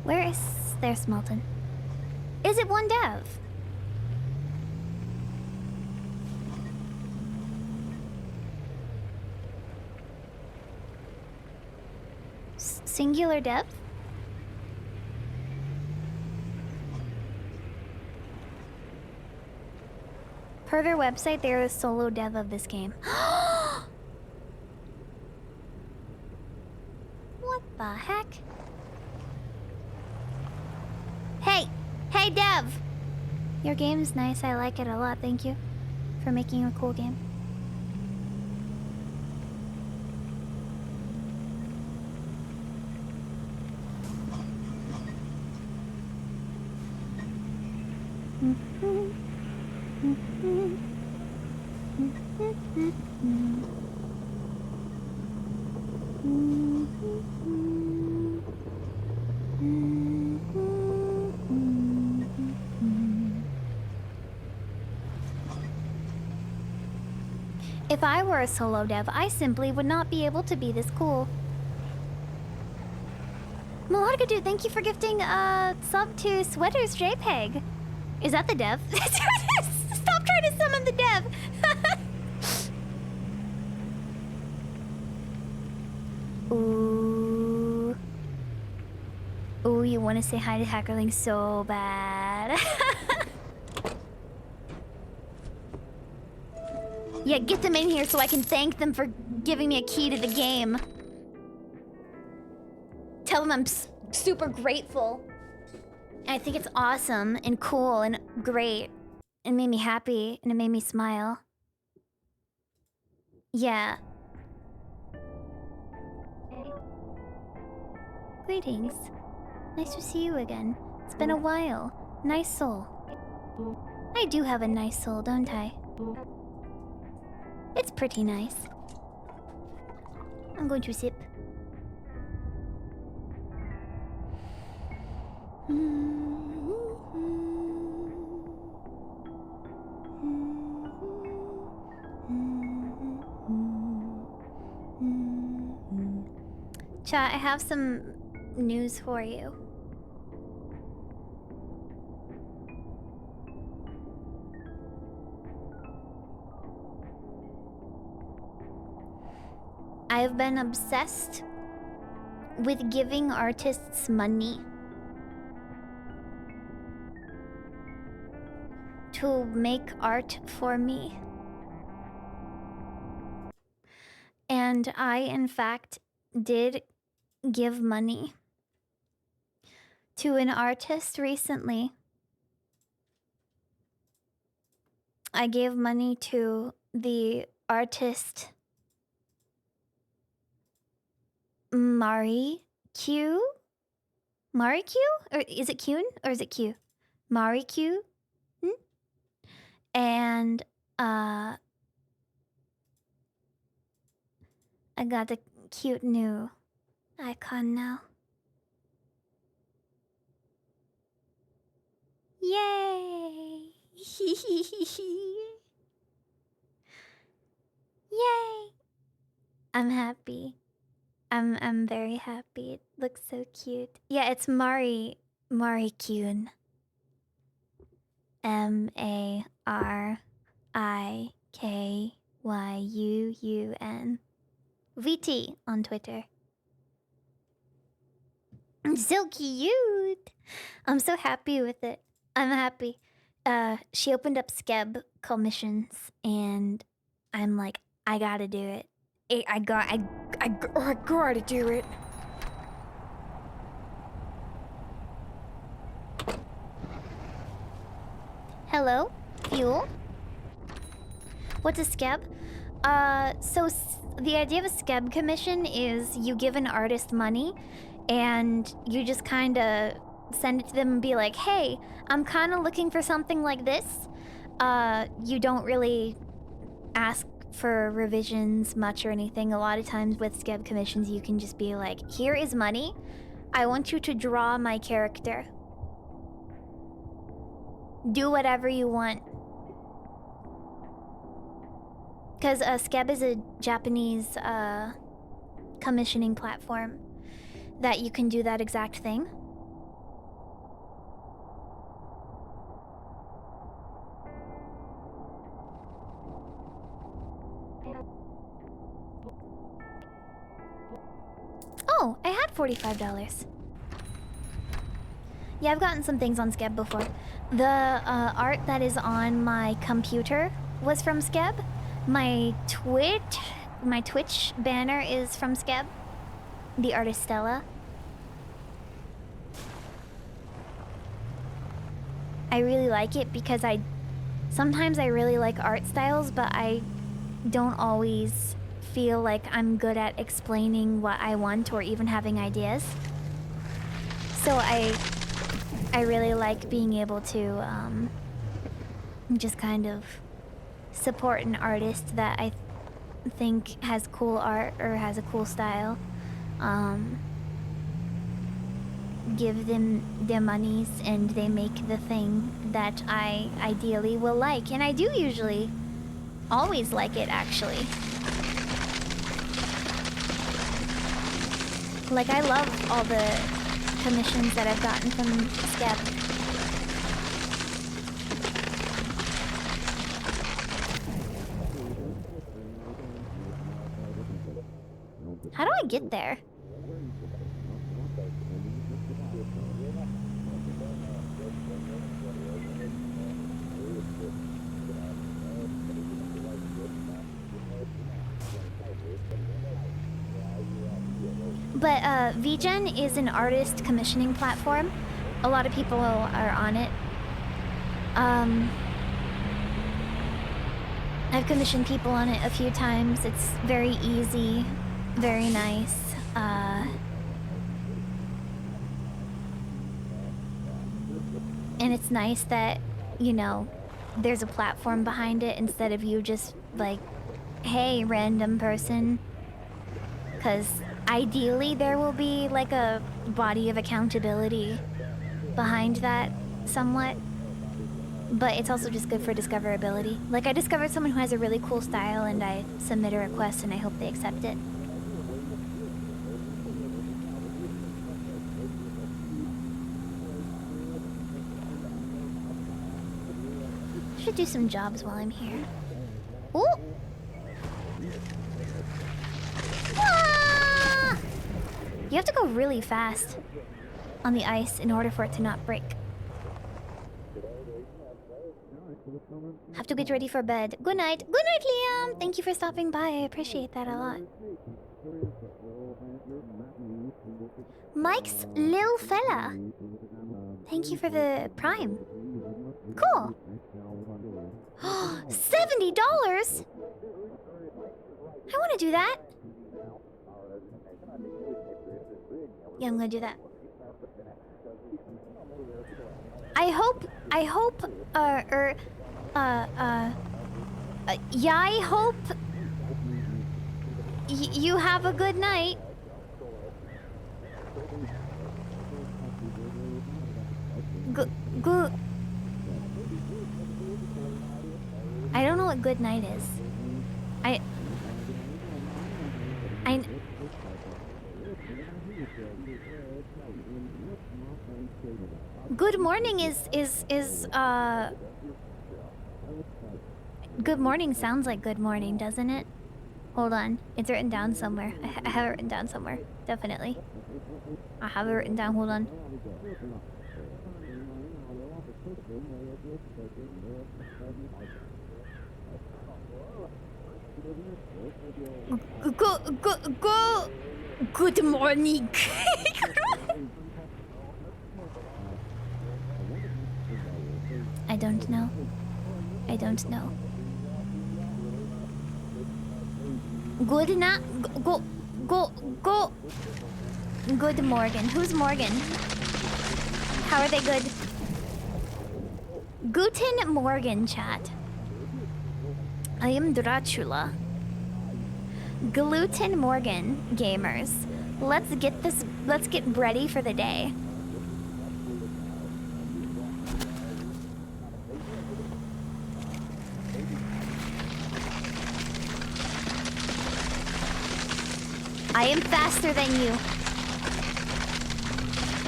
Where is their Smelton? Is it one dev? Singular dev? Per their website, they're the solo dev of this game. What the heck? Hey dev! Your game's nice, I like it a lot, thank you for making a cool game. If I were a solo dev, I simply would not be able to be this cool. Melodica Dude, thank you for gifting a sub to Sweaters JPEG. Is that the dev? Stop trying to summon the dev! Ooh. Ooh, you want to say hi to Hackerling so bad. Yeah, get them in here so I can thank them for giving me a key to the game. Tell them I'm super grateful. I think it's awesome and cool and great. It made me happy and it made me smile. Yeah. Greetings. Nice to see you again. It's been a while. Nice soul. I do have a nice soul, don't I? It's pretty nice. I'm going to sip. Chat, I have some news for you. I've been obsessed with giving artists money to make art for me. And I, in fact, did give money to an artist recently. I gave money to the artist Mari Q? Mari Q? Or is it Kyun? Or is it Q? Mari Q? And I got a cute new icon now. Yay! Yay! I'm happy. I'm very happy. It looks so cute. Yeah, it's Mari Kyun. MariKyun. VT on Twitter. So cute. I'm so happy with it. I'm happy. She opened up Skeb commissions, and I'm like, I gotta do it. I gotta do it. Hello, Fuel. What's a Skeb? So the idea of a Skeb commission is you give an artist money, and you just kind of send it to them and be like, hey, I'm kind of looking for something like this. You don't really ask for revisions much or anything. A lot of times with Skeb commissions, you can just be like, here is money. I want you to draw my character. Do whatever you want. Because Skeb is a Japanese commissioning platform that you can do that exact thing. Oh, I had $45. Yeah, I've gotten some things on Skeb before. The art that is on my computer was from Skeb. My Twitch banner is from Skeb. The artist Stella. I really like it because sometimes I really like art styles, but I don't always feel like I'm good at explaining what I want or even having ideas. So I really like being able to just kind of support an artist that I think has cool art or has a cool style. Give them their monies and they make the thing that I ideally will like. And I do usually always like it, actually. Like, I love all the commissions that I've gotten from Skeb. How do I get there? But VGen is an artist commissioning platform. A lot of people are on it. I've commissioned people on it a few times. It's very easy, very nice. And it's nice that, you know, there's a platform behind it instead of you just like, hey, random person. Because ideally there will be like a body of accountability behind that somewhat. But it's also just good for discoverability. Like, I discovered someone who has a really cool style and I submit a request and I hope they accept it. Should do some jobs while I'm here. Ooh! Ah! You have to go really fast on the ice in order for it to not break. Have to get ready for bed. Good night. Good night, Liam! Thank you for stopping by. I appreciate that a lot. Mike's lil fella. Thank you for the prime. Cool. $70? I want to do that. Yeah, I'm gonna do that. I hope, yeah, I hope you have a good night. Good. I don't know what good night is. Good morning good morning sounds like good morning, doesn't it? Hold on. It's written down somewhere. I have it written down somewhere. Definitely. I have it written down. Hold on. Good morning. I don't know. I don't know. Good night. Go. Good Morgan. Who's Morgan? How are they good? Guten Morgen, chat. I am Dracula. Gluten Morgan, gamers. Let's get ready for the day. I am faster than you.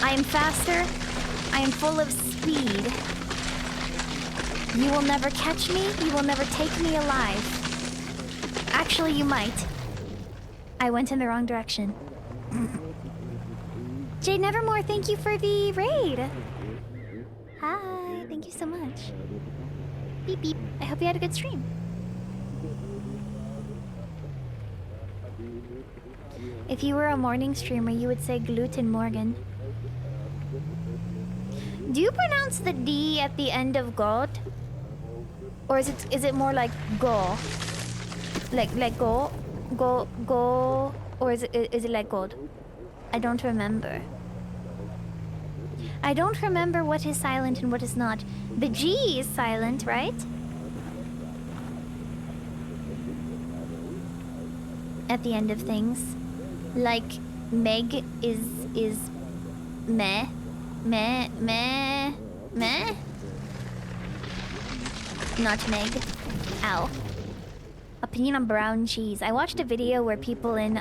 I am faster. I am full of speed. You will never catch me. You will never take me alive. Actually, you might. I went in the wrong direction. Jade Nevermore, thank you for the raid. Hi, thank you so much. Beep beep. I hope you had a good stream. If you were a morning streamer, you would say gluten Morgan. Do you pronounce the D at the end of God? Or is it more like go? Like go? Go, or is it like God? I don't remember. I don't remember what is silent and what is not. The G is silent, right? At the end of things. Like Meg is meh. Not Meg. Ow. Opinion on brown cheese. I watched a video where people in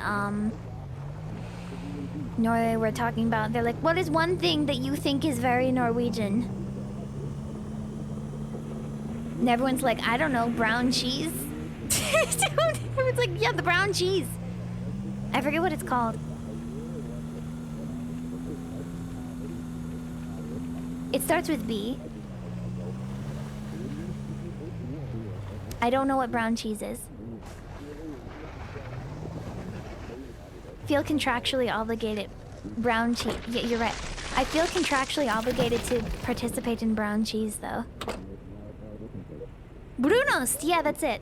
Norway were talking about, they're like, what is one thing that you think is very Norwegian? And everyone's like, I don't know, brown cheese? Everyone's like, yeah, the brown cheese. I forget what it's called. It starts with B. I don't know what brown cheese is. Feel contractually obligated. Brown cheese. Yeah, you're right. I feel contractually obligated to participate in brown cheese, though. Brunost! Yeah, that's it.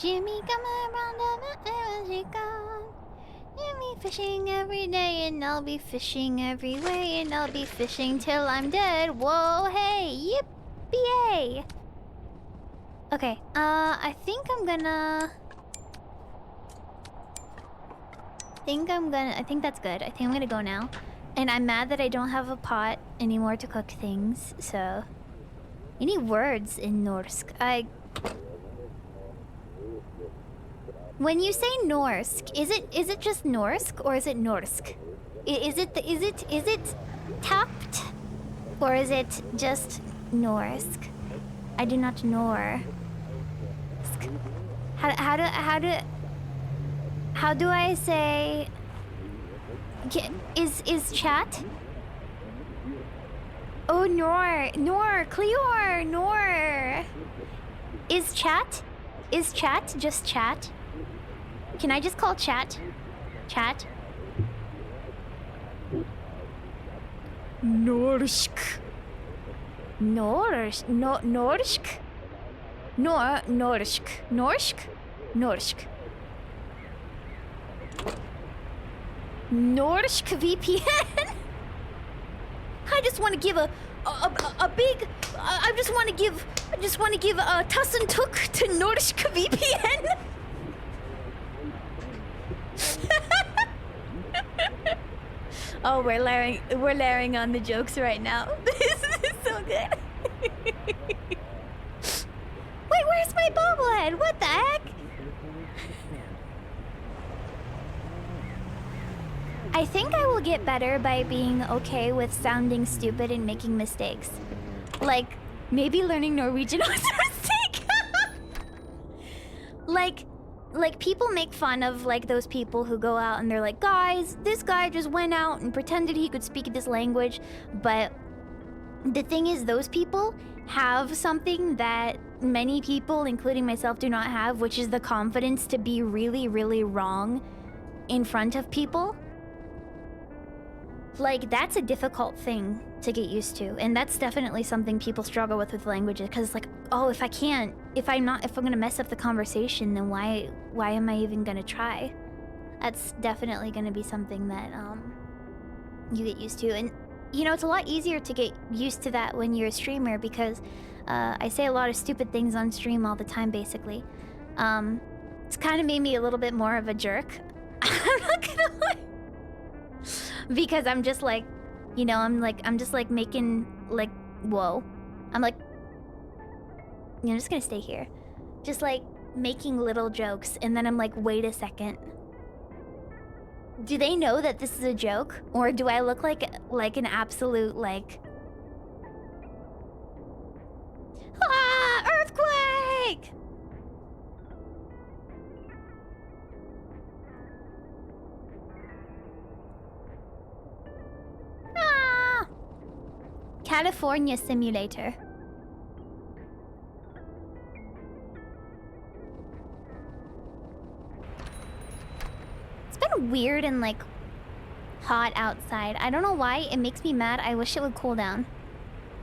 Jimmy come around and she gone. You'll be fishing every day and I'll be fishing every way and I'll be fishing till I'm dead. Whoa, hey, yippee! Okay, I think that's good. I think I'm gonna go now. And I'm mad that I don't have a pot anymore to cook things, so... Any words in Norsk? When you say Norsk, is it just Norsk or is it Norsk? Is it tapped? Or is it just Norsk? I do not know. How do I say? Is chat? Oh, Nor, Cleor, Nor. Is chat just chat? Can I just call chat? Chat? Norsk. Norsk. Norsk. Norsk. Norsk. Norsk. Norsk VPN. I just want to give a big. I just want to give a tuss and took to Norsk VPN. Oh, we're layering on the jokes right now. This is so good. Wait, where's my bobblehead? What the heck? I think I will get better by being okay with sounding stupid and making mistakes. Like, maybe learning Norwegian was a mistake. Like people make fun of like those people who go out and they're like, guys, this guy just went out and pretended he could speak this language. But the thing is, those people have something that many people, including myself, do not have, which is the confidence to be really, really wrong in front of people. Like, that's a difficult thing to get used to, and that's definitely something people struggle with languages, because it's like, oh, if I'm gonna mess up the conversation, then why am I even gonna try? That's definitely gonna be something that you get used to. And you know, it's a lot easier to get used to that when you're a streamer, because I say a lot of stupid things on stream all the time, basically. It's kind of made me a little bit more of a jerk. I'm not gonna lie. Because I'm just like, you know, I'm just like making, like, whoa. I'm like, you know, I'm just gonna stay here. Just like making little jokes, and then I'm like, wait a second. Do they know that this is a joke? Or do I look like an absolute, like... Ah! Earthquake! Ah! California Simulator. It's been weird and like hot outside. I don't know why. It makes me mad. I wish it would cool down.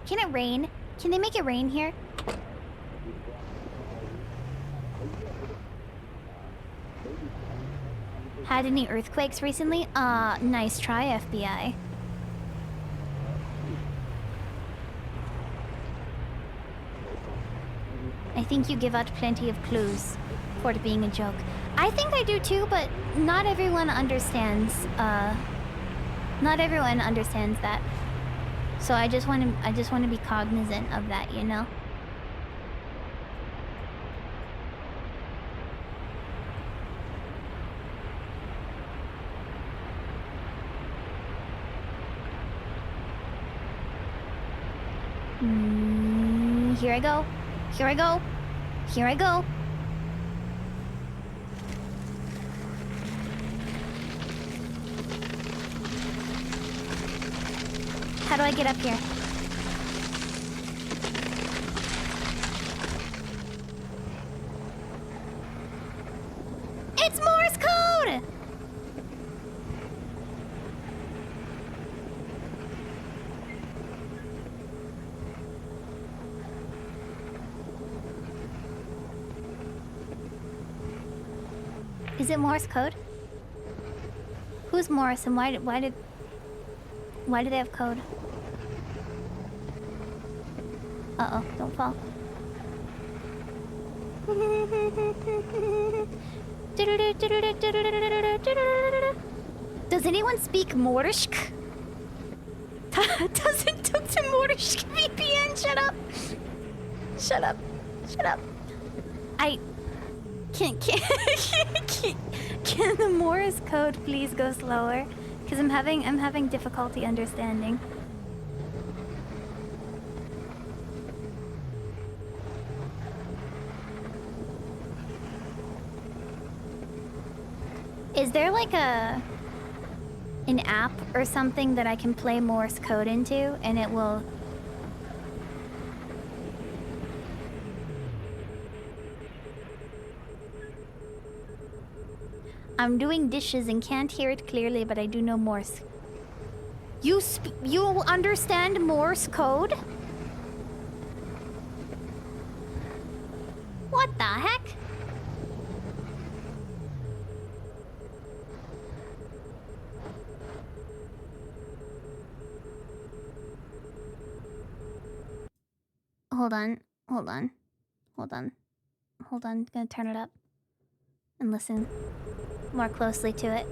Can it rain? Can they make it rain here? Had any earthquakes recently? Nice try, FBI. I think you give out plenty of clues for it being a joke. I think I do too, but not everyone understands. Not everyone understands that. So I just want to be cognizant of that, you know. Here I go. Here I go. Here I go. How do I get up here? It's Morse code! Is it Morse code? Who's Morse and why did they have code? Uh-oh, don't fall. Does anyone speak Mordisk? Doesn't took to Mordisk VPN? Shut up. Shut up. Shut up. I can the Morse code please go slower? Because I'm having difficulty understanding. Is there like an app or something that I can play Morse code into and it will... I'm doing dishes and can't hear it clearly, but I do know Morse. You understand Morse code? What the heck? Hold on. Gonna turn it up and listen more closely to it.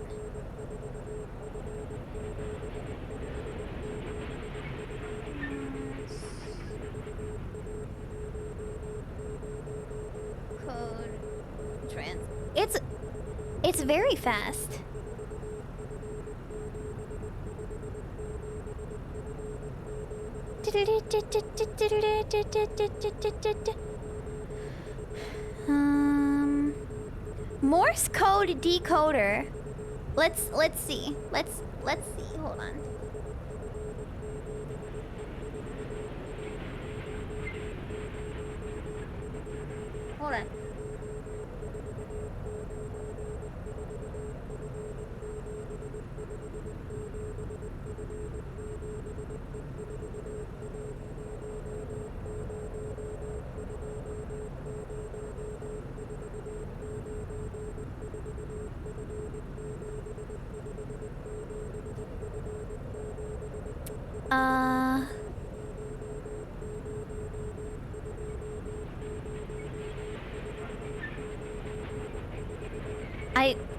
Code trans. It's very fast. Morse code decoder. Let's see. Let's see. Hold on. Hold on.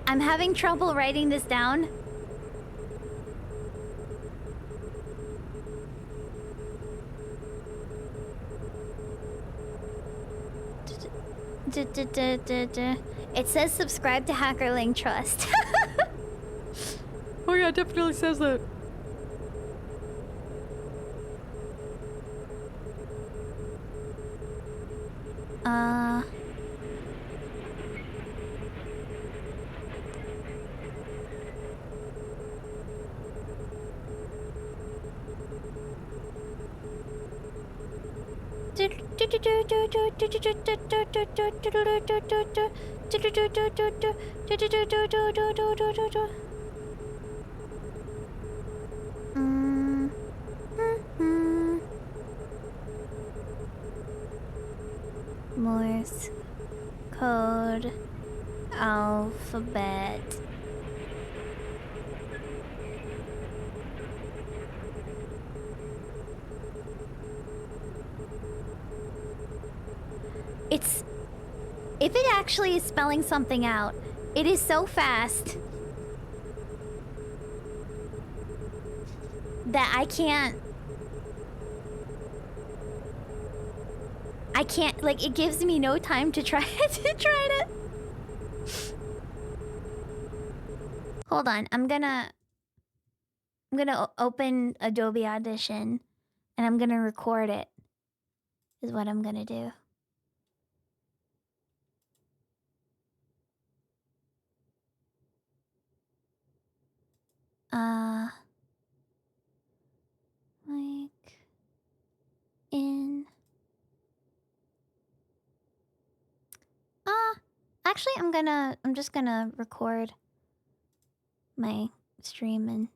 I'm having trouble writing this down. It says subscribe to Hackerling Trust. Oh yeah, it definitely says that. Morse code alphabet. If it actually is spelling something out, it is so fast that I can't, like, it gives me no time to try it. Hold on, I'm gonna open Adobe Audition and I'm gonna record it, is what I'm gonna do. Like in. Actually, I'm just gonna record my stream and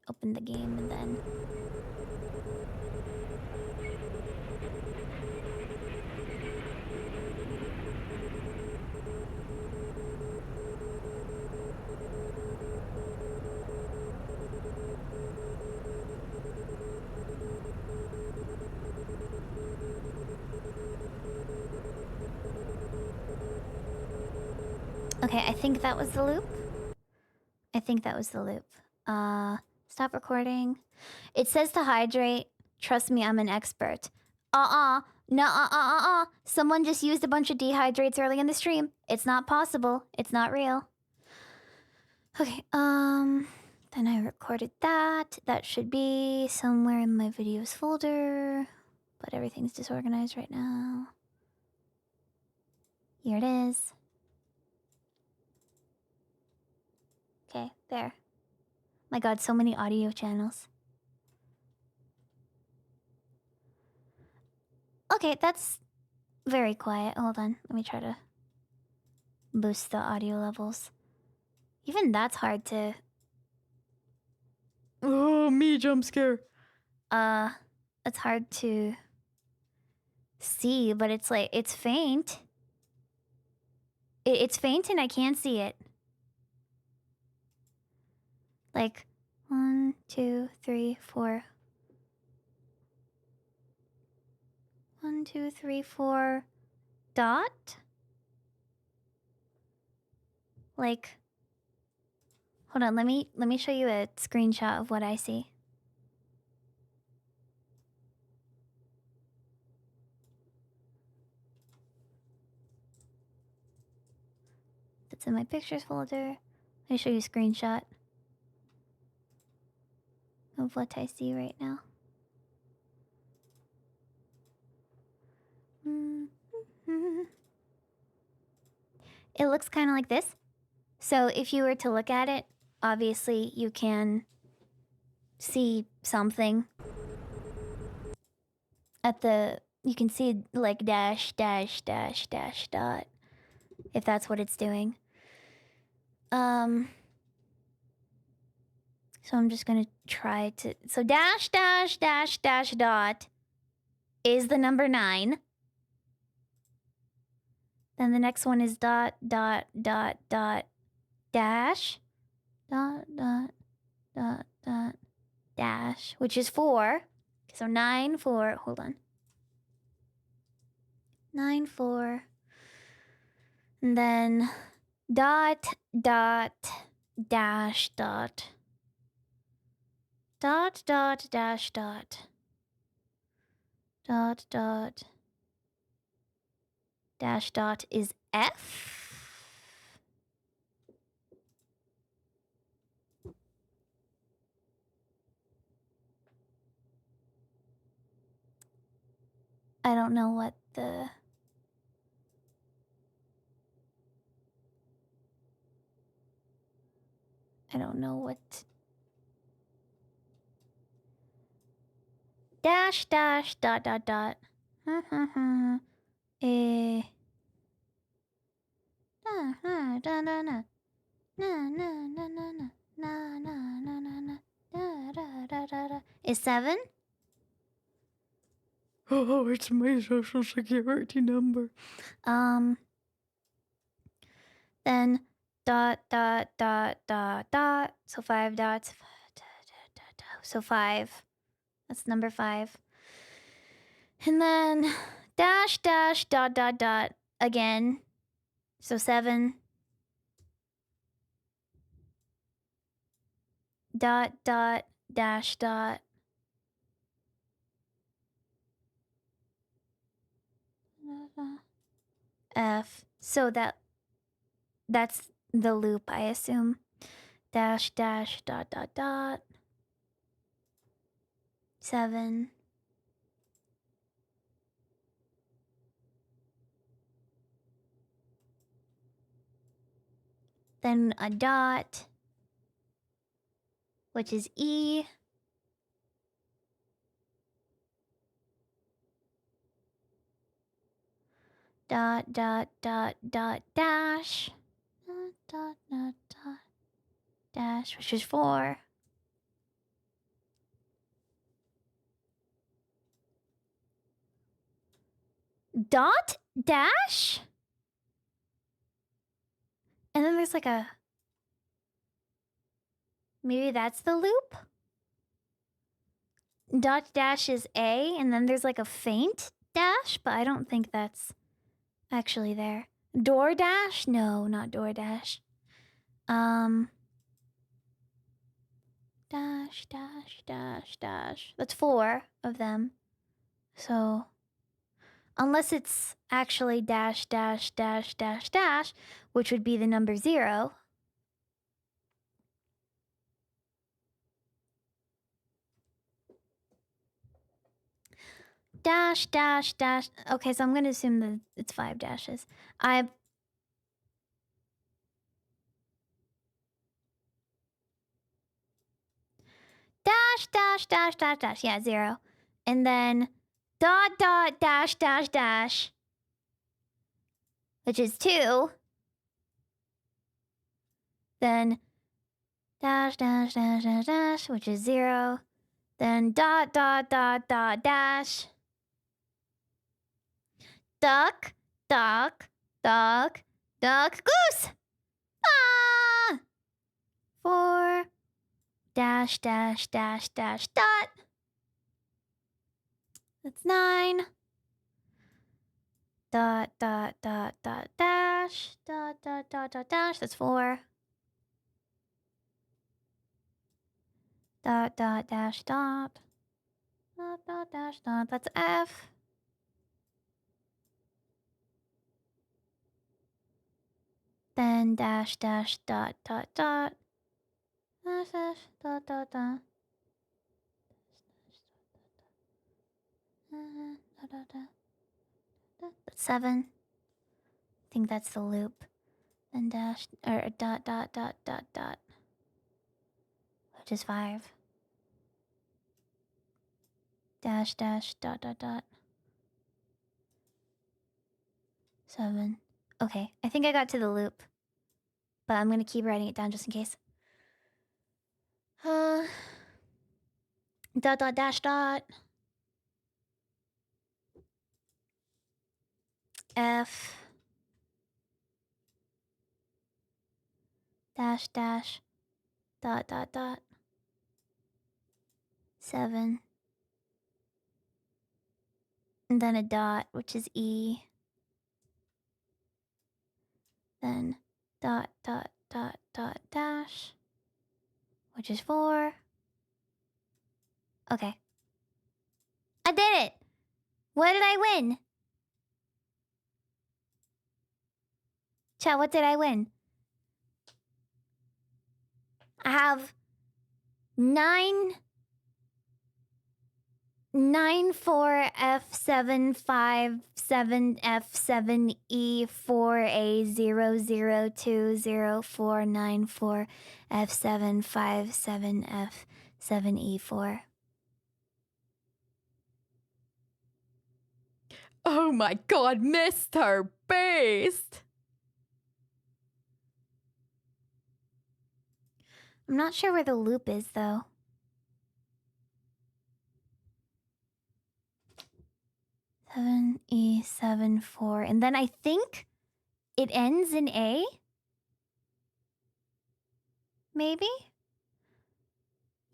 open the game and then. Okay, I think that was the loop. I think that was the loop. Stop recording. It says to hydrate. Trust me, I'm an expert. No. Someone just used a bunch of dehydrates early in the stream. It's not possible. It's not real. Okay, then I recorded that. That should be somewhere in my videos folder. But everything's disorganized right now. Here it is. Okay, there. My god, so many audio channels. Okay, that's very quiet. Hold on, let me try to boost the audio levels. Even that's hard to... Oh, me jump scare. It's hard to see, but it's like, it's faint. It's faint and I can't see it. Like, 1, 2, 3, 4. 1, 2, 3, 4. Dot? Like, hold on, let me show you a screenshot of what I see. That's in my pictures folder. Let me show you a screenshot of what I see right now. It looks kind of like this. So if you were to look at it, obviously you can see something at the... You can see like dash, dash, dash, dash, dot. If that's what it's doing. So I'm just gonna try to... So dash, dash, dash, dash, dot is the number 9. Then the next one is dot, dot, dot, dot, dash, dot, dot, dot, dot, dash, which is 4. So 9, 4, hold on. 9, 4. And then dot, dot, dash, dot. Dot, dot, dash, dot. Dot, dot, dash, dot is F. I don't know what the... I don't know what... Dash, dash, dot, dot, dot. Eh... Na, da, na, na. Na, na, na, na, na. Na, na, na, na, na. Da, da, da, da, da. Is 7? Oh, it's my social security number. Then dot, dot, dot, dot, dot. So 5 dots. So 5. That's number 5. And then dash, dash, dot, dot, dot again. So 7. Dot, dot, dash, dot. F. So that's the loop, I assume. Dash, dash, dot, dot, dot. 7. Then a dot, which is E. Dot, dot, dot, dot, dash. Dot, dot, dot, dot, dash, which is 4. Dot, dash? And then there's like a... Maybe that's the loop? Dot, dash is A, and then there's like a faint dash, but I don't think that's actually there. DoorDash? No, not DoorDash. Dash, dash, dash, dash. That's 4 of them. So, unless it's actually dash, dash, dash, dash, dash, which would be the number 0. Dash, dash, dash. Okay, so I'm going to assume that it's 5 dashes. Dash, dash, dash, dash, dash. Yeah, 0. And then dot, dot, dash, dash, dash, which is 2. Then dash, dash, dash, dash, dash, which is 0. Then dot, dot, dot, dot, dash. Duck, duck, duck, duck, goose. Ah! 4 dash, dash, dash, dash, dot. That's 9. Dot, dot, dot, dot, dash. Dot, dot, dot, dot, dash. That's 4. Dot, dot, dash, dot. Dot, dot, dash, dot. That's F. Then dash, dash, dot, dot, dot. Dash, dash, dot, dot, dot. Dot, dot, dot. That's 7. I think that's the loop. Then dash, or dot, dot, dot, dot, dot. Which is 5. Dash, dash, dot, dot, dot. 7. Okay, I think I got to the loop. But I'm gonna keep writing it down just in case. Dot, dot, dash, dot. F. Dash, dash. Dot, dot, dot. 7. And then a dot, which is E. Then dot, dot, dot, dot, dash, which is 4. Okay. I did it! What did I win? Chat, what did I win? I have 9 4 F 7 5 7 F 7 E 4 A 0 0 2 0 4 9 4 F 7 5 7 F 7 E 4. Oh my god, Mr. Beast! I'm not sure where the loop is though. Seven E 7 4, and then I think it ends in A. Maybe.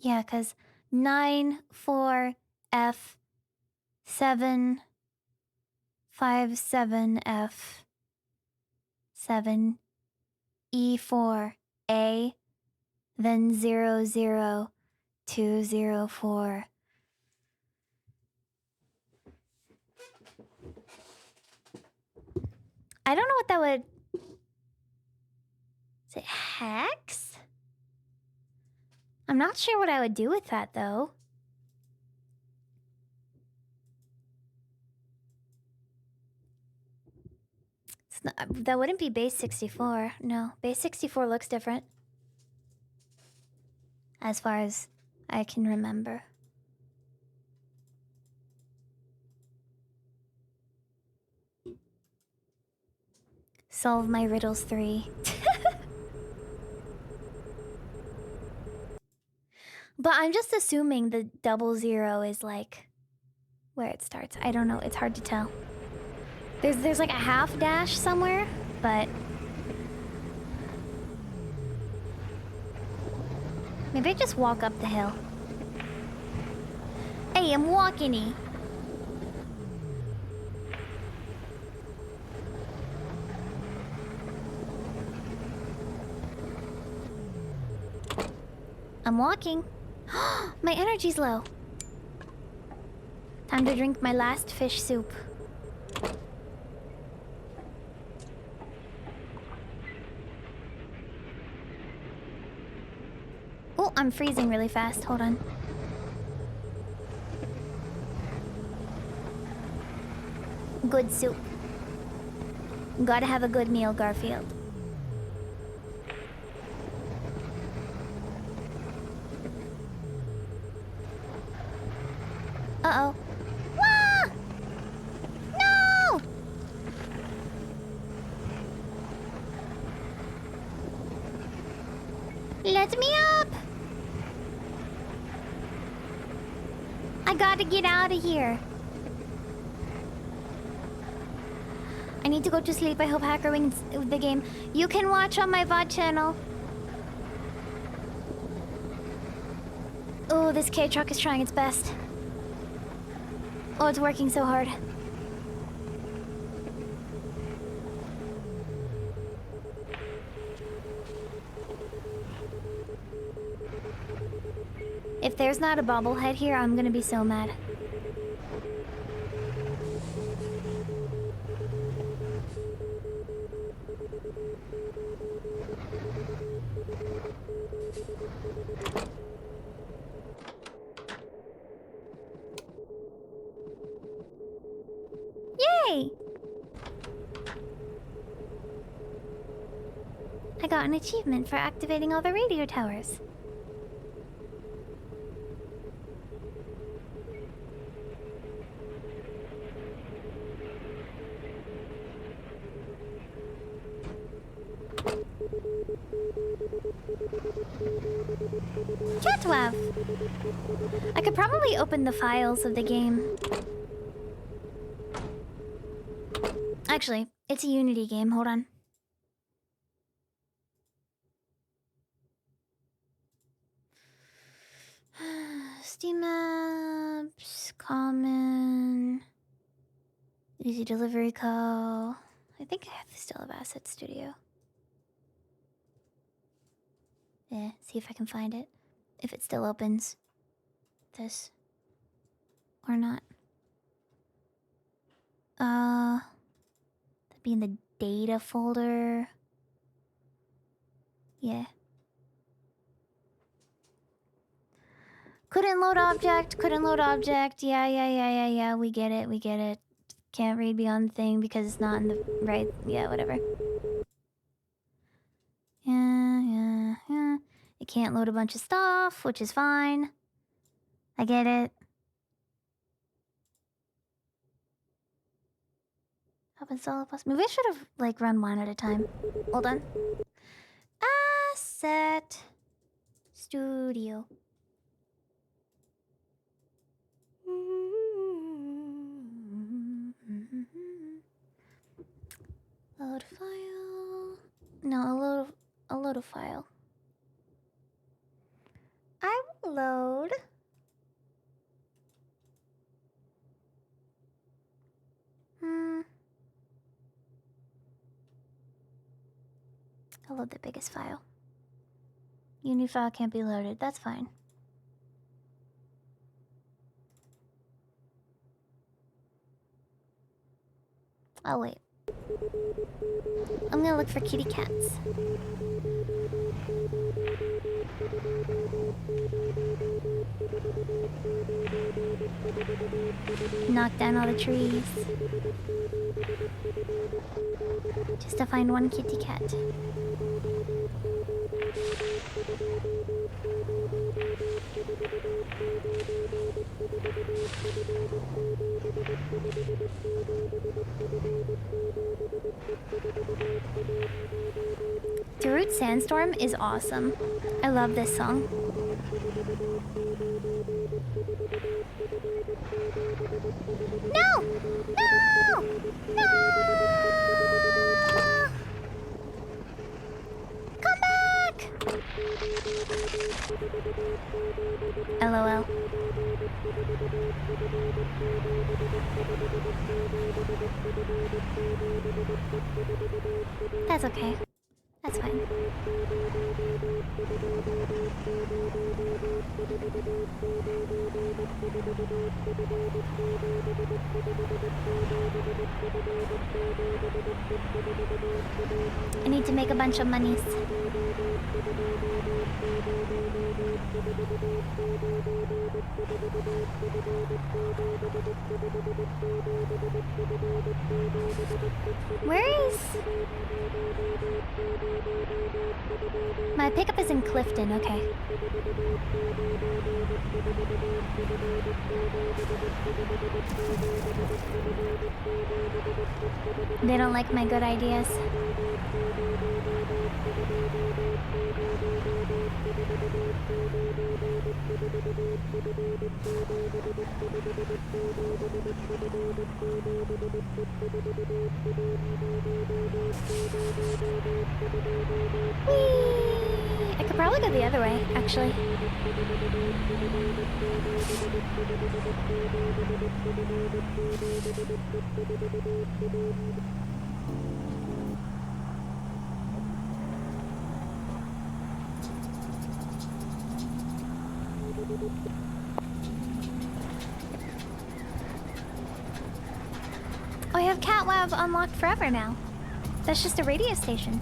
Yeah, cause 9 4 F 7 5 7 F 7 E 4 A, then 0 0 2 0 4. I don't know what that would. Is it hex? I'm not sure what I would do with that though. It's not, that wouldn't be base 64. No, base 64 looks different. As far as I can remember. Solve my riddles 3. But I'm just assuming the 00 is like where it starts. I don't know. It's hard to tell. There's like a half dash somewhere, but maybe I just walk up the hill. Hey, I'm walking-y. I'm walking. My energy's low. Time to drink my last fish soup. Oh, I'm freezing really fast. Hold on. Good soup. Gotta have a good meal, Garfield. Uh-oh. Wah! No! Let me up! I gotta get out of here. I need to go to sleep. I hope Hacker wins the game. You can watch on my VOD channel. Oh, this K-Truck is trying its best. Oh, it's working so hard. If there's not a bobblehead here, I'm gonna be so mad. Yay! I got an achievement for activating all the radio towers. Chatwav! I could probably open the files of the game. Actually, it's a Unity game. Hold on. Steam apps, common, easy delivery co. I think I still have Asset Studio. Yeah, see if I can find it. If it still opens this or not. That'd be in the data folder. Yeah. Couldn't load object, couldn't load object. Yeah, we get it. Can't read beyond the thing because it's not in the right, yeah, whatever. Yeah. It can't load a bunch of stuff, which is fine. I get it. Up install plus. Maybe I should have like run one at a time. Hold on. Asset Studio. Load file. No, I'll load a file. I will load. I'll load the biggest file. Uni file can't be loaded. That's fine. I'll wait. I'm gonna look for kitty cats. Knock down all the trees. Just to find one kitty cat. Darude Sandstorm is awesome. I love this song. No! No! No! Come back! LOL. That's okay. That's fine. I need to make a bunch of monies. Where is... My pickup is in Clifton, okay. They don't like my good ideas. Whee! I could probably go the other way, actually. Oh, I have Cat Lab unlocked forever now. That's just a radio station.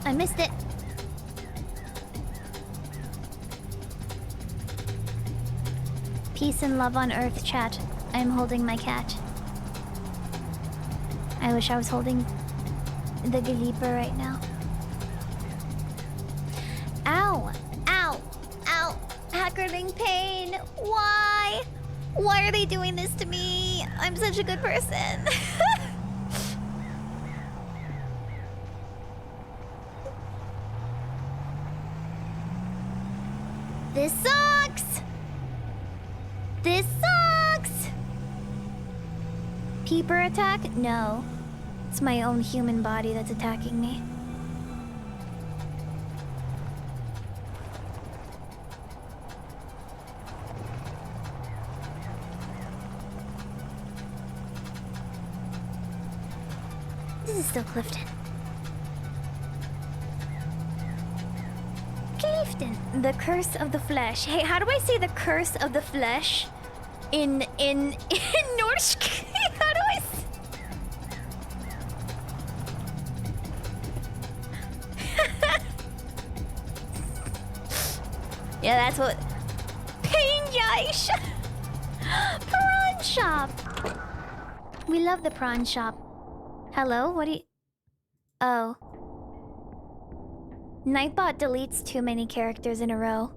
I missed it. Peace and love on earth, chat. I'm holding my cat. I wish I was holding the Galeeper right now. Ow! Ow! Ow! Hackerling pain! Why? Why are they doing this to me? I'm such a good person. This sucks! This sucks! Peeper attack? No. It's my own human body that's attacking me. This is still Clifton. Clifton. The curse of the flesh. Hey, how do I say the curse of the flesh in Norse? How do I Yeah, that's what... Pain Prawn shop! We love the prawn shop. Hello? What do you... Oh. Nightbot deletes too many characters in a row.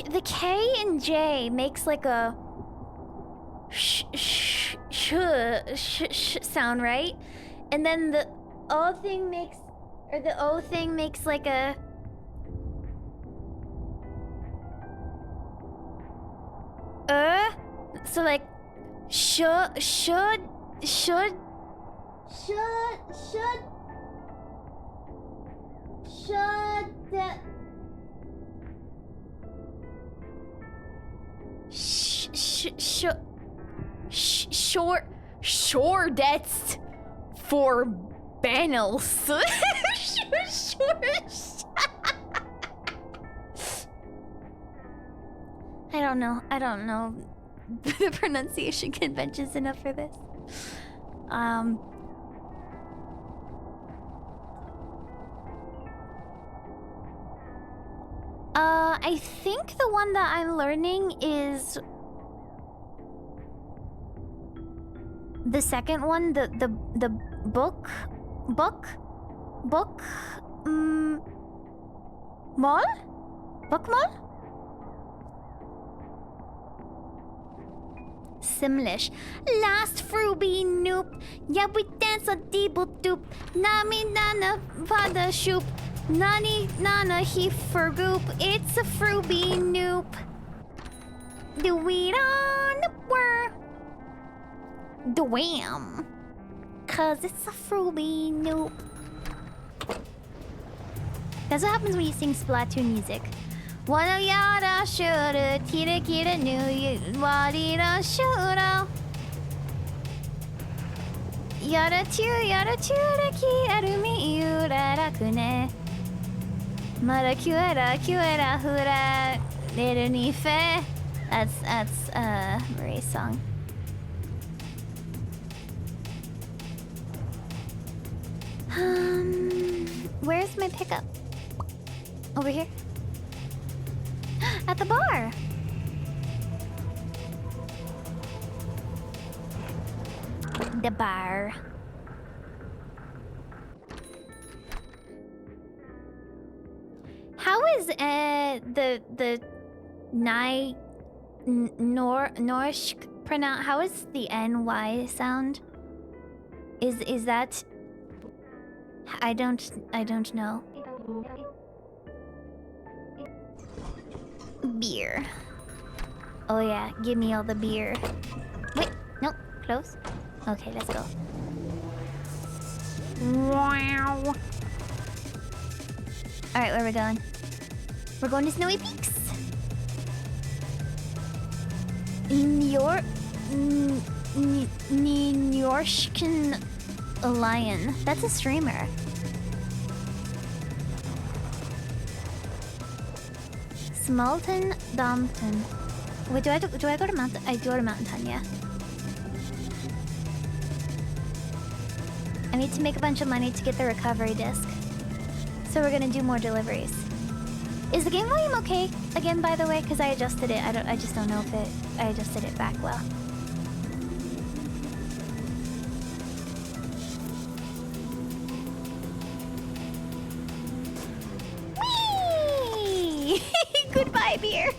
The K and J makes like a sound, right? And then the O thing makes, or the O thing makes like a so like should sure that's for Benels. I don't know the pronunciation conventions enough for this. I think the one that I'm learning is the second one, the book, Book... Mall? Book mall? Simlish. Last fruby noop. Yeah, we dance a deeble doop. Nami nana vada shoop. Nani nana he fergoop. It's a fruby noop. Do we on the word? The wham. Cause it's a fruby noop. That's what happens when you sing Splatoon music. Wanna yada shoulda tira kira nu wadida shoulda yada tura ki arumi urara kune mara kyuera hura neru ni fe. That's Marie's song. Where's my pickup? Over here? At the bar! The bar. How is the Norsk pronounce? How is the NY sound? Is that? I don't know. Beer. Oh yeah, give me all the beer. Wait, no, close. Okay, let's go. Wow. Alright, where are we going? We're going to Snowy Peaks. Nyorsken Lion. That's a streamer. Smalton Dompton. Wait, do I go to Mountain? I go to Mountain Ton, yeah. I need to make a bunch of money to get the recovery disc. So we're gonna do more deliveries. Is the game volume okay? Again, by the way, because I adjusted it. I just don't know if I adjusted it back well. Whee! Goodbye, beer.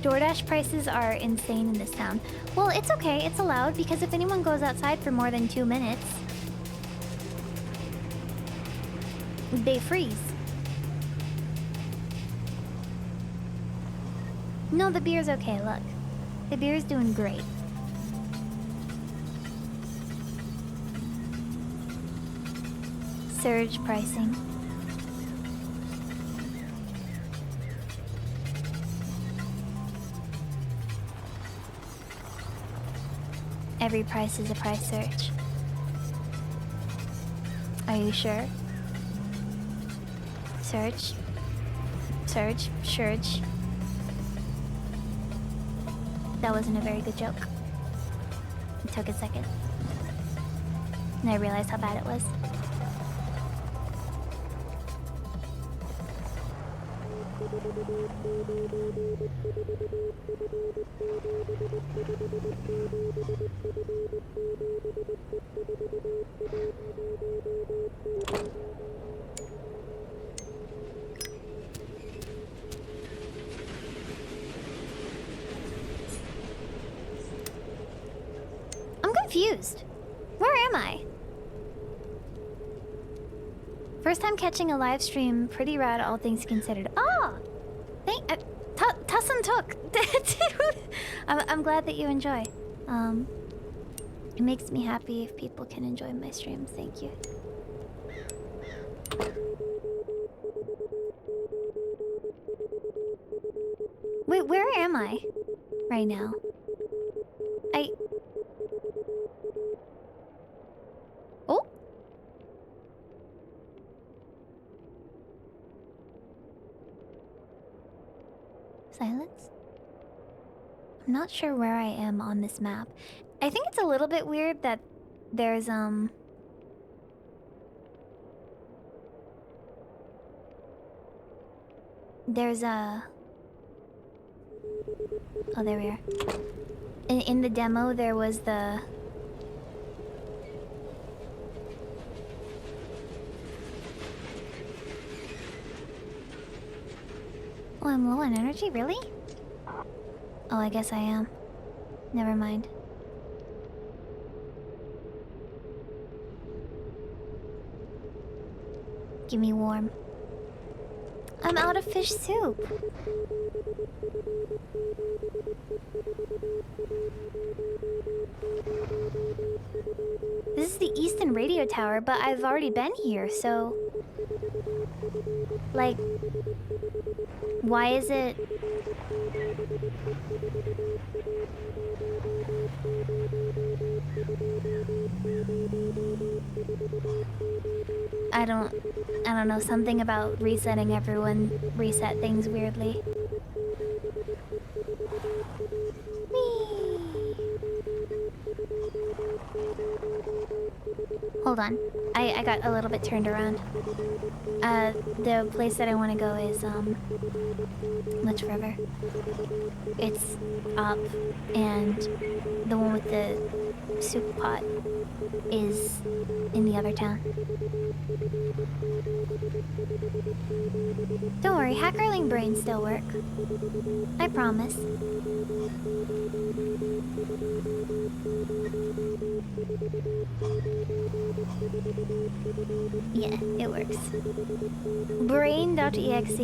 DoorDash prices are insane in this town. Well, it's okay. It's allowed because if anyone goes outside for more than 2 minutes, they freeze. No, the beer's okay, look. The beer's doing great. Surge pricing. Every price is a price surge. Are you sure? Surge. Surge. Surge. That wasn't a very good joke. It took a second. And I realized how bad it was. I'm confused. Where am I? First time catching a live stream, pretty rad, all things considered. Oh! Tussin took. I'm glad that you enjoy. It makes me happy if people can enjoy my streams. Thank you. Wait, where am I right now? Oh? Silence? I'm not sure where I am on this map. I think it's a little bit weird that there's a... Oh, there we are. In the demo, there was the Oh, I'm low on energy? Really? Oh, I guess I am. Never mind. Give me warm. I'm out of fish soup. This is the Easton Radio Tower, but I've already been here, so... Like... Why is it... I don't know, something about resetting everyone reset things weirdly. Whee! Hold on. I got a little bit turned around. The place that I want to go is, Litch River. It's up, and the one with the soup pot is in the other town. Don't worry, hackerling brains still work. I promise. Yeah, it works. Brain.exe.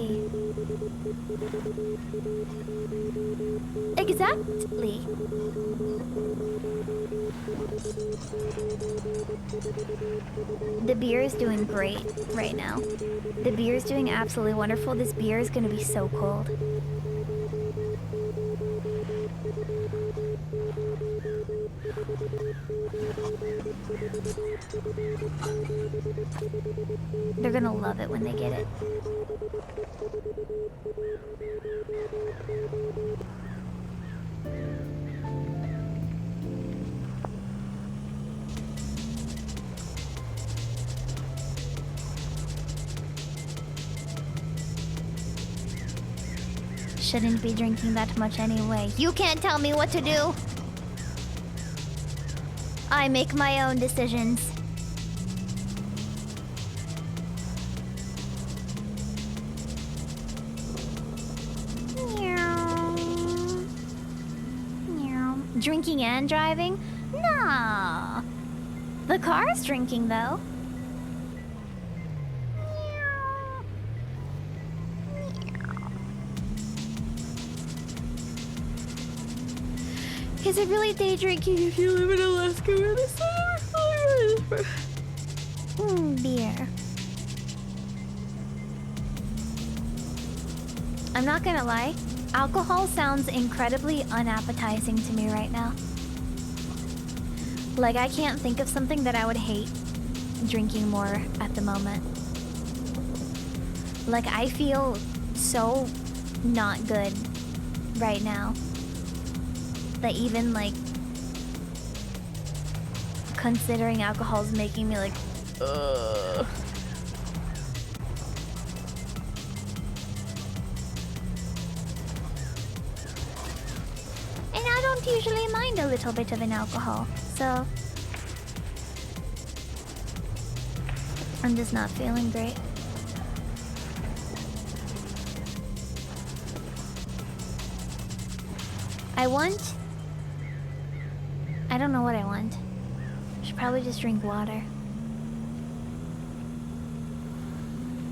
Exactly. The beer is doing great right now. The beer is doing absolutely wonderful. This beer is gonna be so cold. They're gonna love it when they get it. Shouldn't be drinking that much anyway. You can't tell me what to do! I make my own decisions. Meow. Meow. Drinking and driving? Nah. The car's drinking though. Is it really day drinking if you live in Alaska where the summer? Beer. I'm not gonna lie, alcohol sounds incredibly unappetizing to me right now. Like, I can't think of something that I would hate drinking more at the moment. Like, I feel so not good right now. That even, like, considering alcohol is making me like, ugh. And I don't usually mind a little bit of an alcohol, so I'm just not feeling great. I don't know what I want. Should probably just drink water.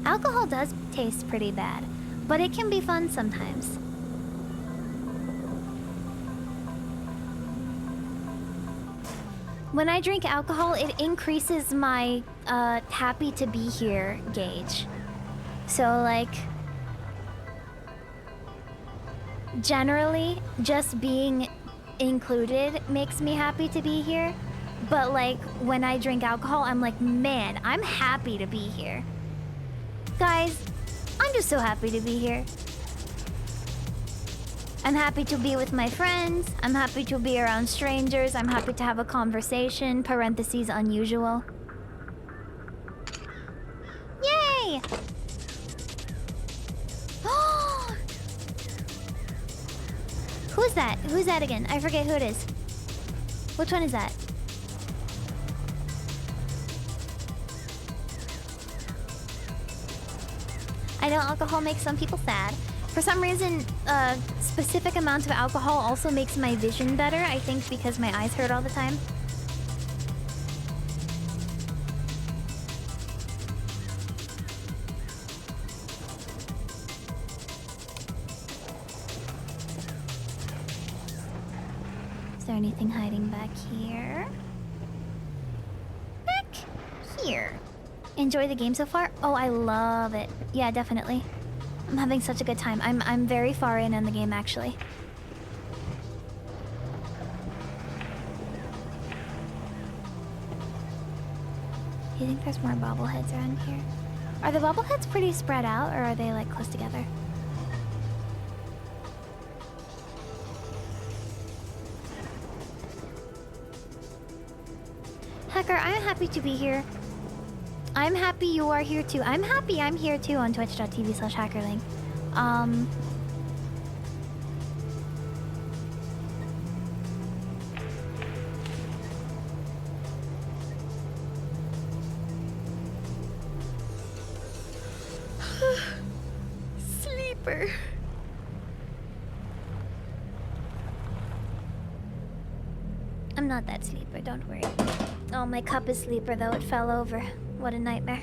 Alcohol does taste pretty bad, but it can be fun sometimes. When I drink alcohol, it increases my happy to be here gauge. So, like, generally, just being included makes me happy to be here. But, like, when I drink alcohol, I'm like, man, I'm happy to be here. Guys, I'm just so happy to be here. I'm happy to be with my friends. I'm happy to be around strangers. I'm happy to have a conversation, parentheses, unusual. Yay! Who's that? Who's that again? I forget who it is. Which one is that? I know alcohol makes some people sad. For some reason, a specific amount of alcohol also makes my vision better. I think because my eyes hurt all the time. Is there anything hiding back here? Back here. Enjoy the game so far? Oh, I love it. Yeah, definitely. I'm having such a good time. I'm very far in on the game, actually. Do you think there's more bobbleheads around here? Are the bobbleheads pretty spread out, or are they, like, close together? Hacker, I'm happy to be here. I'm happy you are here too. I'm happy I'm here too on twitch.tv/hackerling. Sleeper. I'm not that sleeper, don't worry. Oh, my cup is sleeper though, it fell over. What a nightmare.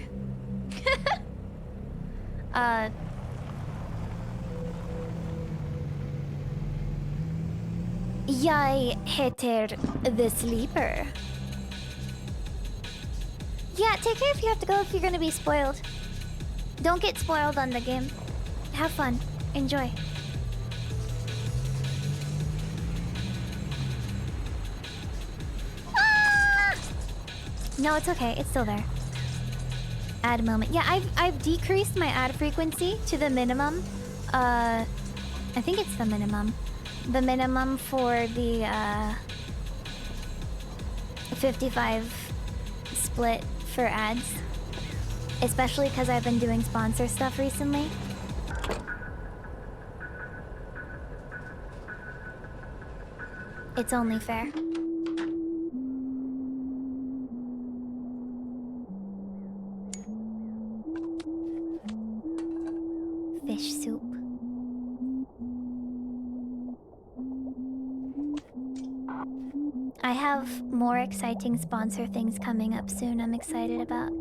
Yay, heter the sleeper. Yeah, take care if you have to go if you're gonna be spoiled. Don't get spoiled on the game. Have fun. Enjoy. Ah! No, it's okay. It's still there. Ad moment. Yeah, I've decreased my ad frequency to the minimum. I think it's the minimum. The minimum for the 55 split for ads. Especially because I've been doing sponsor stuff recently. It's only fair. Fish soup. I have more exciting sponsor things coming up soon I'm excited about.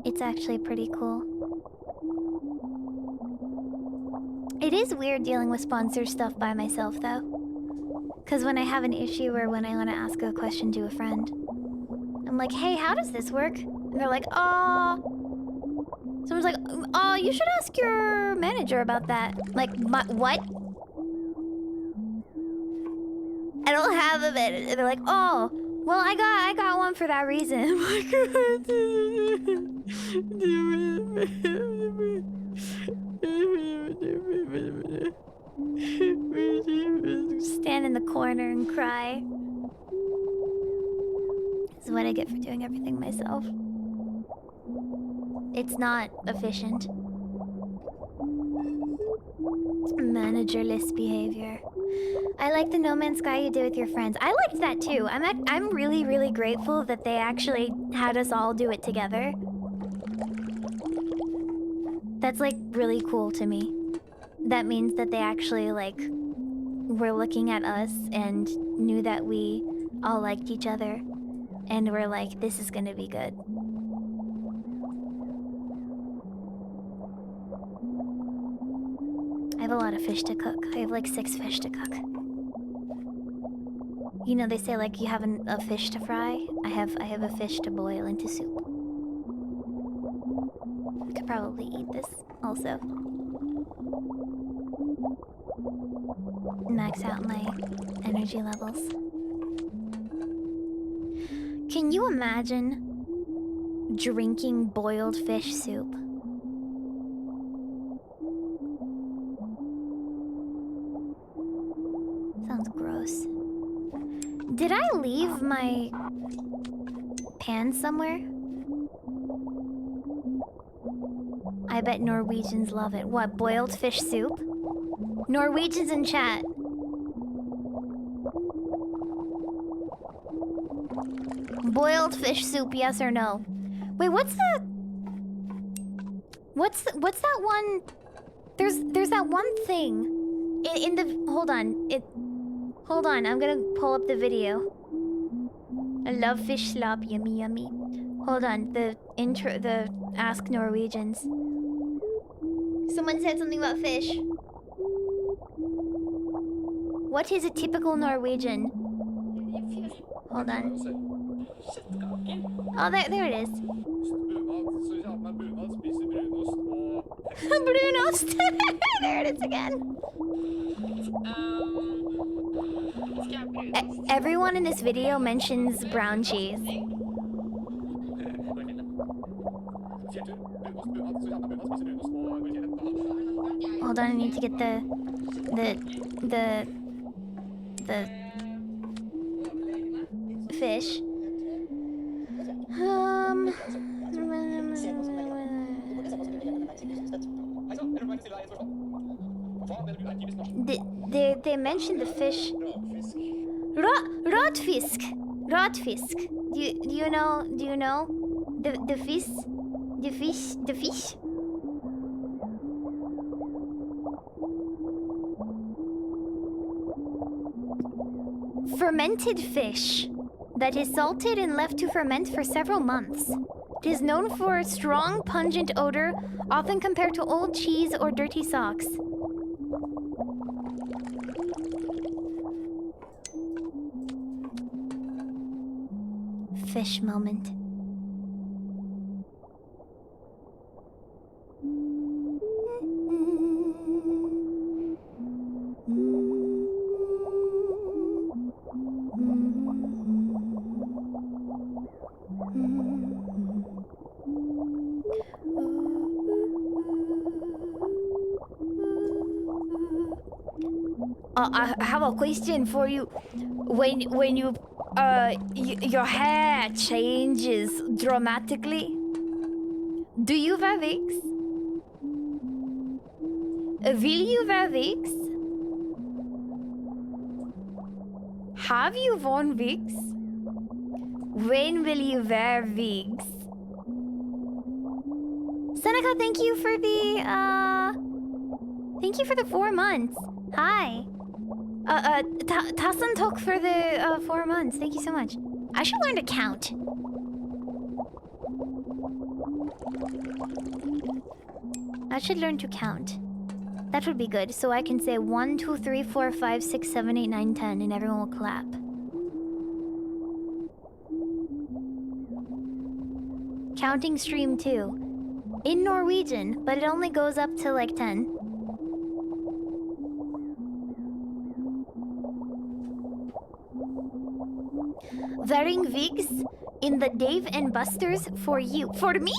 It's actually pretty cool. It is weird dealing with sponsor stuff by myself though. Because when I have an issue or when I want to ask a question to a friend, I'm like, hey, how does this work? And they're like, oh. Someone's like, oh, you should ask your manager about that. Like, what? I don't have a manager. They're like, oh, well, I got one for that reason. I'm like, stand in the corner and cry. This is what I get for doing everything myself. It's not efficient. Managerless behavior. I like the No Man's Sky you did with your friends. I liked that too. I'm really, really grateful that they actually had us all do it together. That's like really cool to me. That means that they actually like were looking at us and knew that we all liked each other and were like, this is gonna be good. I have a lot of fish to cook. I have like 6 fish to cook. You know, they say like you have a fish to fry. I have a fish to boil into soup. I could probably eat this also. Max out my energy levels. Can you imagine drinking boiled fish soup? Sounds gross. Did I leave my pan somewhere? I bet Norwegians love it. What, boiled fish soup? Norwegians in chat. Boiled fish soup, yes or no? Wait, what's the... What's that one? There's that one thing in the hold on. I'm gonna pull up the video. I love fish slop, yummy yummy. Hold on, the Ask Norwegians. Someone said something about fish. What is a typical Norwegian? Hold on. Oh, there it is. Brunost. There it is again. Everyone in this video mentions brown cheese. Hold on, I need to get the fish. They mentioned the fish. Råtfisk. Do you know the fish? The fish? Fermented fish that is salted and left to ferment for several months. It is known for a strong, pungent odor, often compared to old cheese or dirty socks. Fish moment. I have a question for you. When you your hair changes dramatically, do you wear wigs? Will you wear wigs? Have you worn wigs? When will you wear wigs? Seneca, thank you for the 4 months. Hi. Tassan Tok for the 4 months. Thank you so much. I should learn to count. I should learn to count. That would be good. So I can say 1, 2, 3, 4, 5, 6, 7, 8, 9, 10, and everyone will clap. Counting stream 2. In Norwegian, but it only goes up to like 10. Wearing wigs in the Dave and Buster's for you. For me?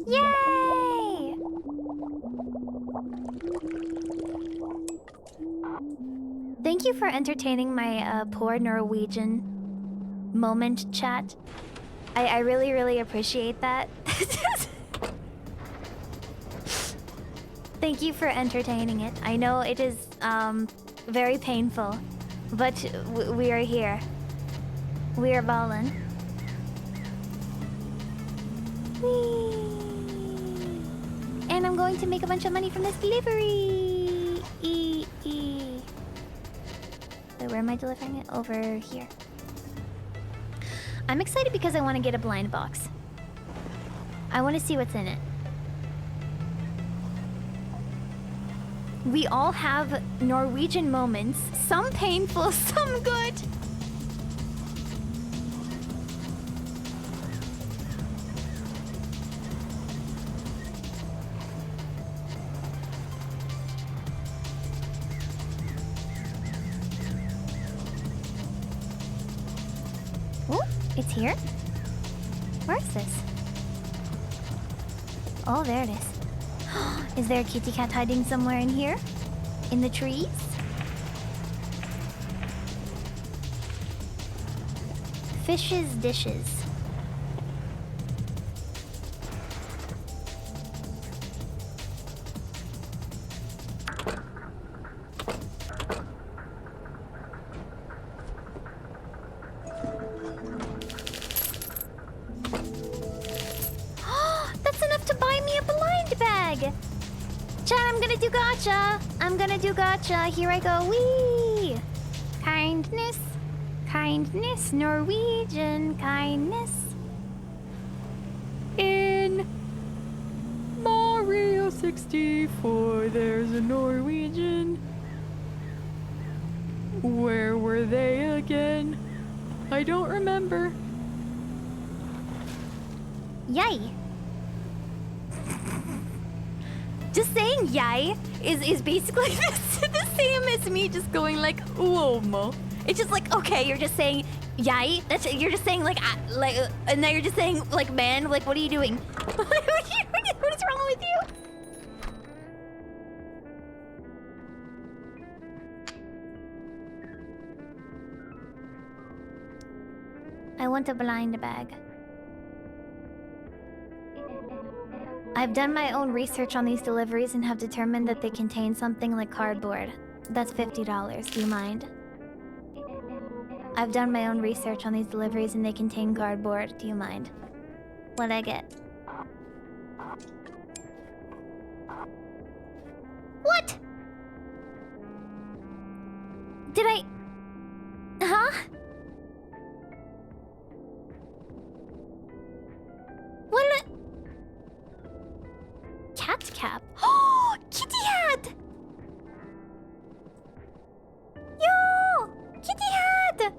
Yay! Thank you for entertaining my poor Norwegian moment, chat. I really, really appreciate that. Thank you for entertaining it. I know it is very painful, but we are here. We are ballin'. Whee! And I'm going to make a bunch of money from this delivery. Wait, where am I delivering it? Over here. I'm excited because I want to get a blind box. I want to see what's in it. We all have Norwegian moments. Some painful, some good. Oh, it's here? Where is this? Oh, there it is. Is there a kitty cat hiding somewhere in here? In the trees? Fish's dishes. That's enough to buy me bag. Chat, I'm gonna do gotcha. I'm gonna do gotcha. Here I go. Wee! Kindness. Kindness. Norwegian kindness. In Mario 64, there's a Norwegian. Where were they again? I don't remember. Yay. Just saying yay is basically the same as me just going like uomo. It's just like, okay, you're just saying yay. You're just saying like, and now you're just saying like man. Like, what are you doing? What is wrong with you? I want a blind bag. I've done my own research on these deliveries and have determined that they contain something like cardboard. That's $50. Do you mind? I've done my own research on these deliveries and they contain cardboard. Do you mind? What'd I get? What? Did I... Huh? What did I... Cat cap? Oh, kitty hat! Yo! Kitty hat!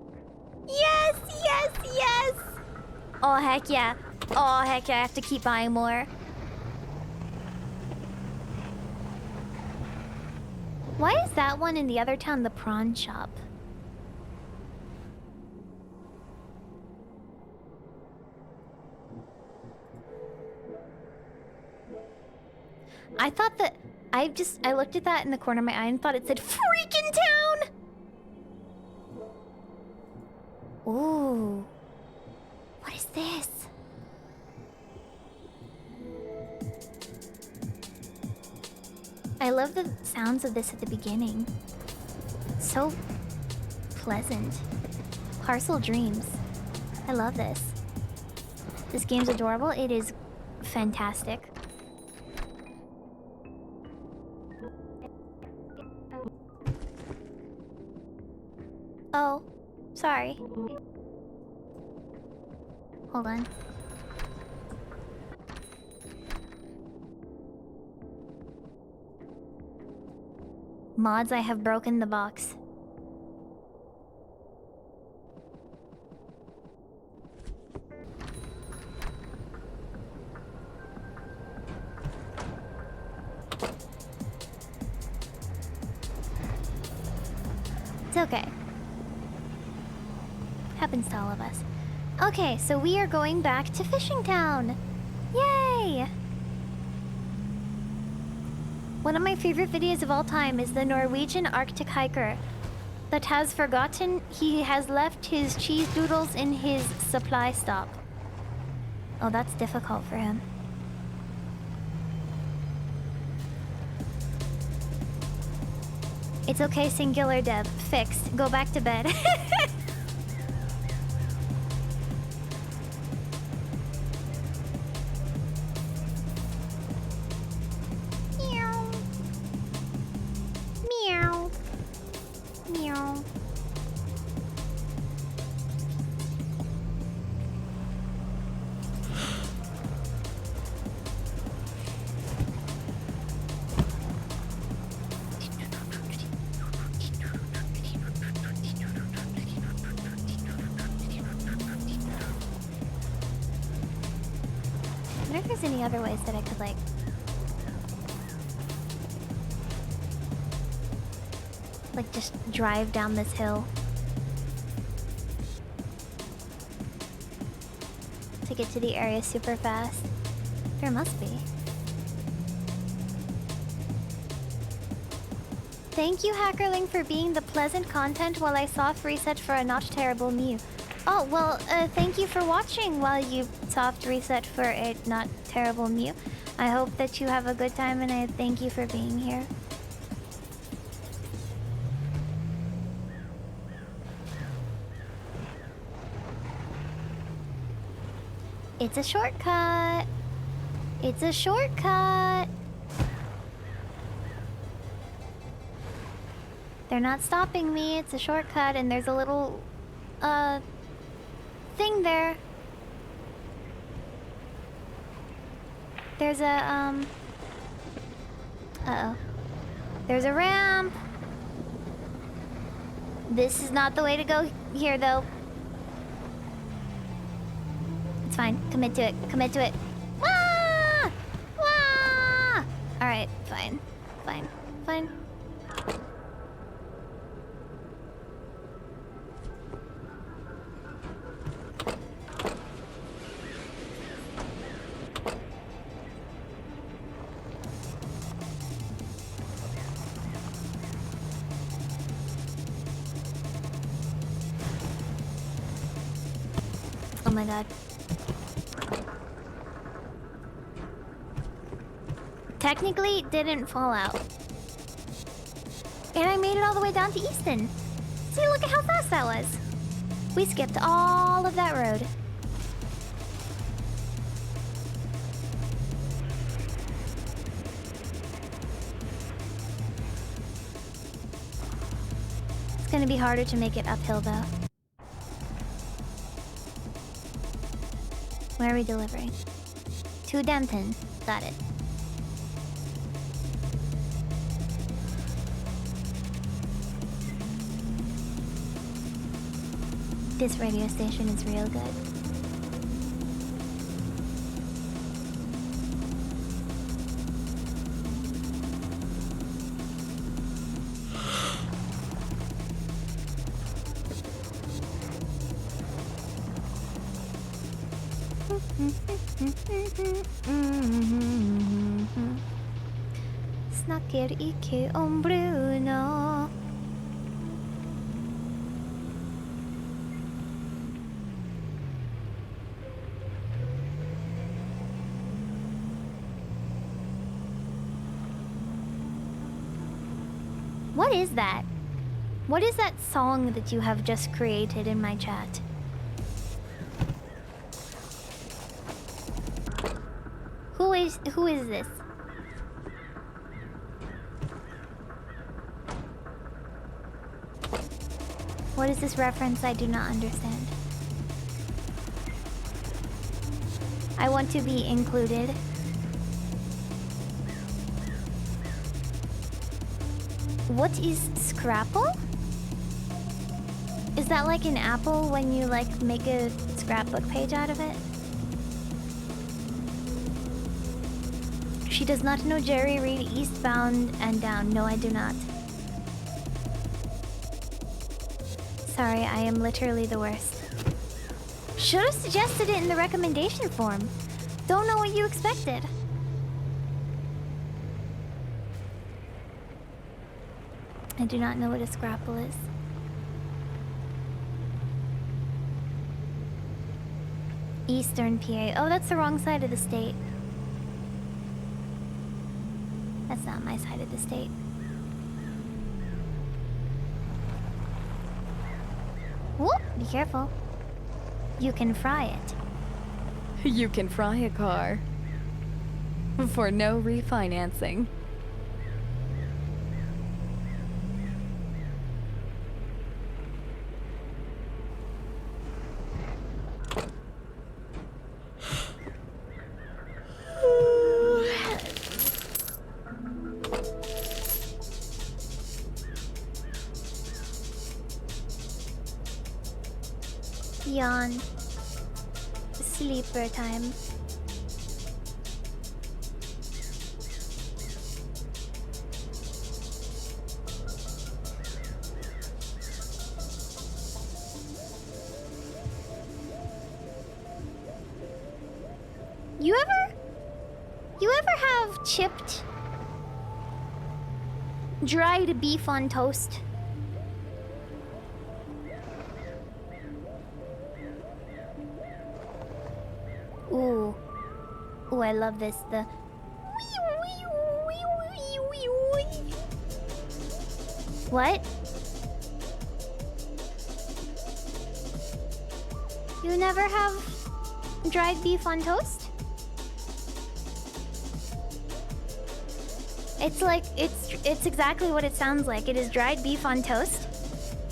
Yes, yes, yes! Oh, heck yeah. Oh, heck yeah, I have to keep buying more. Why is that one in the other town the prawn shop? I thought that... I looked at that in the corner of my eye and thought it said freaking town! Ooh. What is this? I love the sounds of this at the beginning. So pleasant. Parcel Dreams. I love this. This game's adorable. It is fantastic. Oh, sorry. Hold on. Mods, I have broken the box. It's okay. Happens to all of us. Okay, so we are going back to Fishing Town. Yay! One of my favorite videos of all time is the Norwegian Arctic hiker that has forgotten he has left his cheese doodles in his supply stop. Oh, that's difficult for him. It's okay, singular Deb. Fixed. Go back to bed. Meow. Meow. Meow. I wonder if there's any other ways that I could, like just drive down this hill to get to the area super fast. There must be. Thank you, Hackerling, for being the pleasant content while I soft reset for a not terrible Mew. Oh, well, thank you for watching while you soft reset for a not terrible Mew. I hope that you have a good time and I thank you for being here. It's a shortcut. It's a shortcut. They're not stopping me. It's a shortcut, and there's a little, thing there. There's a, uh-oh. There's a ramp. This is not the way to go here, though. It's fine. Commit to it. Commit to it. Wah! Wah! Alright, fine. Fine. Fine. Oh my god. Technically, it didn't fall out. And I made it all the way down to Easton. See, look at how fast that was. We skipped all of that road. It's gonna be harder to make it uphill, though. Where are we delivering? To Denton. Got it. This radio station is real good. Snakker ikke om Bruno. What is that? What is that song that you have just created in my chat? Who is this? What is this reference? I do not understand. I want to be included. What is Scrapple? Is that like an apple when you like make a scrapbook page out of it? She does not know Jerry Reed Eastbound and Down. No, I do not. Sorry, I am literally the worst. Should have suggested it in the recommendation form. Don't know what you expected. I do not know what a scrapple is. Eastern PA. Oh, that's the wrong side of the state. That's not my side of the state. Whoop! Be careful. You can fry it. You can fry a car. For no refinancing. Yawn. Sleeper time. You ever have chipped dried beef on toast? Ooh. Ooh, I love this. The what? You never have dried beef on toast? It's like, it's exactly what it sounds like. It is dried beef on toast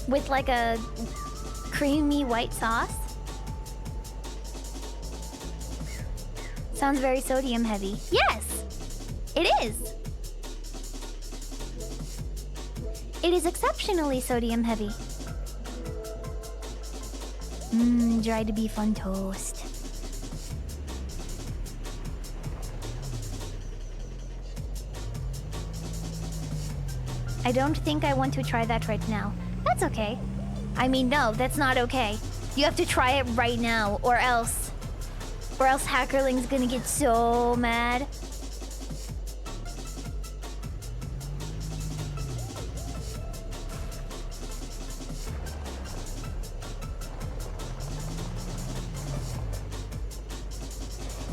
with like a creamy white sauce. Sounds very sodium heavy. Yes, it is. It is exceptionally sodium heavy. Mmm, dried beef on toast. I don't think I want to try that right now. That's okay. I mean, no, that's not okay. You have to try it right now, or else Hackerling's gonna get so mad.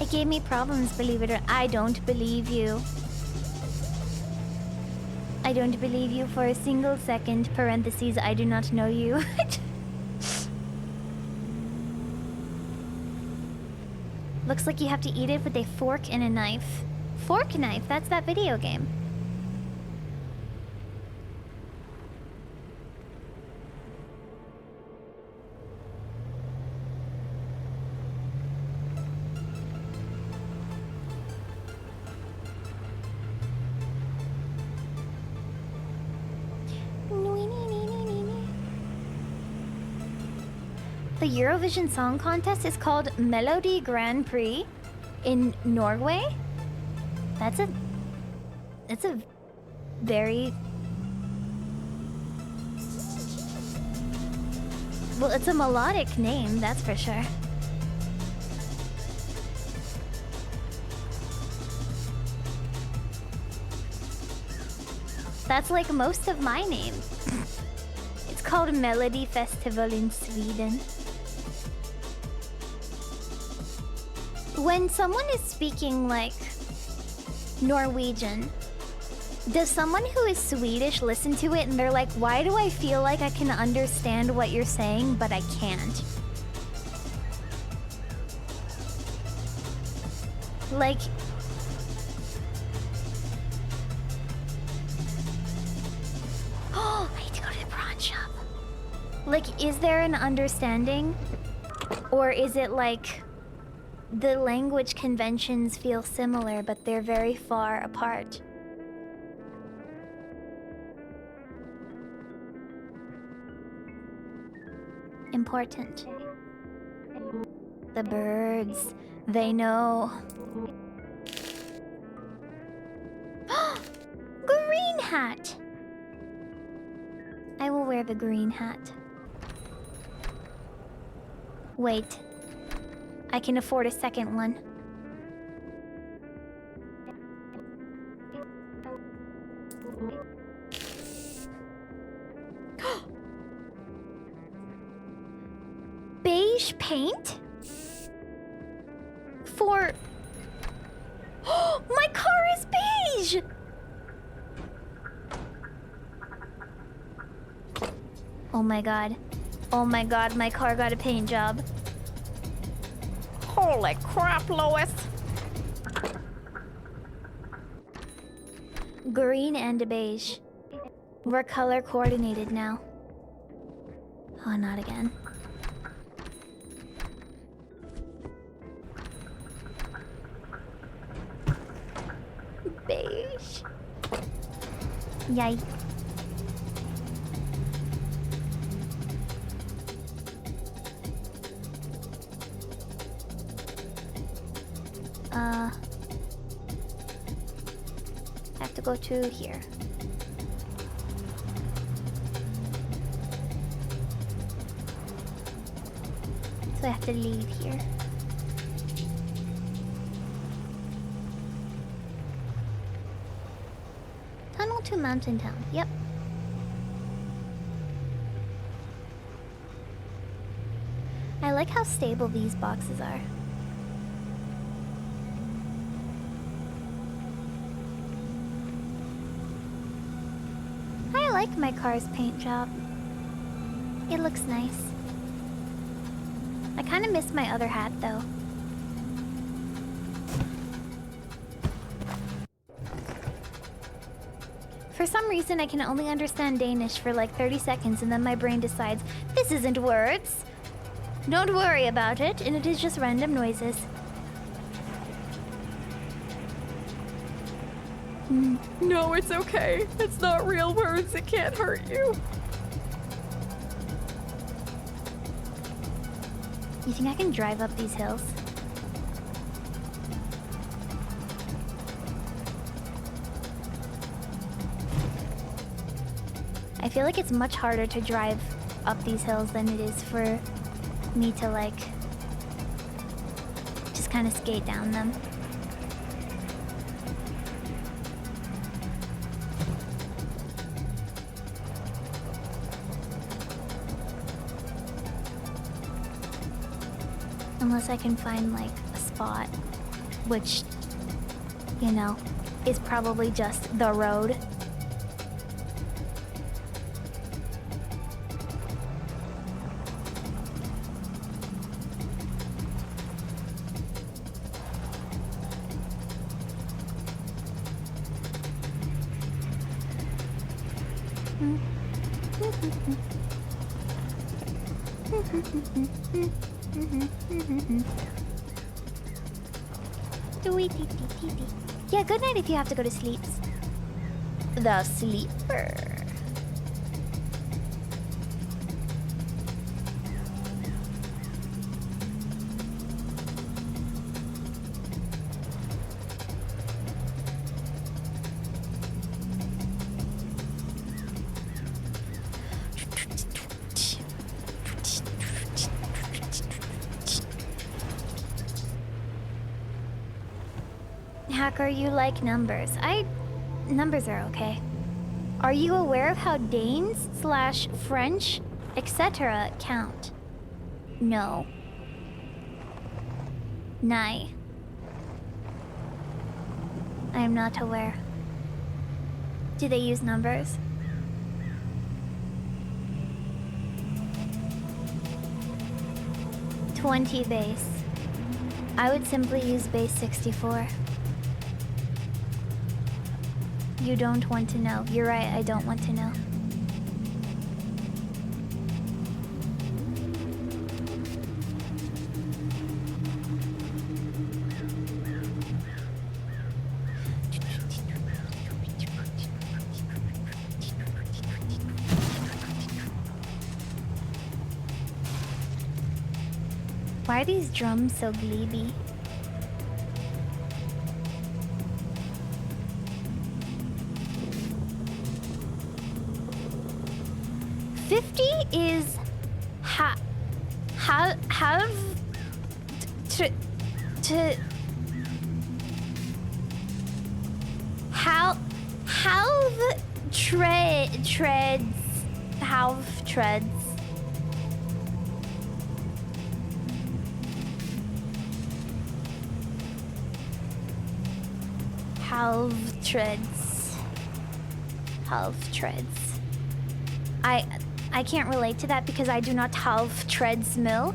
It gave me problems, believe it or not. I don't believe you. I don't believe you for a single second. Parentheses, I do not know you. Looks like you have to eat it with a fork and a knife. Fork knife, that's that video game. The Eurovision Song Contest is called Melodi Grand Prix in Norway. That's a very... Well, it's a melodic name, that's for sure. That's like most of my name. It's called Melody Festival in Sweden. When someone is speaking like Norwegian, does someone who is Swedish listen to it and they're like, why do I feel like I can understand what you're saying, but I can't? Like... Oh, I need to go to the prawn shop. Like, is there an understanding? Or is it like... the language conventions feel similar, but they're very far apart? Important. The birds, they know. Green hat! I will wear the green hat. Wait. I can afford a second one. Beige paint? For... My car is beige! Oh my god. Oh my god, my car got a paint job. Holy crap, Lois! Green and beige. We're color coordinated now. Oh, not again. Beige. Yay. Have to go to here. So I have to leave here. Tunnel to Mountain Town. Yep. I like how stable these boxes are. I like my car's paint job. It looks nice. I kind of miss my other hat though. For some reason, I can only understand Danish for like 30 seconds, and then my brain decides, this isn't words. Don't worry about it, and it is just random noises. No, it's okay. It's not real words. It can't hurt you. You think I can drive up these hills? I feel like it's much harder to drive up these hills than it is for me to like just kind of skate down them. Unless I can find like a spot, which, you know, is probably just the road. Yeah, good night if you have to go to sleep. The sleeper. Hacker, you like numbers. Numbers are okay. Are you aware of how Danes / French, etc. count? No. Nay. I am not aware. Do they use numbers? $20 base. I would simply use base 64. You don't want to know. You're right, I don't want to know. Why are these drums so gleeby? Is have to how treads half treads. I can't relate to that because I do not have treadmill,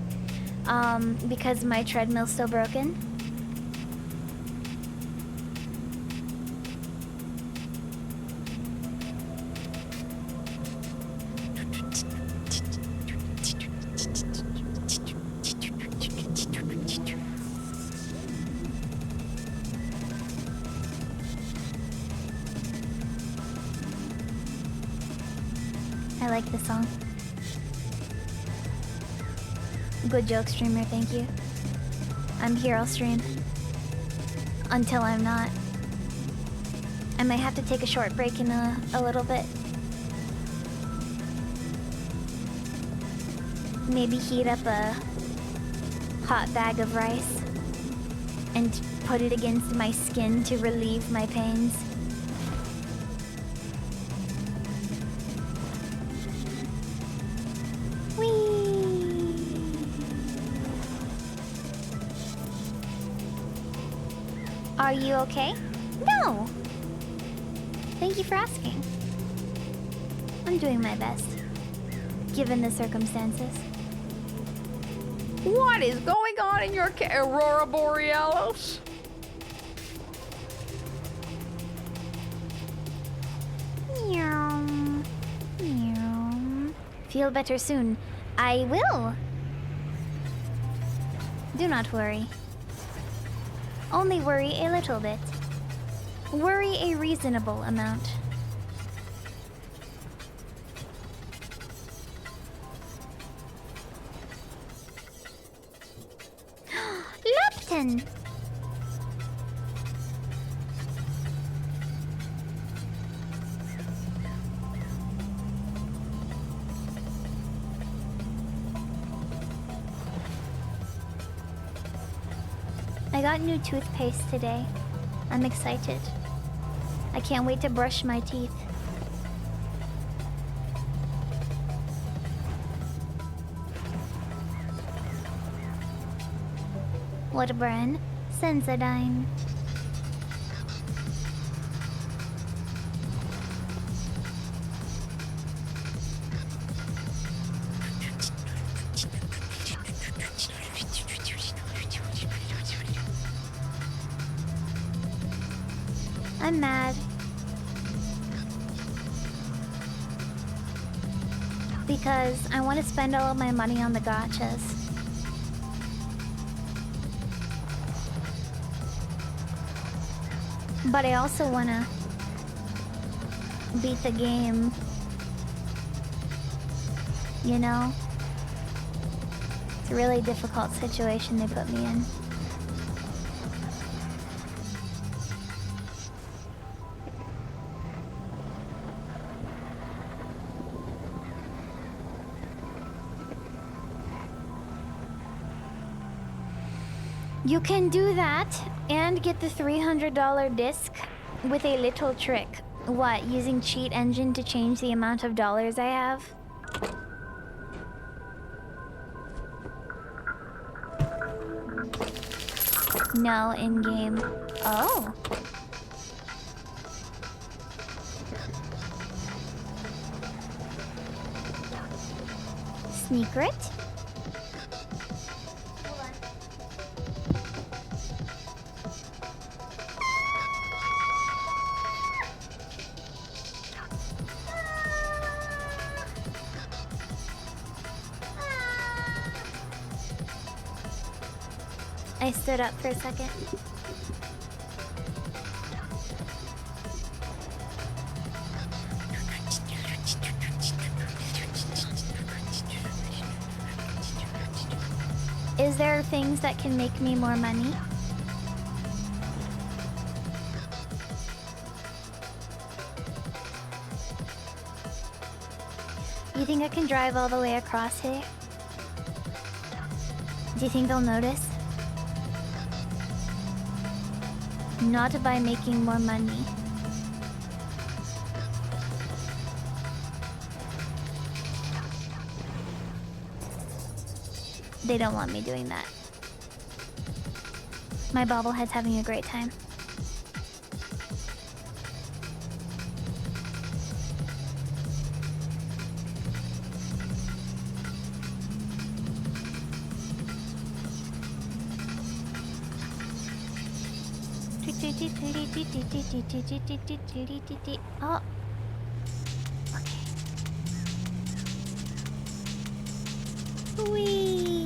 because my treadmill's still broken. I like the song. Good joke, streamer, thank you. I'm here, I'll stream. Until I'm not. I might have to take a short break in a little bit. Maybe heat up a hot bag of rice and put it against my skin to relieve my pains. Are you okay? No! Thank you for asking. I'm doing my best, given the circumstances. What is going on in your Aurora Borealis? Feel better soon. I will. Do not worry. Only worry a little bit. Worry a reasonable amount. Lupton! I got new toothpaste today. I'm excited. I can't wait to brush my teeth. What brand? Sensodyne. I'm mad. Because I want to spend all of my money on the gachas. But I also want to beat the game. You know? It's a really difficult situation they put me in. You can do that and get the $300 disc with a little trick. What, using cheat engine to change the amount of dollars I have? No, in-game. Oh. Secret? I stood up for a second. Is there things that can make me more money? You think I can drive all the way across here? Do you think they'll notice? Not by making more money. They don't want me doing that. My bobblehead's having a great time. Oh. Okay. Whee.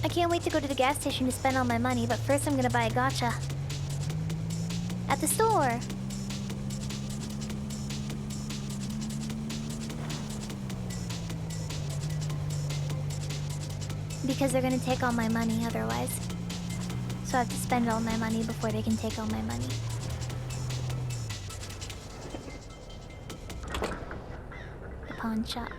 I can't wait to go to the gas station to spend all my money, but first I'm gonna buy a gacha. At the store. Because they're gonna take all my money otherwise. So I have to spend all my money before they can take all my money. The pawn shop.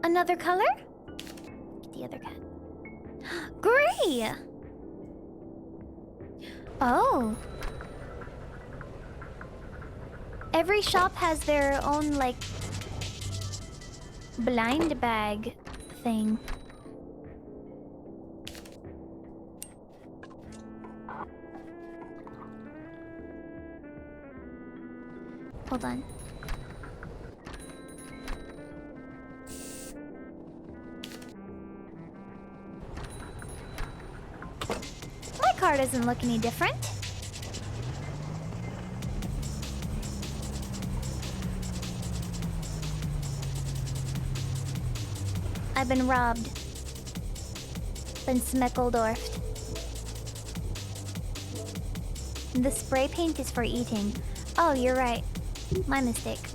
Another color? Get the other cat. Gray! Oh. Every shop has their own, like, blind bag thing. Hold on. car doesn't look any different. I've been robbed. Been smeckledorfed. The spray paint is for eating. Oh, you're right. My mistake.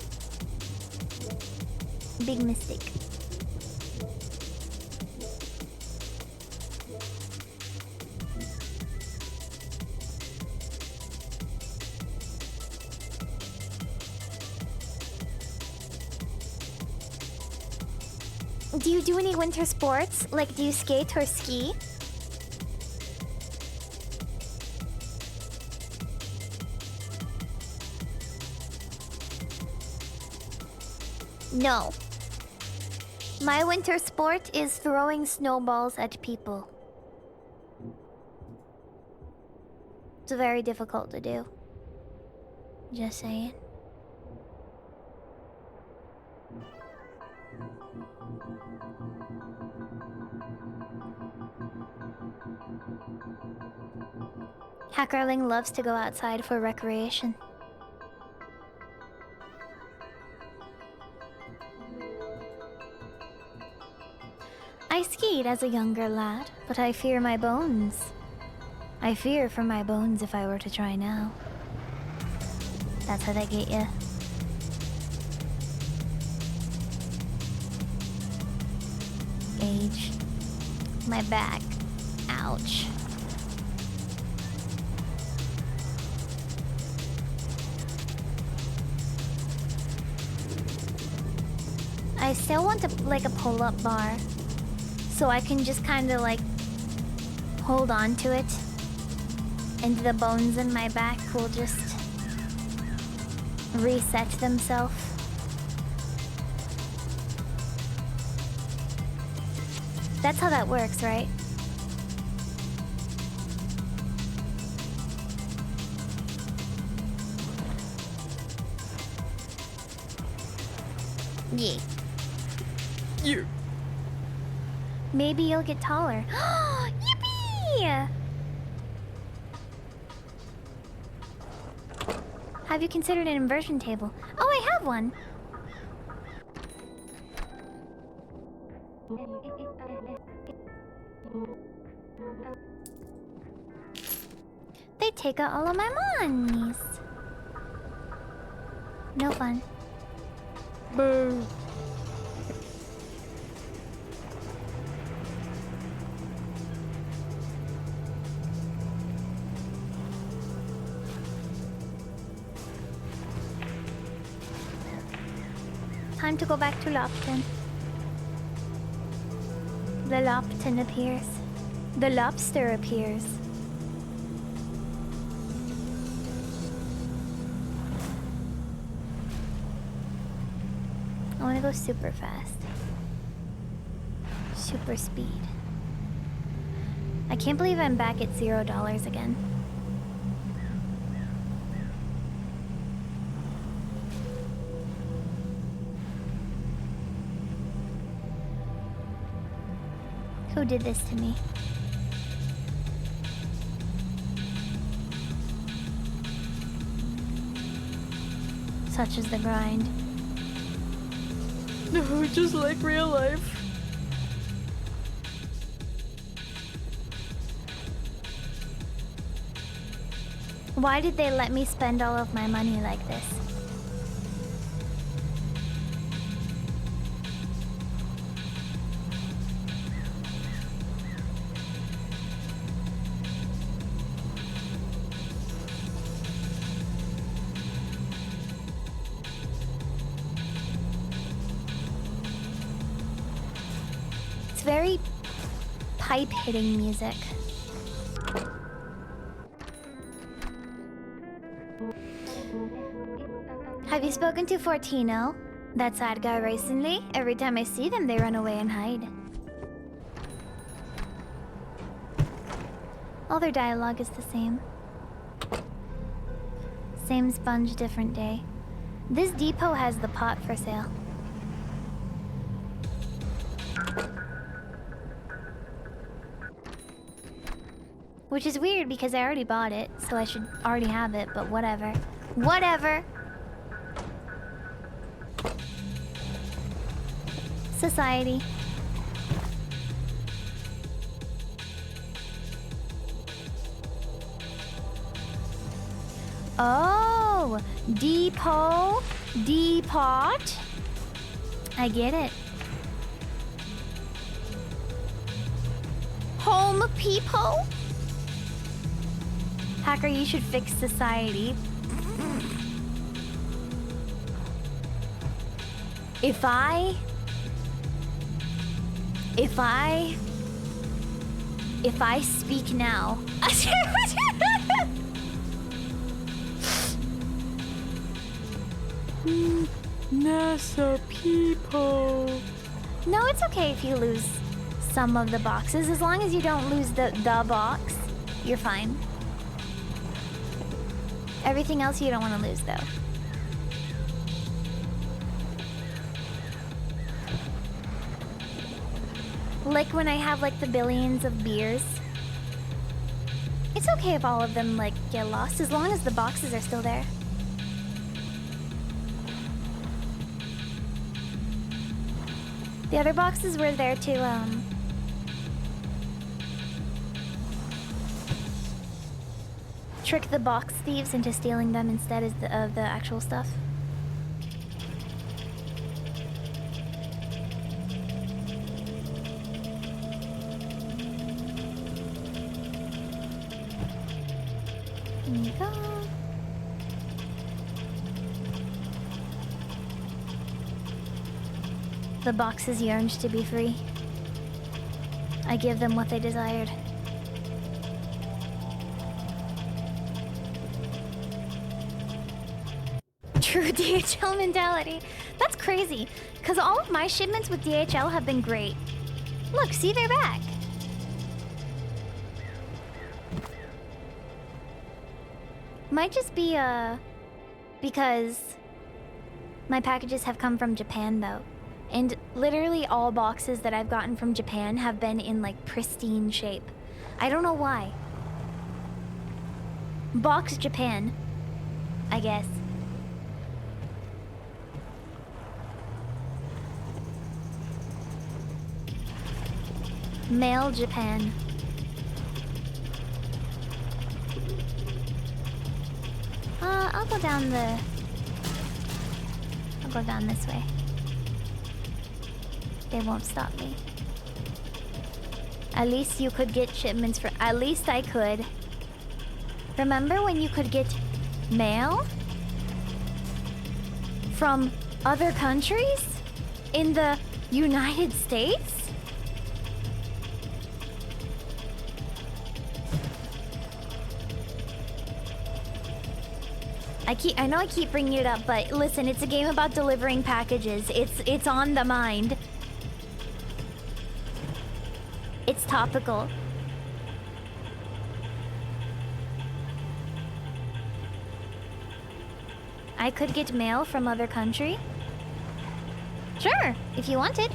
Big mistake. Do you do any winter sports? Like, do you skate or ski? No. My winter sport is throwing snowballs at people. It's very difficult to do. Just saying. Hackerling loves to go outside for recreation. I skied as a younger lad, but I fear my bones. I fear for my bones if I were to try now. That's how they get you. Age. My back. Ouch. I still want like a pull-up bar, so I can just kind of like hold on to it, and the bones in my back will just reset themselves. That's how that works, right? Yeah. You. Maybe you'll get taller. Yippee! Have you considered an inversion table? Oh, I have one. They take out all of my monies. No fun. Boo. Time to go back to Lopton. The Lopton appears. The lobster appears. I want to go super fast. Super speed. I can't believe I'm back at $0 again. Who did this to me? Such is the grind. No, just like real life. Why did they let me spend all of my money like this? It's very pipe-hitting music. Have you spoken to Fortino? That sad guy recently? Every time I see them, they run away and hide. All their dialogue is the same. Same sponge, different day. This depot has the pot for sale. Which is weird because I already bought it, so I should already have it, but whatever. Whatever! Society. Oh! Depot? Depot? I get it. Home people? Hacker, you should fix society. If I speak now. NASA people. No, it's okay if you lose some of the boxes. As long as you don't lose the box, you're fine. Everything else you don't want to lose, though. Like when I have like the billions of beers. It's okay if all of them like get lost as long as the boxes are still there. The other boxes were there to trick the box thieves into stealing them instead of the actual stuff. There you go. The boxes yearned to be free. I give them what they desired. True DHL mentality. That's crazy, because all of my shipments with DHL have been great. Look, see, they're back. Might just be, because my packages have come from Japan, though. And literally all boxes that I've gotten from Japan have been in, like, pristine shape. I don't know why. Box Japan, I guess. Mail Japan. I'll go down I'll go down this way. They won't stop me. At least you could get shipments for... At least I could. Remember when you could get mail? From other countries? In the United States? I know I keep bringing it up, but listen, it's a game about delivering packages. It's on the mind. It's topical. I could get mail from other country? Sure, if you wanted.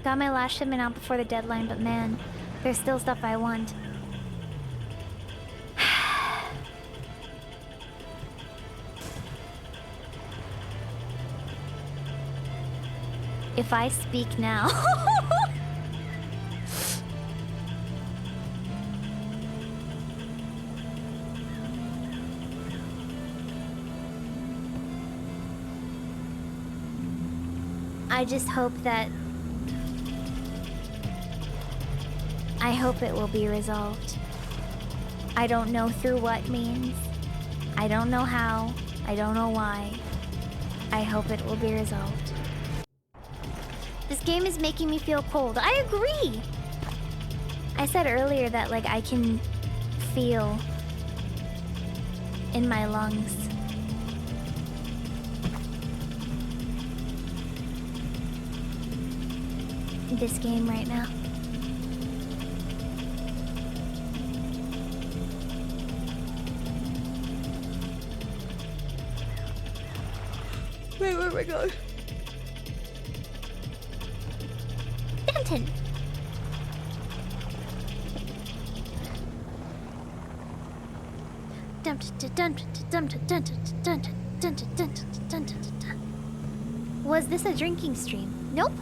Got my last shipment out before the deadline, but man, there's still stuff I want. If I speak now... I just hope that... I hope it will be resolved. I don't know through what means. I don't know how. I don't know why. I hope it will be resolved. This game is making me feel cold. I agree! I said earlier that, like, I can feel in my lungs. This game right now. Wait, where am I going? button. Was this a drinking stream? Nope.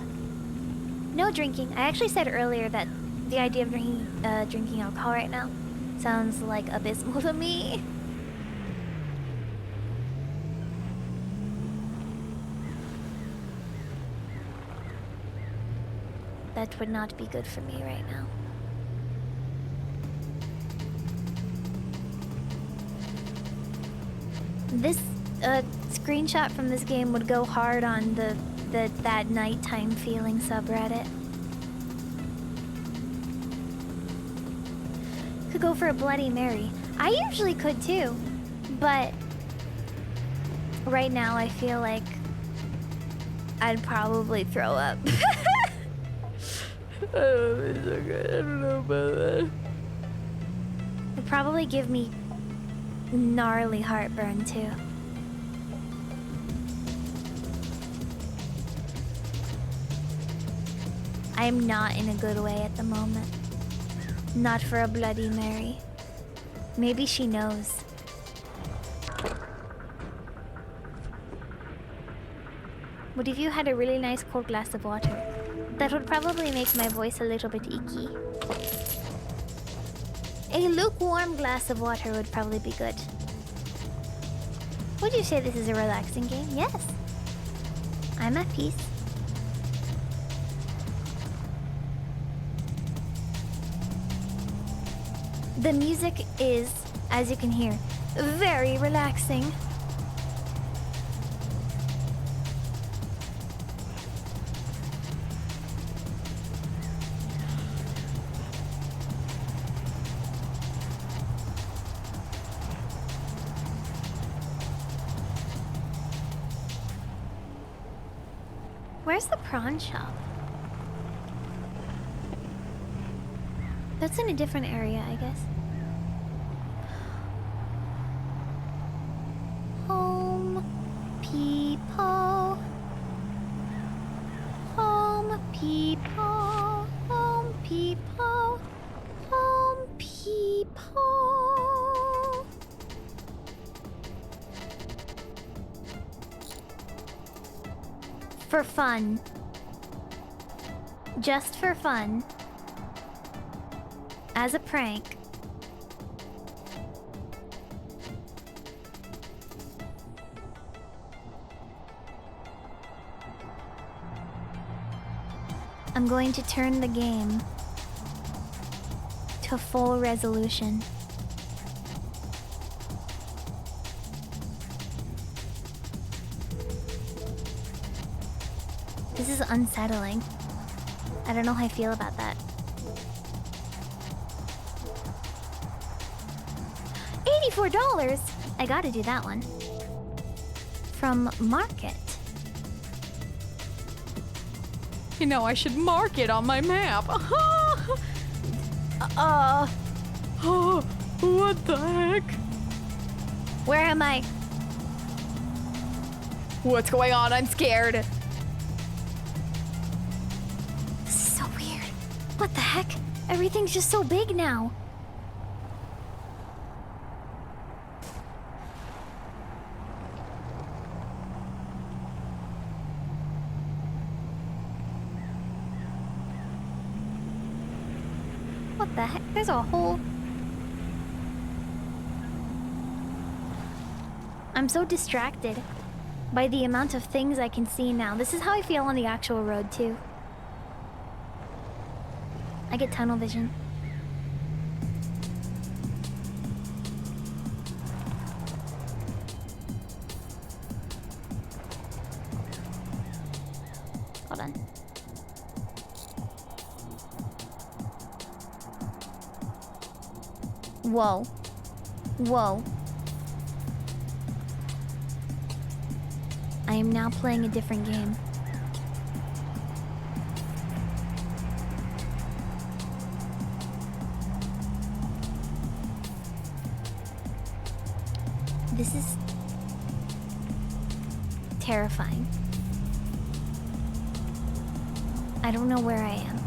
No drinking. I actually said earlier that the idea of drinking alcohol right now sounds like abysmal to me. That would not be good for me right now. This screenshot from this game would go hard on that nighttime feeling subreddit. Could go for a Bloody Mary. I usually could too, but right now I feel like I'd probably throw up. Oh, it's so good. I don't know about that. It'd probably give me gnarly heartburn too. I'm not in a good way at the moment. Not for a Bloody Mary. Maybe she knows. What if you had a really nice cold glass of water? That would probably make my voice a little bit icky. A lukewarm glass of water would probably be good. Would you say this is a relaxing game? Yes. I'm at peace. The music is, as you can hear, very relaxing. Where's the prawn shop? That's in a different area, I guess. Home people. Home people. Home people. Home people. For fun. Just for fun. As a prank. I'm going to turn the game to full resolution. This is unsettling. I don't know how I feel about that. $84! I gotta do that one. From Market. You know, I should mark it on my map. Oh, what the heck? Where am I? What's going on? I'm scared. This is so weird. What the heck? Everything's just so big now. What the heck? There's a whole... I'm so distracted by the amount of things I can see now. This is how I feel on the actual road, too. I get tunnel vision. Hold on. Whoa. Whoa. I am now playing a different game. This is terrifying. I don't know where I am.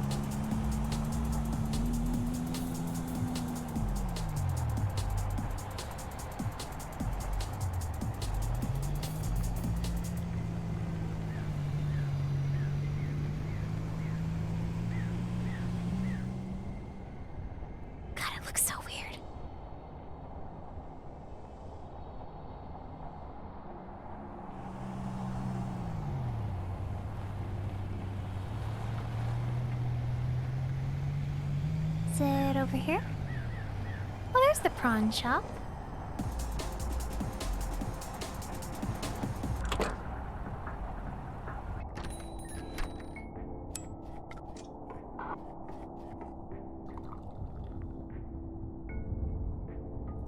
it over here? Oh, there's the prawn shop.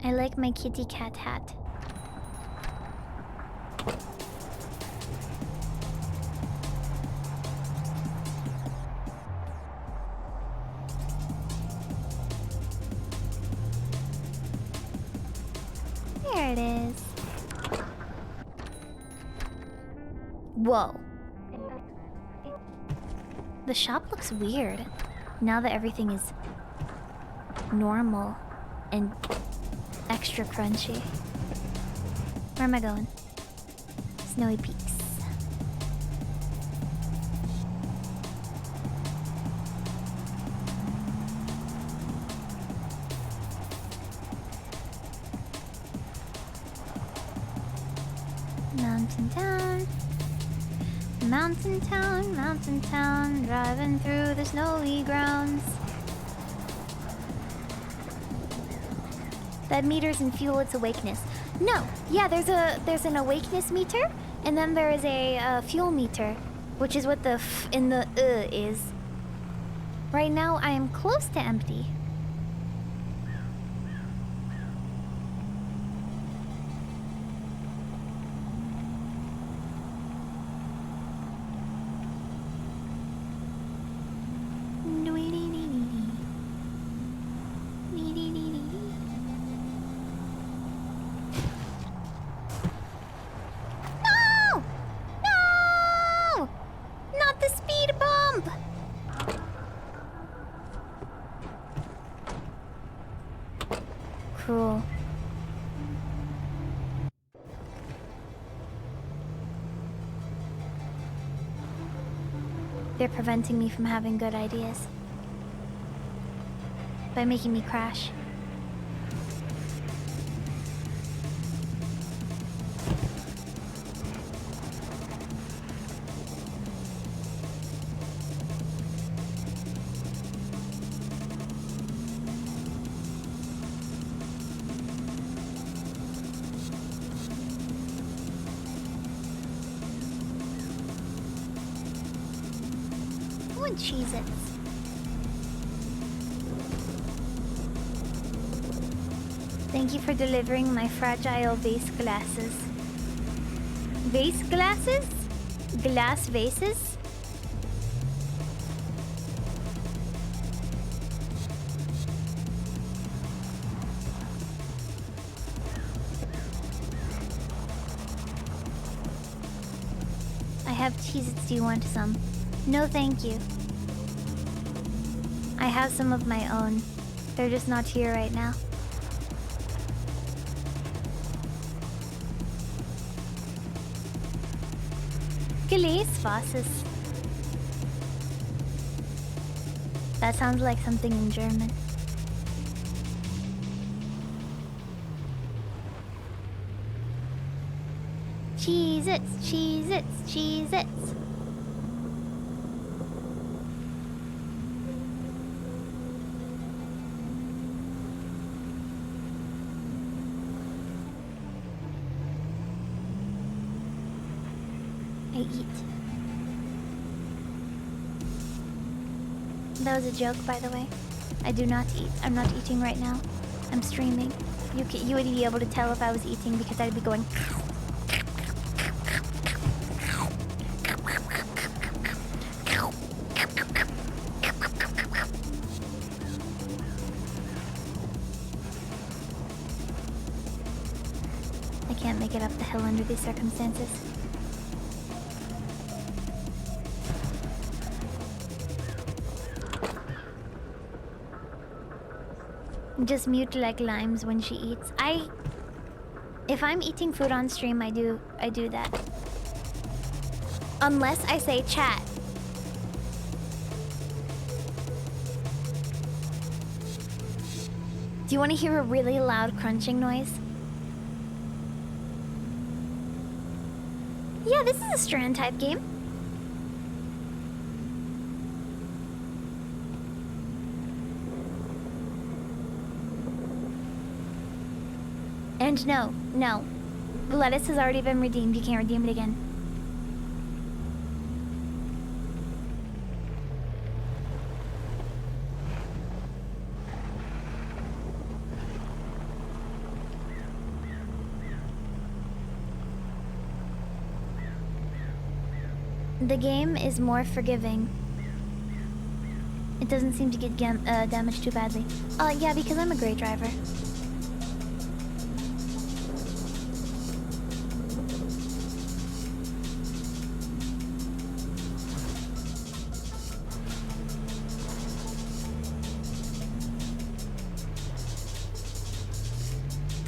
I like my kitty cat hat. There it is. Whoa. The shop looks weird now that everything is normal and extra crunchy. Where am I going? Snowy Peaks. Mountain town. Mountain town, mountain town, driving through the snowy grounds. That meters and fuel its awakeness. No, yeah, there's an awakeness meter, and then there is a fuel meter, which is what the f in the is. Right now, I am close to empty. No! No! Not the speed bump! Cruel. They're preventing me from having good ideas by making me crash. I want Cheez-Its. Thank you for delivering my fragile vase glasses. Vase glasses? Glass vases? I have Cheez-Its. Do you want some? No, thank you. I have some of my own. They're just not here right now. Glasses. That sounds like something in German. Cheez-Its, Cheez-Its, Cheez-Its. I eat. That was a joke, by the way. I do not eat. I'm not eating right now. I'm streaming. You would be able to tell if I was eating because I'd be going. I can't make it up the hill under these circumstances. Just mute like limes when she eats. If I'm eating food on stream, I do that. Unless I say chat. Do you want to hear a really loud crunching noise? Yeah, this is a Strand type game. Orange, no. No. The lettuce has already been redeemed. You can't redeem it again. The game is more forgiving. It doesn't seem to get damaged too badly. Yeah, because I'm a great driver.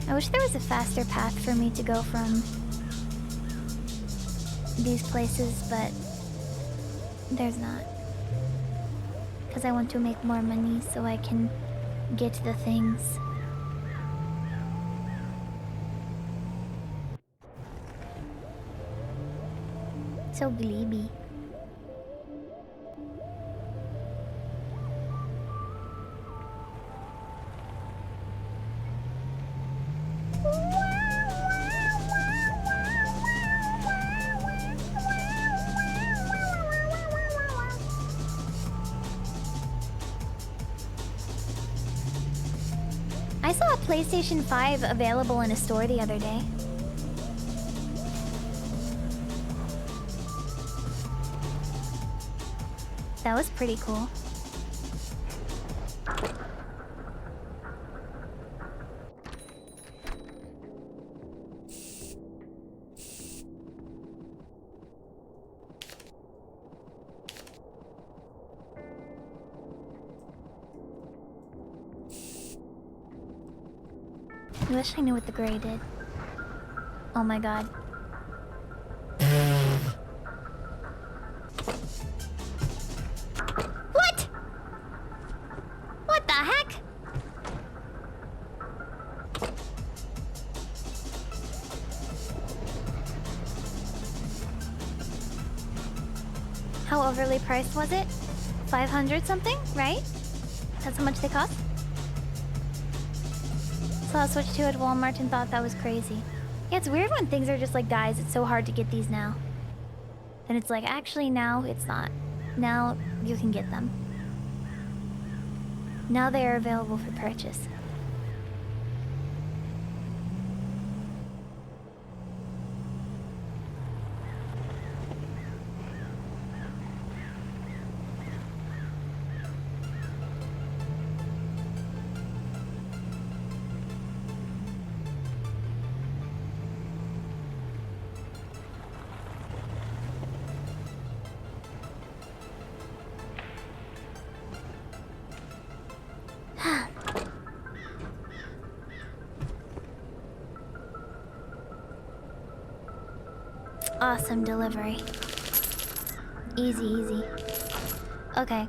I wish there was a faster path for me to go from these places, but there's not. Because I want to make more money so I can get the things. So gleeby. I saw a PlayStation 5 available in a store the other day. That was pretty cool. I wish I knew what the gray did. Oh my god. What? What the heck? How overly priced was it? 500 something, right? That's how much they cost? Saw a Switch 2 at Walmart and thought that was crazy. Yeah, it's weird when things are just like, guys, it's so hard to get these now. Then it's like, actually, now it's not. Now you can get them. Now they are available for purchase. Awesome delivery. Easy, easy. Okay.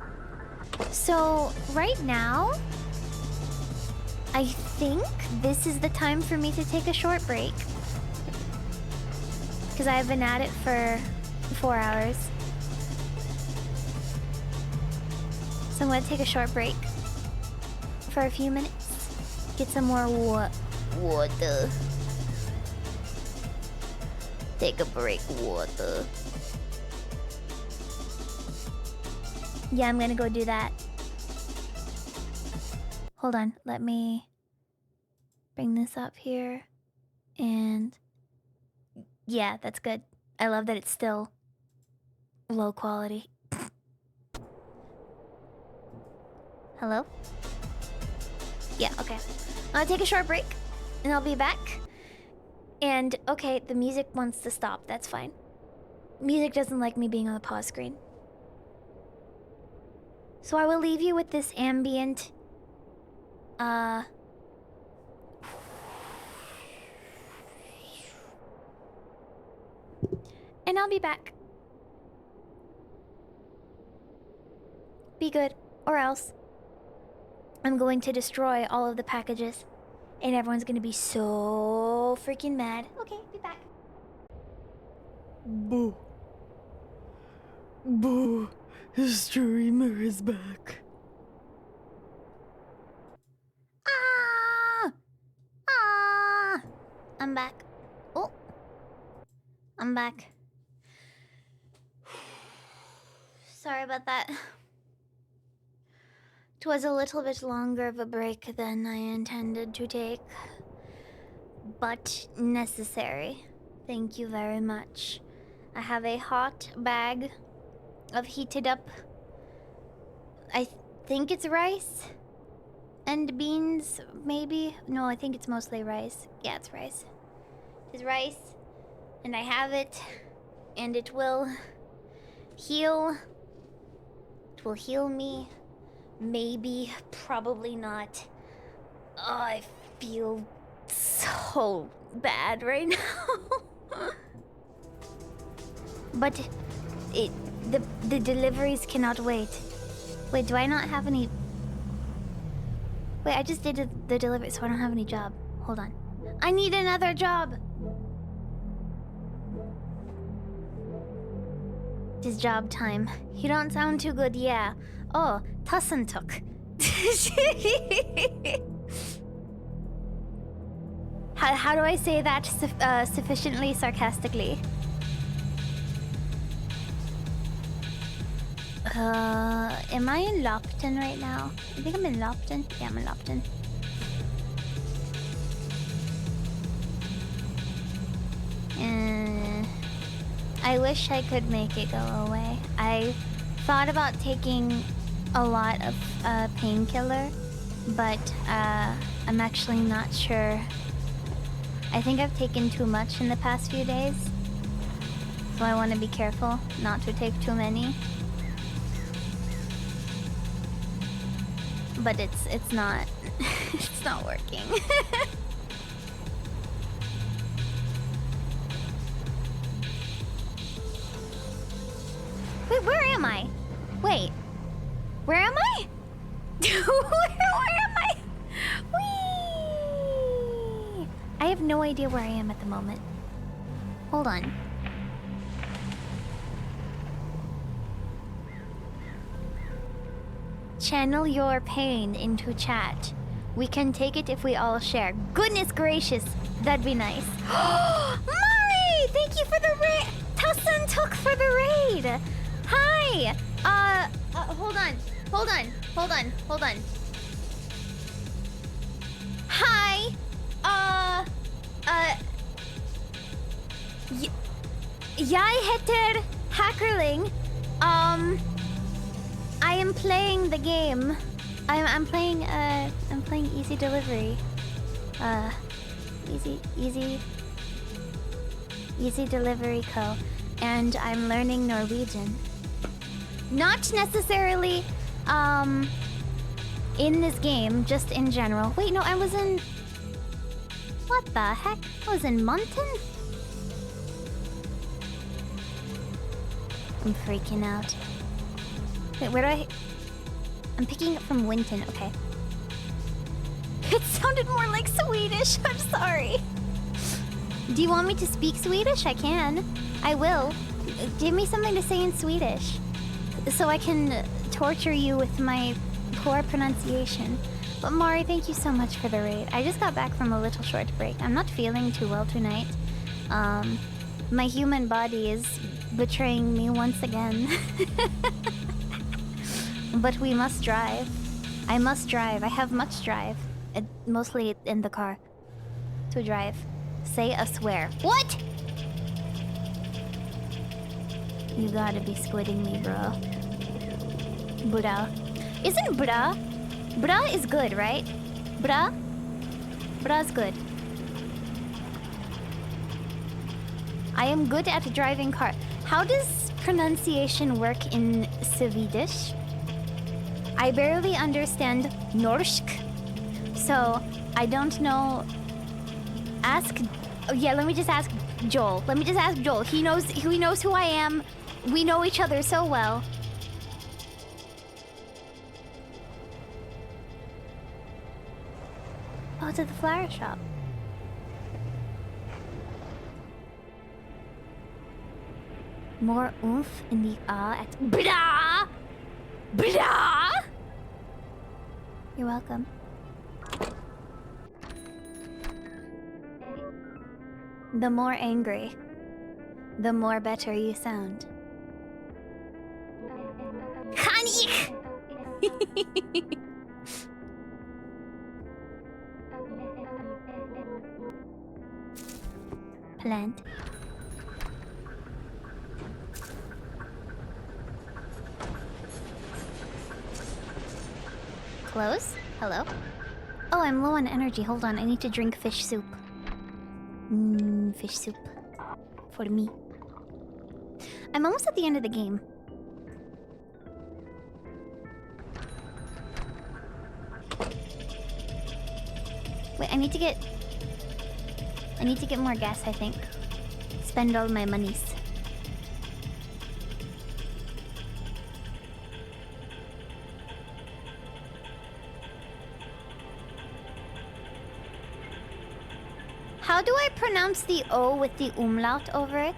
So, right now, I think this is the time for me to take a short break. Because I've been at it for 4 hours. So I'm going to take a short break for a few minutes. Get some more water. Take a break, water. Yeah, I'm gonna go do that. Hold on, let me bring this up here. And yeah, that's good. I love that it's still low quality. Hello? Yeah, okay. I'll take a short break and I'll be back. And, okay, the music wants to stop. That's fine. Music doesn't like me being on the pause screen. So I will leave you with this ambient... And I'll be back. Be good, or else. I'm going to destroy all of the packages. And everyone's gonna be so freaking mad. Okay, be back. Boo. Boo. The streamer is back. Ah! Ah! I'm back. Oh, I'm back. Sorry about that. It was a little bit longer of a break than I intended to take, but necessary. Thank you very much. I have a hot bag of heated up, I think it's rice and beans, maybe? No, I think it's mostly rice. Yeah, it's rice. It's rice, and I have it, and it will heal. It will heal me. Maybe, probably not. Oh, I feel so bad right now. But the deliveries cannot wait. Wait, do I not have any? Wait, I just did the delivery, so I don't have any job. Hold on. I need another job. It is job time. You don't sound too good, yeah. Oh, Tussentuk. How do I say that sufficiently sarcastically? Am I in Lopton right now? I think I'm in Lopton. Yeah, I'm in Lopton. I wish I could make it go away. I thought about taking a lot of painkiller, but I'm actually not sure. I think I've taken too much in the past few days, so I want to be careful not to take too many. But it's not it's not working. Wait, where am I? Wait, where am I? where am I? Whee! I have no idea where I am at the moment. Hold on. Channel your pain into chat. We can take it if we all share. Goodness gracious, that'd be nice. Mari, thank you for the raid. Tussin took for the raid. Hi. Hold on. Hi. Heter, hackerling. I am playing the game. I'm playing Easy Delivery. Easy Delivery Co. And I'm learning Norwegian. Not necessarily in this game, just in general. Wait, no, I was in... What the heck? I was in Mountain? I'm freaking out. Wait, where do I... I'm picking it from Winton, okay. It sounded more like Swedish, I'm sorry. Do you want me to speak Swedish? I can. I will. Give me something to say in Swedish, so I can torture you with my poor pronunciation. But Mari, thank you so much for the raid. I just got back from a little short break. I'm not feeling too well tonight. My human body is betraying me once again. But we must drive. I must drive. I have much drive. Mostly in the car. To drive. Say a swear. What? You gotta be squidding me, bro. Bruh. Isn't bruh? Bruh is good, right? Bruh? Bruh's good. I am good at driving car. How does pronunciation work in Swedish? I barely understand Norsk, so I don't know. Ask... Oh, yeah, let me just ask Joel. He knows who I am. We know each other so well. Oh, to the flower shop. More oomph in the at blah! Blah! You're welcome. The more angry, the more better you sound. Kanik! Plant. Close? Hello? Oh, I'm low on energy. Hold on, I need to drink fish soup. Fish soup. For me. I'm almost at the end of the game. Wait, I need to get more gas, I think. Spend all my monies. How do I pronounce the O with the umlaut over it?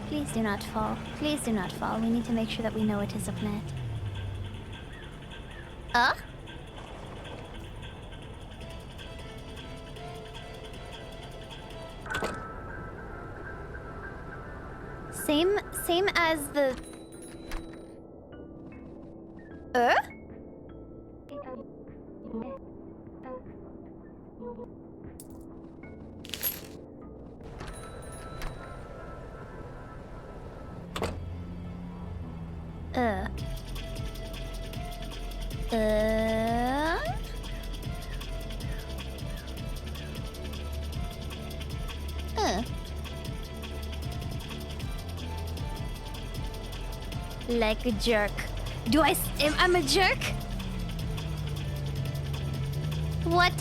Please do not fall. Please do not fall. We need to make sure that we know it is a plant. Same as the... Like a jerk. I'm a jerk? What?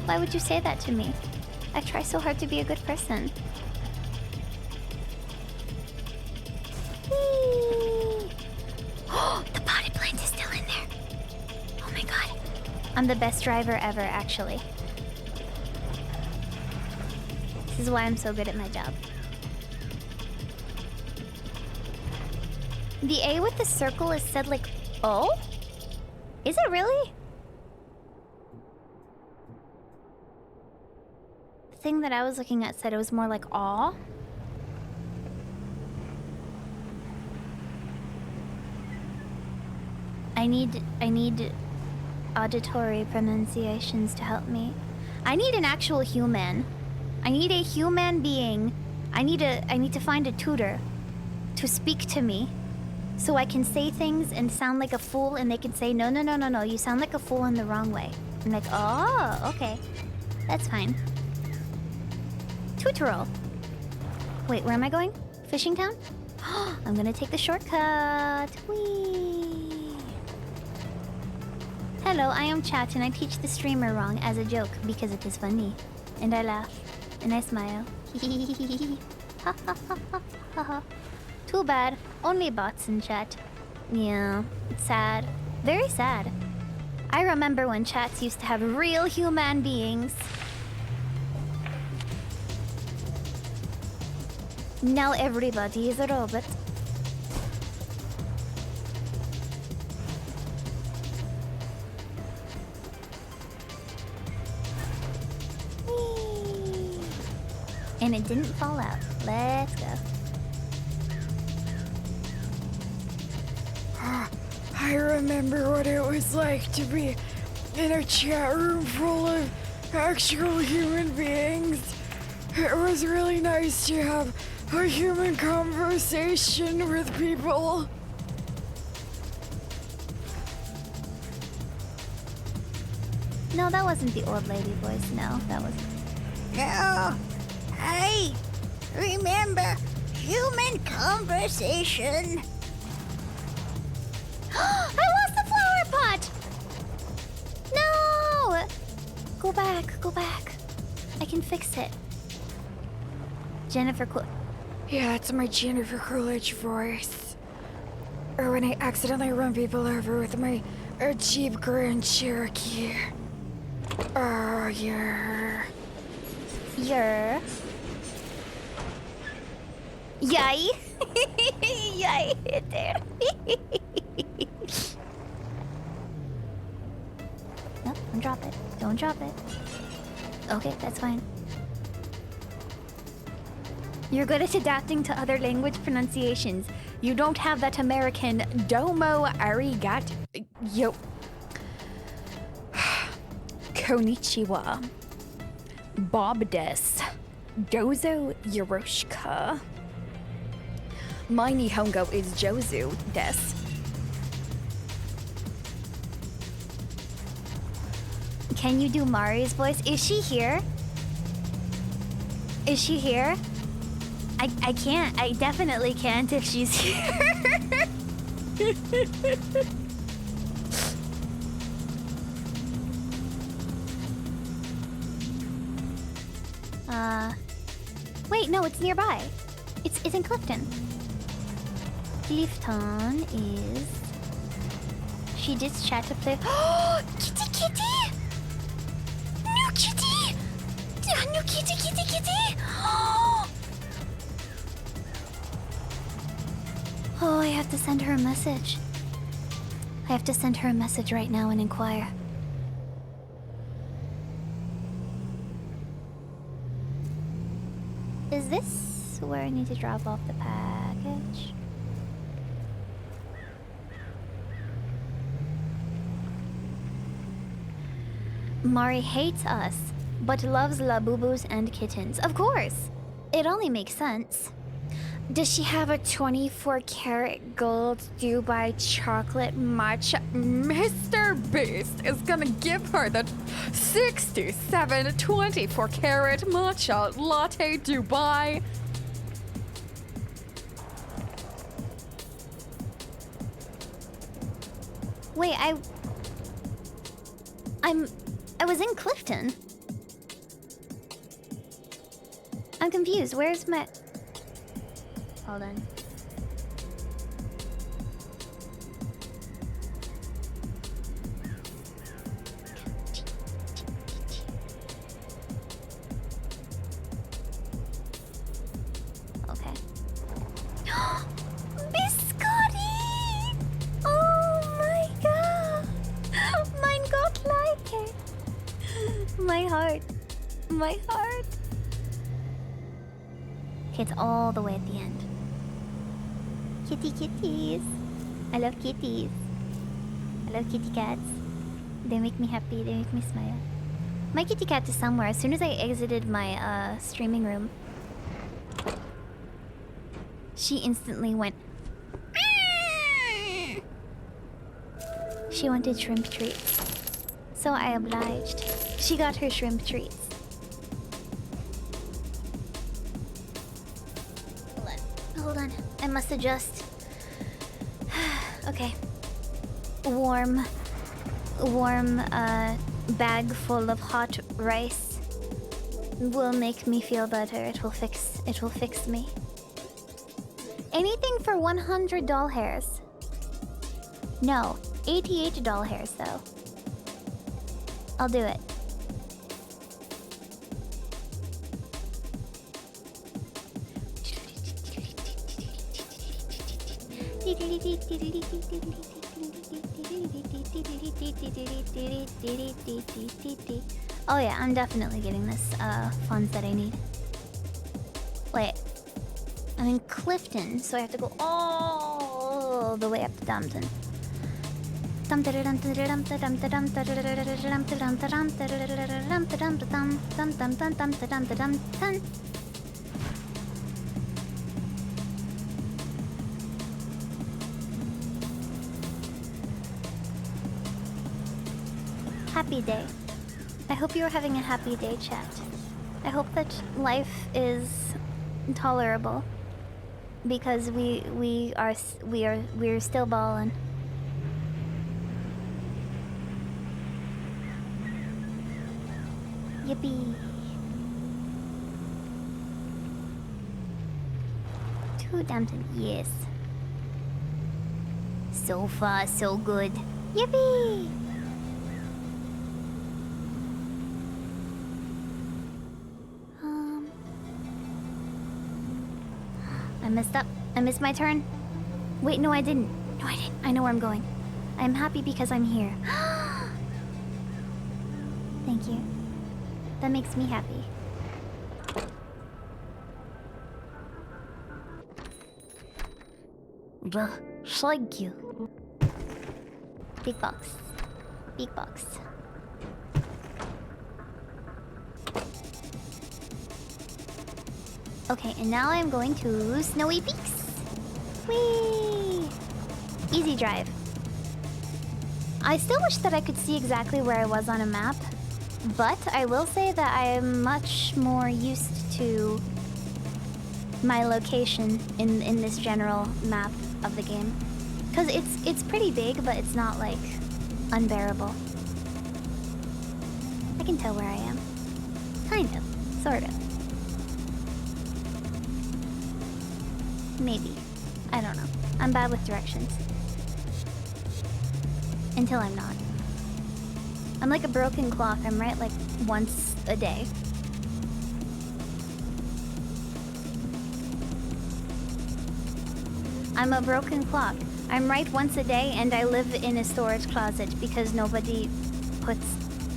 Why would you say that to me? I try so hard to be a good person. Whee! The potted plant is still in there. Oh my god. I'm the best driver ever, actually. This is why I'm so good at my job. The A with the circle is said like O? Is it really? The thing that I was looking at said it was more like aw. I need auditory pronunciations to help me. I need an actual human. I need a human being. I need to find a tutor to speak to me. So I can say things and sound like a fool, and they can say, no, you sound like a fool in the wrong way. I'm like, oh, okay. That's fine. Tutorial. Wait, where am I going? Fishing town? I'm gonna take the shortcut. Whee! Hello, I am Chat, and I teach the streamer wrong as a joke because it is funny. And I laugh. And I smile. Ha ha ha ha ha ha. Too bad. Only bots in chat. Yeah, it's sad. Very sad. I remember when chats used to have real human beings. Now everybody is a robot. Whee! And it didn't fall out. Let's go. I remember what it was like to be in a chat room full of actual human beings. It was really nice to have a human conversation with people. No, that wasn't the old lady voice. No, that wasn't. No, I remember human conversation. I lost the flower pot! No! Go back, go back. I can fix it. Jennifer Yeah, it's my Jennifer Coolidge voice. Or when I accidentally run people over with my Jeep Grand Cherokee. Oh, yeah. Yay! Yay, hit there. Don't drop it. Don't drop it. Okay, that's fine. You're good at adapting to other language pronunciations. You don't have that American domo arigat. Yo. Konnichiwa. Bob des. Dozo Yoroshika. My Nihongo is Jozu des. Can you do Mari's voice? Is she here? Is she here? I can't. I definitely can't if she's here. Wait, no, it's nearby. It's in Clifton. Clifton is... She just chat to play... Oh, kitty kitty! New kitty! New kitty kitty kitty! Oh, I have to send her a message. I have to send her a message right now and inquire. Is this where I need to drop off the package? Mari hates us, but loves Labubus and kittens. Of course! It only makes sense. Does she have a 24-karat gold Dubai chocolate matcha? Mr. Beast is gonna give her the 67 24-karat matcha latte Dubai. Wait, I was in Clifton. I'm confused. Where's my... Hold on. Okay. Biscotti! Oh my god! Mein Gott, like it! My heart. My heart. Okay, it's all the way at the end. Kitty kitties. I love kitties. I love kitty cats. They make me happy. They make me smile. My kitty cat is somewhere. As soon as I exited my streaming room, she instantly went. She wanted shrimp treats, so I obliged. She got her shrimp treats. Hold on. I must adjust. Okay. Warm bag full of hot rice will make me feel better. It will fix me. Anything for 100 doll hairs. No, 88 doll hairs though. I'll do it. Oh yeah, I'm definitely getting this funds that I need. Wait, I'm in Clifton, so I have to go all the way up to Dumpton. Happy day. I hope you're having a happy day, chat. I hope that life is tolerable because we're still ballin'. Yippee. To Dumpton, yes. So far, so good. Yippee! I messed up. I missed my turn. Wait, no, I didn't. No, I didn't. I know where I'm going. I'm happy because I'm here. Thank you. That makes me happy. Thank you. Big box. Big box. Okay, and now I'm going to Snowy Peaks. Whee! Easy drive. I still wish that I could see exactly where I was on a map, but I will say that I am much more used to my location in this general map of the game. Because it's pretty big, but it's not, like, unbearable. I can tell where I am. Kind of. Sort of. Maybe. I don't know. I'm bad with directions. Until I'm not. I'm like a broken clock. I'm right like once a day. I'm a broken clock. I'm right once a day and I live in a storage closet because nobody puts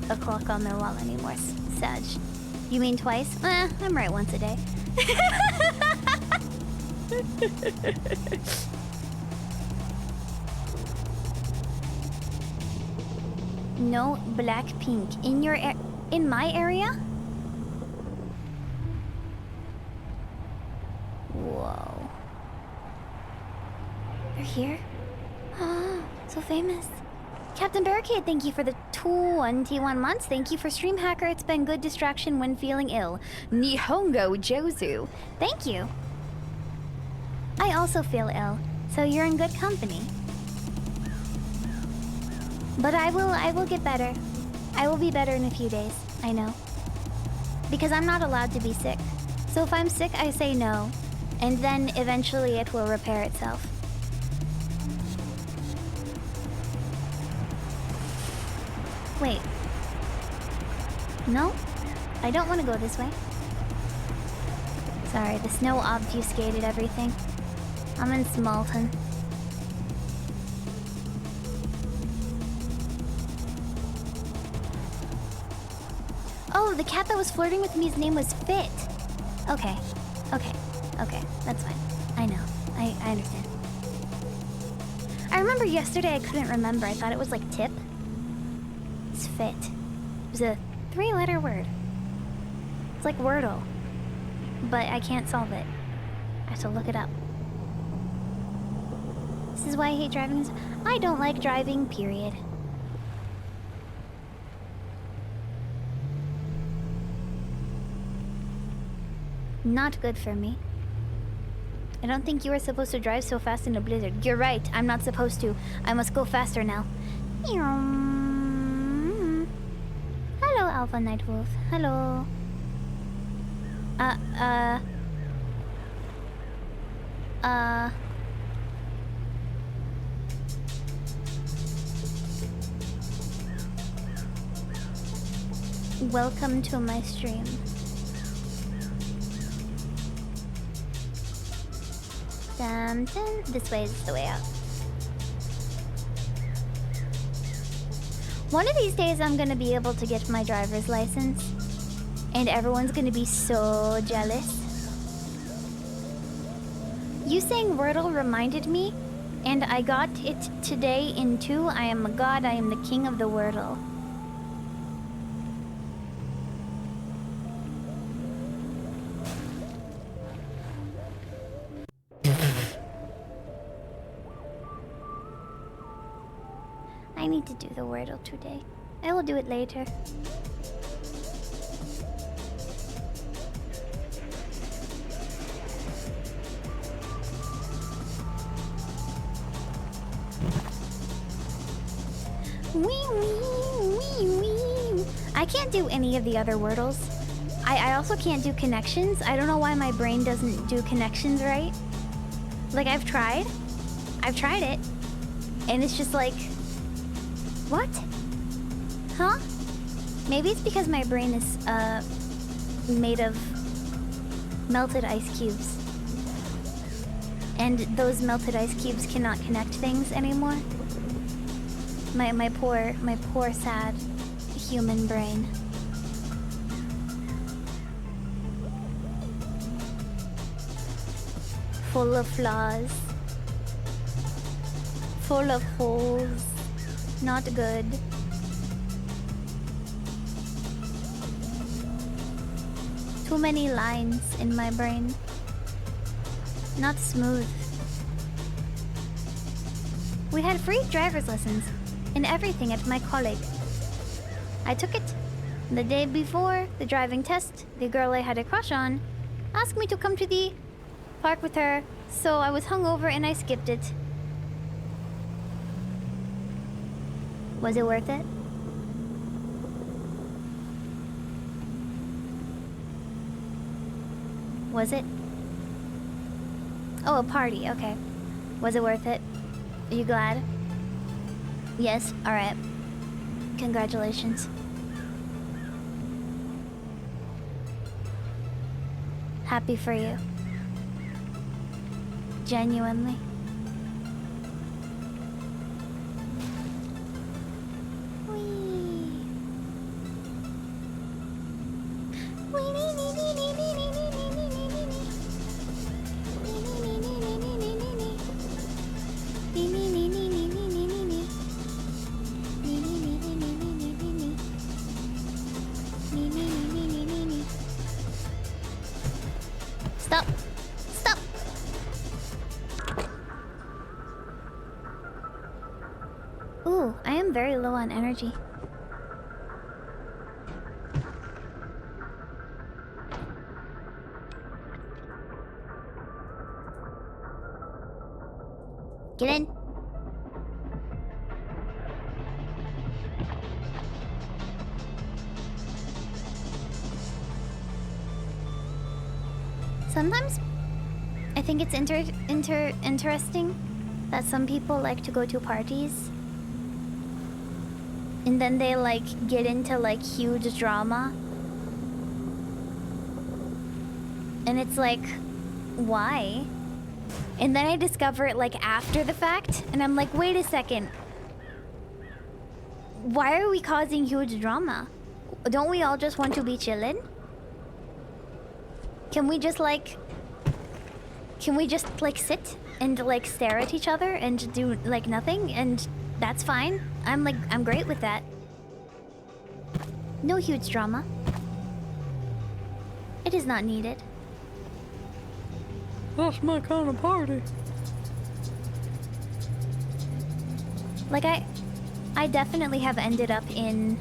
a clock on their wall anymore. Sag. You mean twice? I'm right once a day. No Blackpink in your in my area? Whoa. They're here? Oh, so famous. Captain Barricade, thank you for the 21 months. Thank you for Stream Hacker. It's been good distraction when feeling ill. Nihongo Jozu. Thank you. I also feel ill, so you're in good company. But I will get better. I will be better in a few days, I know. Because I'm not allowed to be sick. So if I'm sick, I say no. And then eventually it will repair itself. Wait. No? I don't want to go this way. Sorry, the snow obfuscated everything. I'm in Smalton. Oh, the cat that was flirting with me's name was Fit. Okay. Okay. Okay. That's fine. I know. I understand. I remember yesterday I couldn't remember. I thought it was like tip. It's Fit. It was a 3-letter word. It's like Wordle. But I can't solve it. I have to look it up. This is why I hate driving. I don't like driving, period. Not good for me. I don't think you were supposed to drive so fast in a blizzard. You're right, I'm not supposed to. I must go faster now. Hello, Alpha Nightwolf. Hello. Welcome to my stream. This way is the way out. One of these days I'm gonna be able to get my driver's license. And everyone's gonna be so jealous. You saying Wordle reminded me, and I got it today in 2. I am a god, I am the king of the Wordle. I need to do the Wordle today. I will do it later. I can't do any of the other Wordles. I also can't do connections. I don't know why my brain doesn't do connections right. Like, I've tried it. And it's just like... What? Huh? Maybe it's because my brain is, made of melted ice cubes. And those melted ice cubes cannot connect things anymore. My poor, sad human brain. full of flaws, full of holes. Not good. Too many lines in my brain. Not smooth. We had free driver's lessons and everything at my college. I took it. The day before the driving test, the girl I had a crush on asked me to come to the park with her, so I was hungover and I skipped it. Was it worth it? Was it? Oh, a party, okay. Was it worth it? Are you glad? Yes? Alright. Congratulations. Happy for you. Genuinely. Stop! Stop! Ooh, I am very low on energy. Get in. Sometimes I think it's interesting that some people like to go to parties and then they like get into like huge drama. And it's like, why? And then I discover it like after the fact and I'm like, wait a second. Why are we causing huge drama? Don't we all just want to be chillin'? Can we just like sit and like stare at each other and do like nothing, and that's fine. I'm great with that. No huge drama. It is not needed. That's my kind of party. Like I definitely have ended up in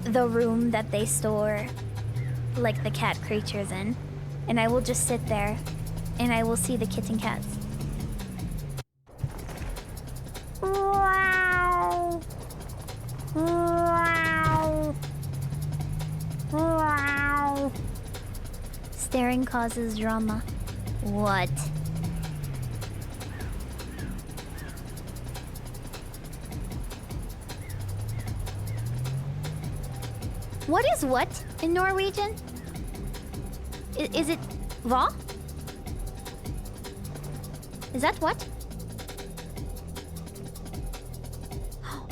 the room that they store like the cat creatures in, and I will just sit there and I will see the kitten cats. Wow. Wow. Wow. Staring causes drama. What? What is what in Norwegian? Is it va? Is that what?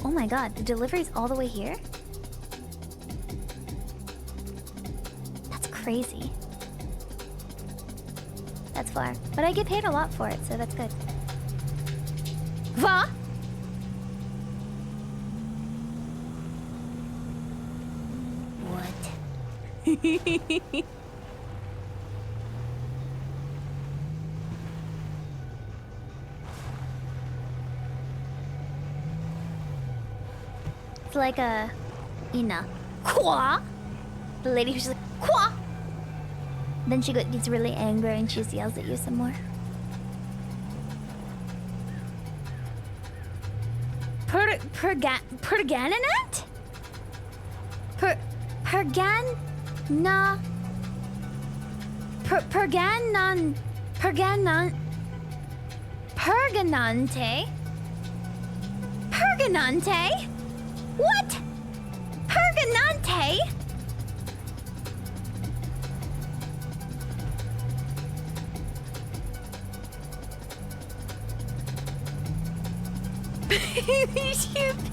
Oh my god, the delivery's all the way here? That's crazy. That's far. But I get paid a lot for it, so that's good. Va? What? It's like a Ina. Kwa? The lady who's just like, Kwa! Then she gets really angry and she just yells at you some more. Pergananat? Perganan? Perganante? Perganante? What? Perganante?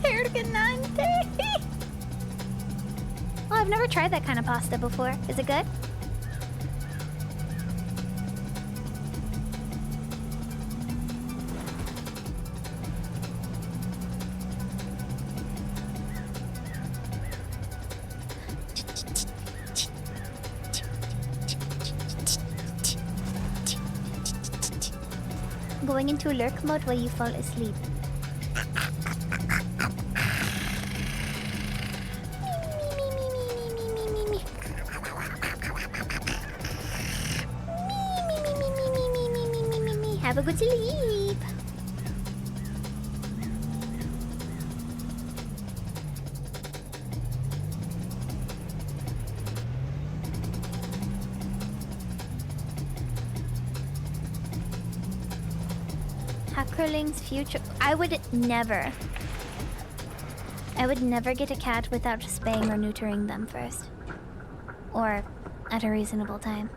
Perganante? Oh, I've never tried that kind of pasta before. Is it good? Going into lurk mode while you fall asleep. Have a good sleep. Hackerling's future. I would never get a cat without spaying or neutering them first. Or at a reasonable time.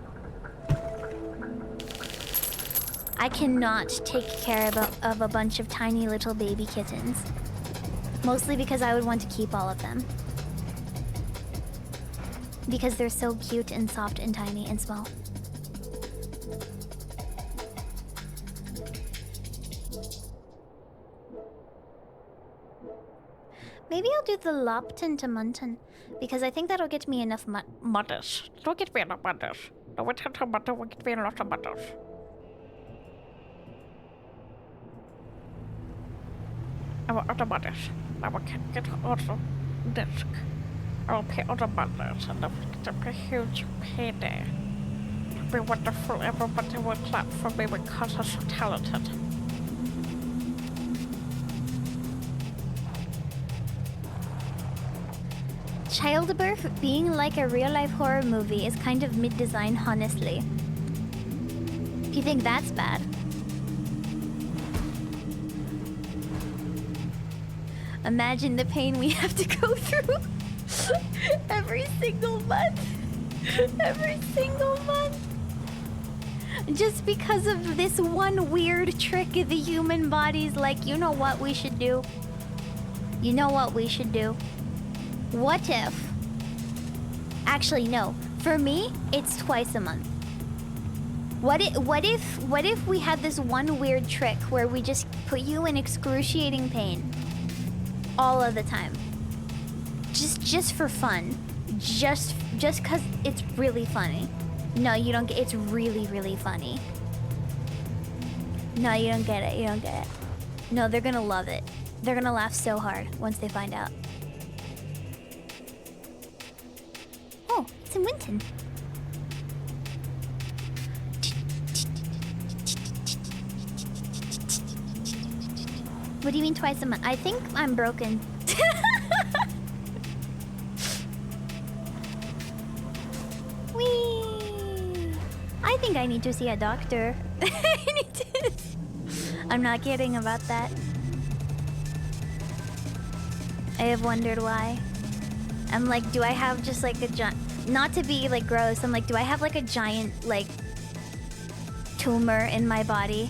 I cannot take care of a bunch of tiny little baby kittens. Mostly because I would want to keep all of them. Because they're so cute and soft and tiny and small. Maybe I'll do the Lopton to Munton. Because I think that'll get me enough Mothers. Don't get me enough mothers. No, we can't have butter, we get me enough mothers. I want other mothers. I will get also disc. I will pay other mothers and I'll get a huge payday. It'll be wonderful. Everybody will clap for me because I'm so talented. Childbirth being like a real-life horror movie is kind of mid-design, honestly. If you think that's bad. Imagine the pain we have to go through every single month. Every single month. Just because of this one weird trick the human body's like, you know what we should do? You know what we should do? What if... Actually, no. For me, it's twice a month. What if we had this one weird trick where we just put you in excruciating pain all of the time? Just for fun. Just cuz it's really funny. No, you don't get it's really, really funny. No, you don't get it. You don't get it. No, they're gonna love it. They're gonna laugh so hard once they find out. Oh, it's in Winton. What do you mean twice a month? I think I'm broken. Whee! I think I need to see a doctor. I'm not kidding about that. I have wondered why. I'm like, do I have just like a giant... Not to be like gross, I'm like, do I have like a giant like tumor in my body?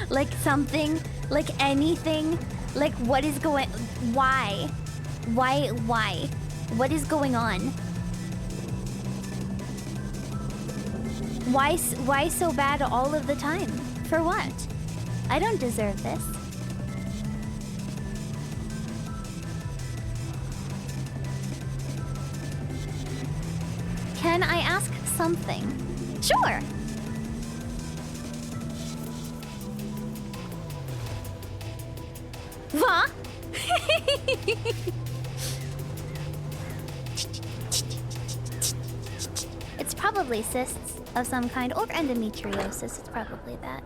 like something, like anything, like what is going... Why? Why? What is going on? Why so bad all of the time? For what? I don't deserve this. Can I ask something? Sure. What? It's probably cysts of some kind or endometriosis. It's probably that.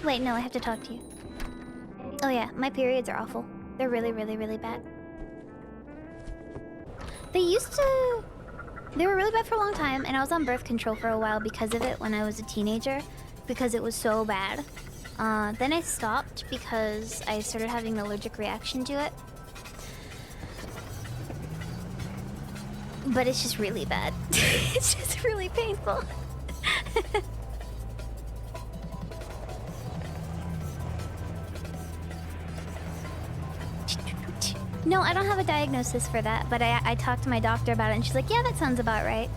Wait, no, I have to talk to you. Oh yeah, my periods are awful. They're really, really, really bad. They were really bad for a long time, and I was on birth control for a while because of it when I was a teenager, because it was so bad. Then I stopped because I started having an allergic reaction to it. But it's just really bad. It's just really painful. No, I don't have a diagnosis for that, but I talked to my doctor about it, and she's like, yeah, that sounds about right.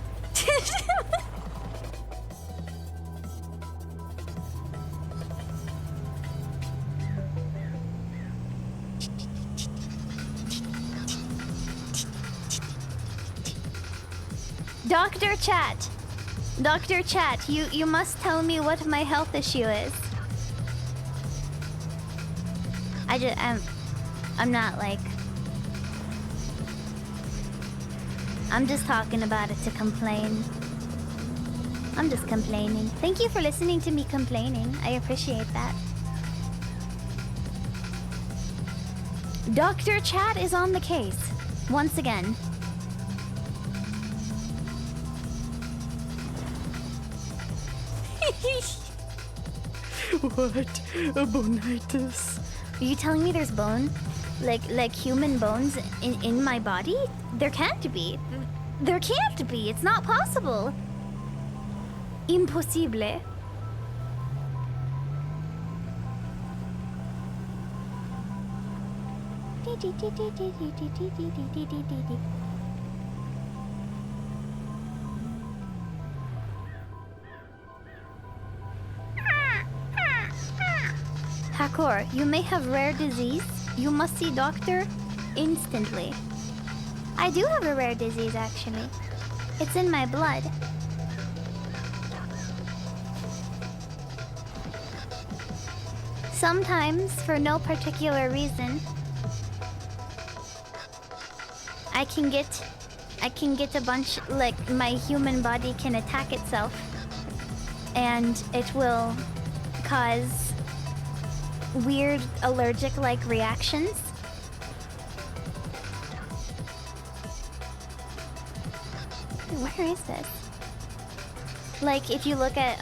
Dr. Chat. Dr. Chat, you must tell me what my health issue is. I'm not like... I'm just talking about it to complain. I'm just complaining. Thank you for listening to me complaining. I appreciate that. Dr. Chat is on the case. Once again. What? A bonitis? Are you telling me there's bone? Like human bones in my body? There can't be. There can't be. It's not possible. Impossible. Hakor, you may have rare disease. You must see doctor instantly. I do have a rare disease, actually. It's in my blood. Sometimes, for no particular reason, I can get a bunch, like, my human body can attack itself, and it will cause weird allergic-like reactions. Where is this? Like, if you look at,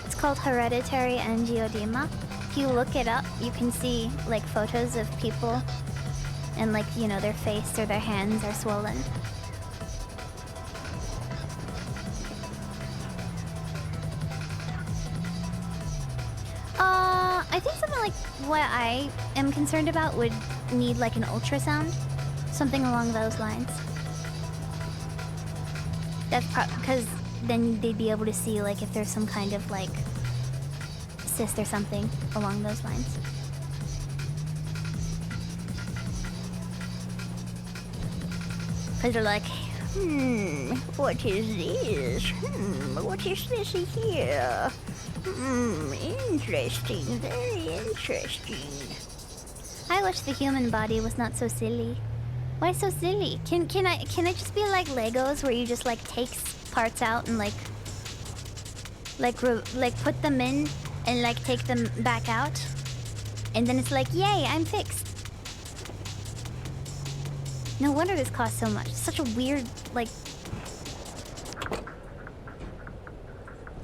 it's called hereditary angioedema. If you look it up, you can see, like, photos of people and, like, you know, their face or their hands are swollen. I think something like what I am concerned about would need, like, an ultrasound. Something along those lines. That's because then they'd be able to see, like, if there's some kind of, like, cyst or something along those lines. Because they're like, What is this? What is this here? Interesting, very interesting. I wish the human body was not so silly. Why so silly? Can I just be like Legos where you just, like, take parts out and like put them in and, like, take them back out, and then it's like, yay, I'm fixed. No wonder this costs so much. It's such a weird, like...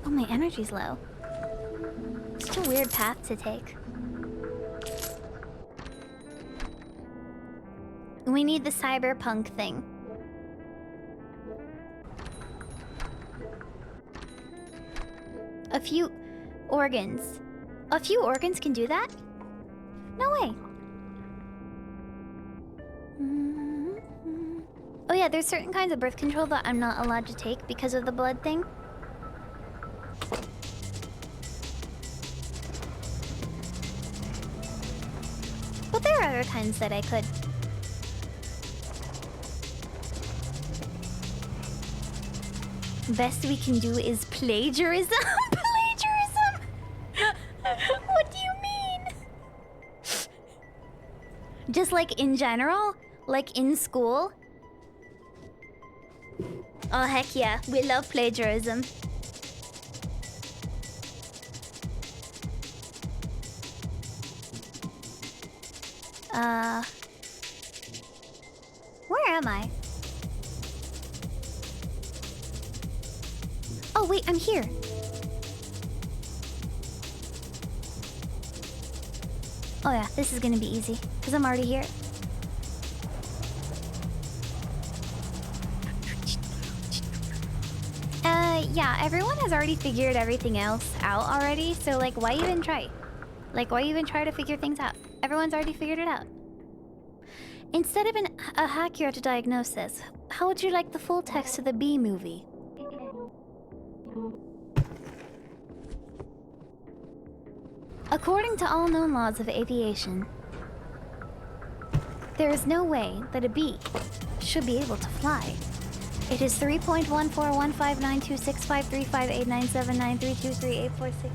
Oh, my energy's low. Such a weird path to take. We need the cyberpunk thing. A few organs. A few organs can do that? No way. Oh yeah, there's certain kinds of birth control that I'm not allowed to take because of the blood thing. But there are other kinds that I could. Best we can do is plagiarism? Plagiarism? What do you mean? Just like in general? Like in school? Oh heck yeah, we love plagiarism. Where am I? Oh wait, I'm here. Oh yeah, this is gonna be easy, because I'm already here. Yeah, everyone has already figured everything else out already, so, like, why even try? Like, why even try to figure things out? Everyone's already figured it out. Instead of a accurate diagnosis, how would you like the full text of the B movie? According to all known laws of aviation, there is no way that a bee should be able to fly. It is 3.141592653589793233846.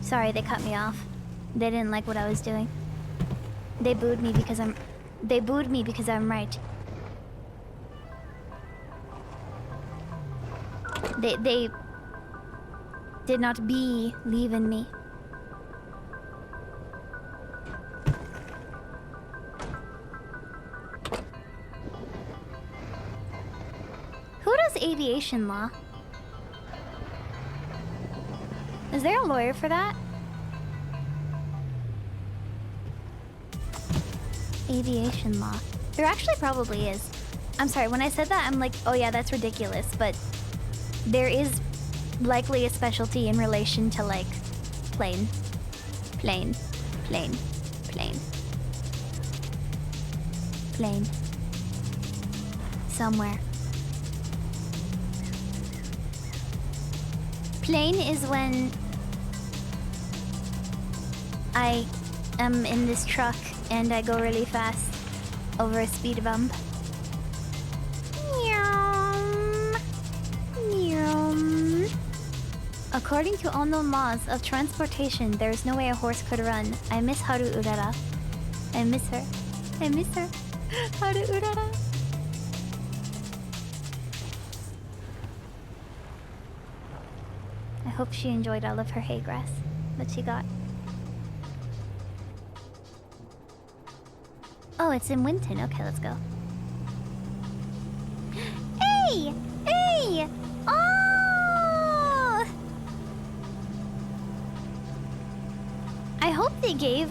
Sorry, they cut me off. They didn't like what I was doing. They booed me because I'm right. They did not believe in me. Who does aviation law? Is there a lawyer for that? Aviation law. There actually probably is. I'm sorry, when I said that, I'm like, oh yeah, that's ridiculous, but there is likely a specialty in relation to like plane. Somewhere. Plane is when I am in this truck and I go really fast over a speed bump. According to unknown laws of transportation, there is no way a horse could run. I miss Haru Urara. I miss her. Haru Urara. I hope she enjoyed all of her hay grass that she got. Oh, it's in Winton. Okay, let's go. Hey! Hey! Oh! I hope they gave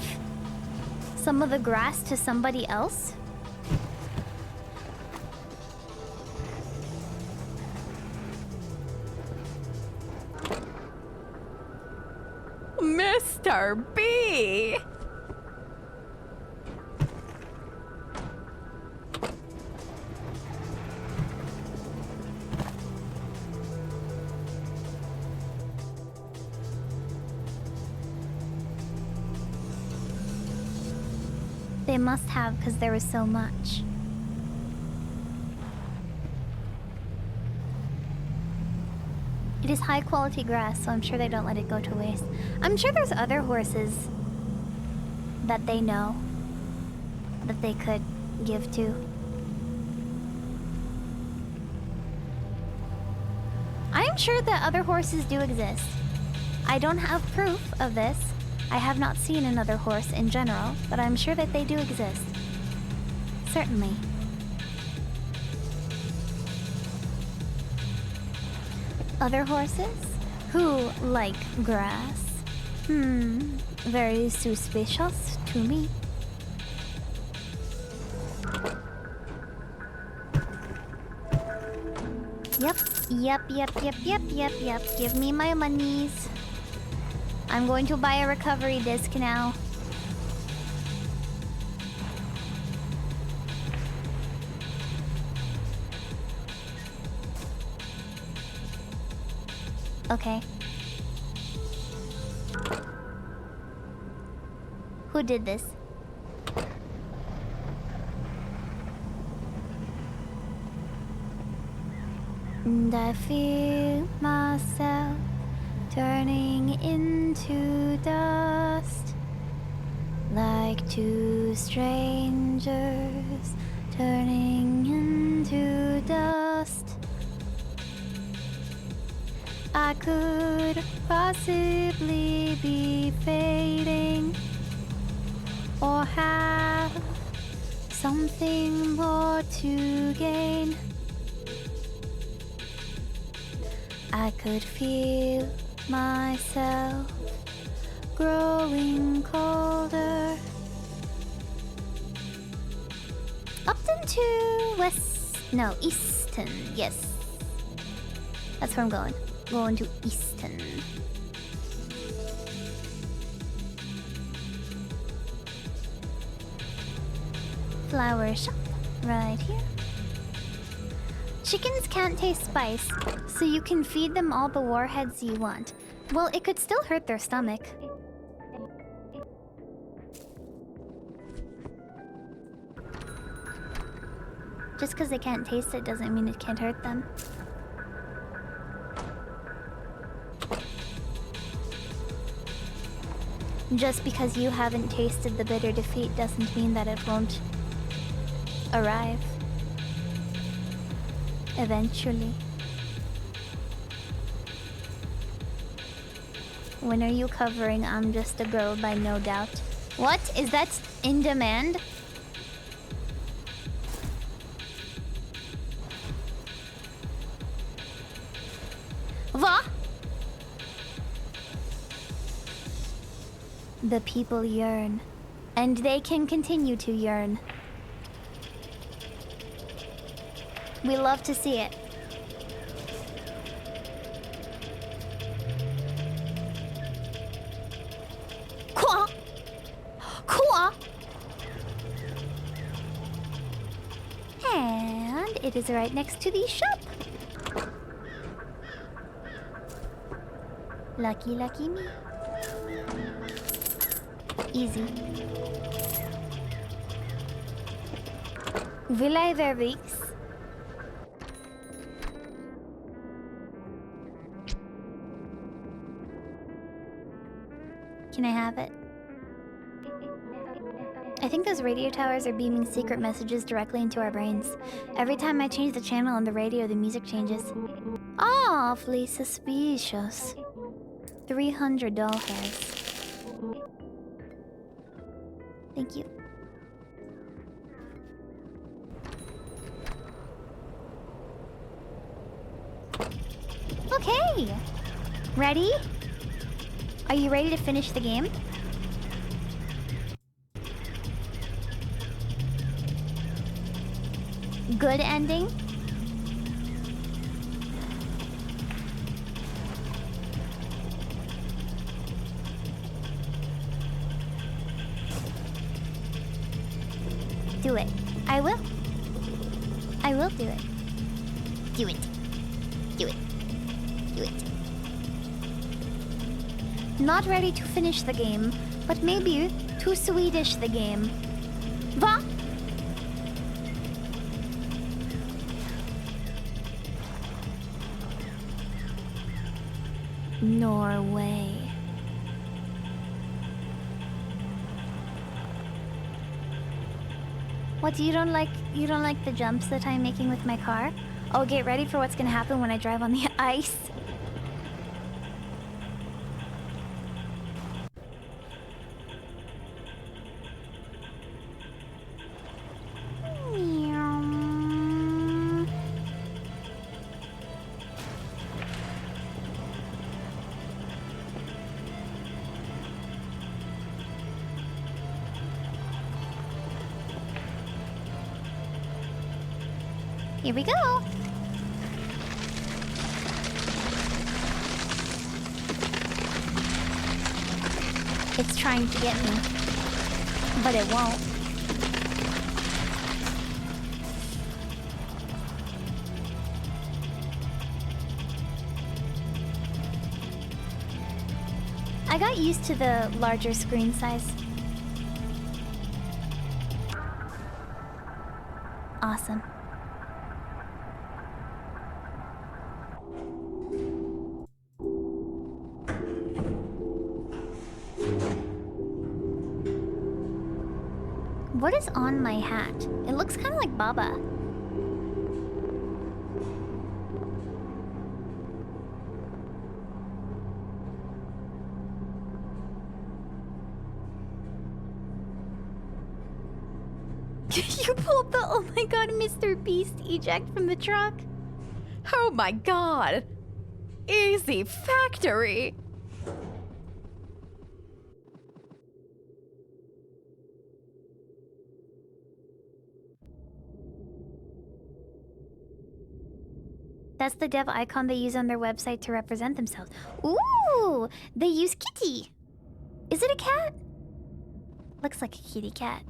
some of the grass to somebody else. Mr. B! They must have, because there was so much. It is high quality grass, so I'm sure they don't let it go to waste. I'm sure there's other horses that they know that they could give to. I'm sure that other horses do exist. I don't have proof of this. I have not seen another horse in general, but I'm sure that they do exist. Certainly. Other horses? Who like grass? Very suspicious to me. Yep. Give me my monies. I'm going to buy a recovery disc now. Okay. Who did this? And I feel myself turning into dust, like two strangers turning into dust. I could possibly be fading, or have something more to gain. I could feel myself growing colder. Upton to Easton, yes. That's where I'm going. Going to Easton. Flower shop, right here. Chickens can't taste spice, so you can feed them all the warheads you want. Well, it could still hurt their stomach. Just because they can't taste it doesn't mean it can't hurt them. Just because you haven't tasted the bitter defeat doesn't mean that it won't arrive. Eventually. When are you covering I'm Just a Girl by No Doubt? What? Is that in demand? Va? The people yearn. And they can continue to yearn. We love to see it. Qua! Qua! And it is right next to the shop. Lucky, lucky me. Easy. Villa Vervix. Can I have it? I think those radio towers are beaming secret messages directly into our brains. Every time I change the channel on the radio, the music changes. Awfully suspicious. $300 doll hairs. Thank you. Okay! Ready? Are you ready to finish the game? Good ending? Do it. I will. I will do it. Do it. Do it. Do it. Not ready to finish the game, but maybe to Swedish the game. Va? Norway. What, you don't like the jumps that I'm making with my car? Oh, get ready for what's gonna happen when I drive on the ice. Here we go. It's trying to get me, but it won't. I got used to the larger screen size. Awesome. What is on my hat? It looks kind of like Baba. You pulled the, oh my god, Mr. Beast eject from the truck. Oh my god! Easy factory! That's the dev icon they use on their website to represent themselves. Ooh! They use kitty! Is it a cat? Looks like a kitty cat.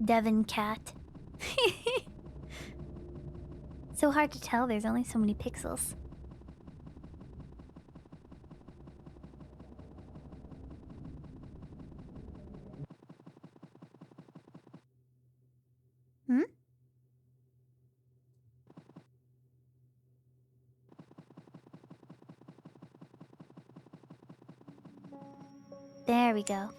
Devon cat. So hard to tell, there's only so many pixels. There we go.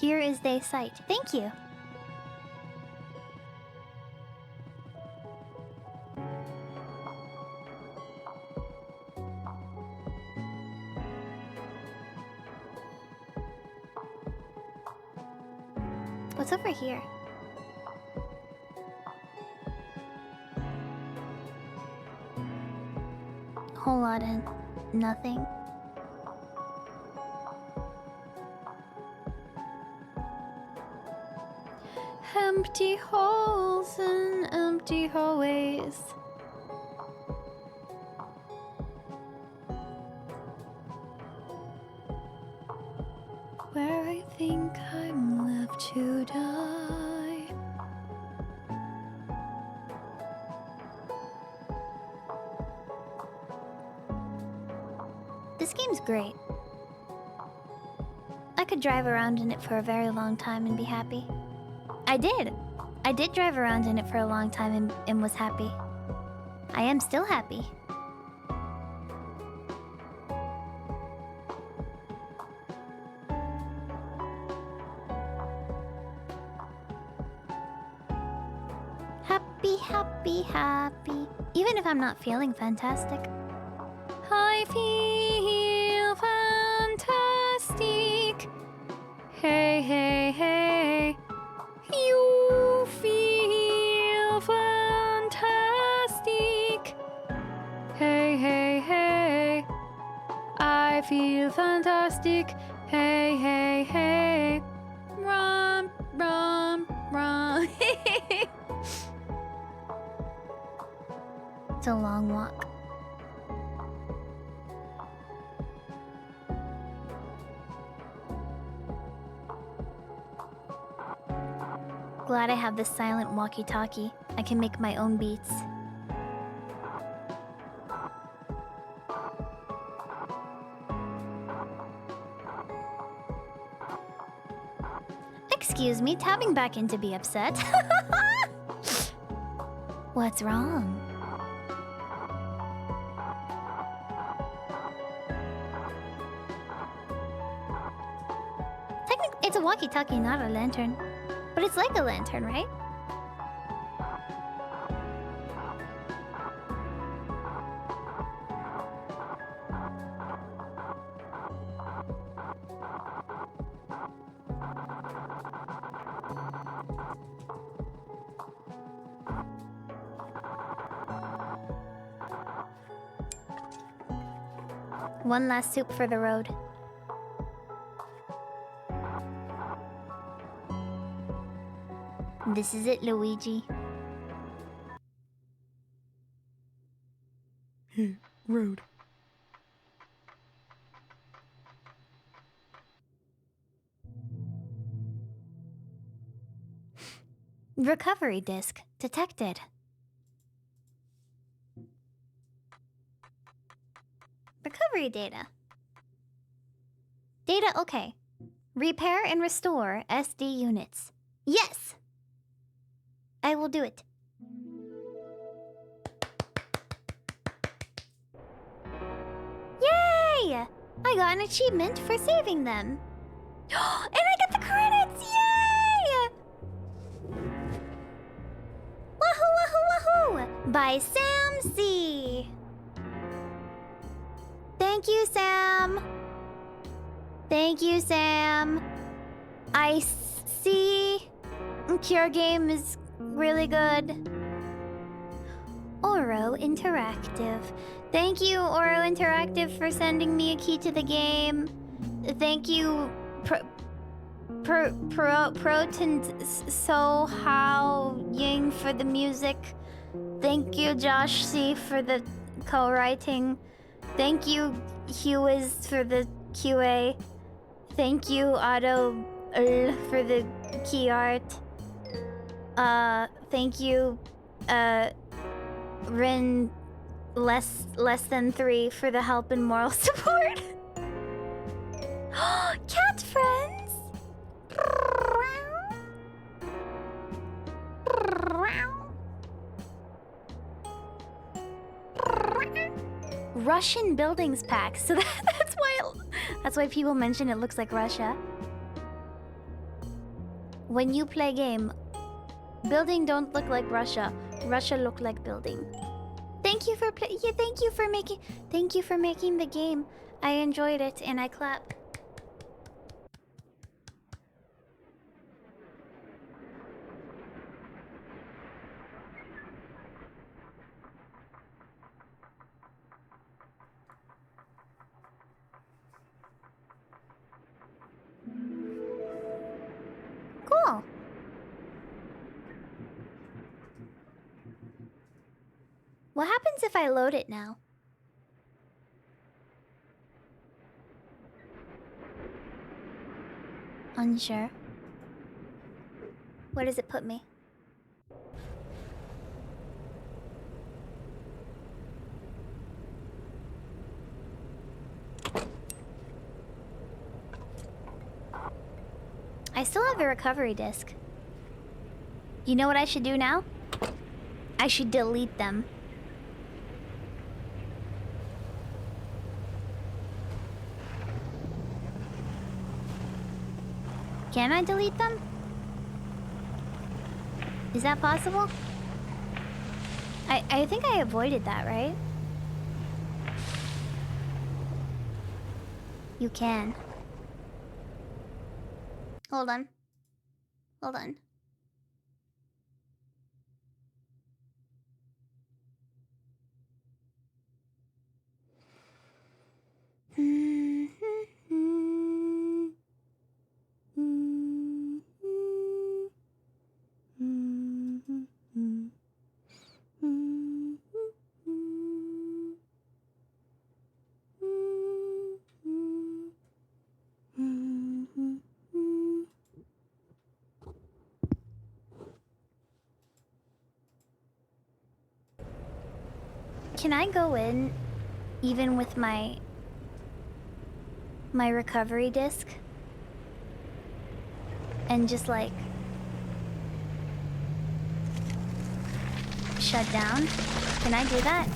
Here is the site. Thank you. What's over here? Whole lot of nothing. Empty halls and empty hallways. Where I think I'm left to die. This game's great. I could drive around in it for a very long time and be happy. I did. I did drive around in it for a long time and was happy. I am still happy. Happy, happy, happy. Even if I'm not feeling fantastic. I feel fantastic. Hey, hey, hey. You feel fantastic. Hey, hey, hey. I feel fantastic. Hey, hey, hey. Run, run, run. It's a long walk. Glad I have this silent walkie-talkie. I can make my own beats. Excuse me, tapping back in to be upset. What's wrong? Technically, it's a walkie-talkie, not a lantern. But it's like a lantern, right? One last soup for the road. This is it, Luigi. Here, road. Recovery disk detected. Recovery data. Data okay. Repair and restore SD units. Yes! I will do it. Yay! I got an achievement for saving them. And I got the credits! Yay! Wahoo, wahoo, wahoo! By Sam C. Thank you, Sam. Thank you, Sam. I see Cure Game is really good. Oro Interactive. Thank you, Oro Interactive, for sending me a key to the game. Thank you, Proton So How Ying for the music. Thank you, Josh C, for the co-writing. Thank you, Hewiz, for the QA. Thank you, Otto for the key art. Thank you, Rin less than 3 for the help and moral support. Cat friends. Russian buildings pack. So that's why people mention it looks like Russia. When you play game, building don't look like Russia. Russia look like building. Thank you for thank you for making the game. I enjoyed it and I clap. Cool. What happens if I load it now? Unsure. Where does it put me? I still have the recovery disk. You know what I should do now? I should delete them. Can I delete them? Is that possible? I think I avoided that, right? You can. Hold on. Hold on. Can I go in even with my recovery disk and just like shut down? Can I do that?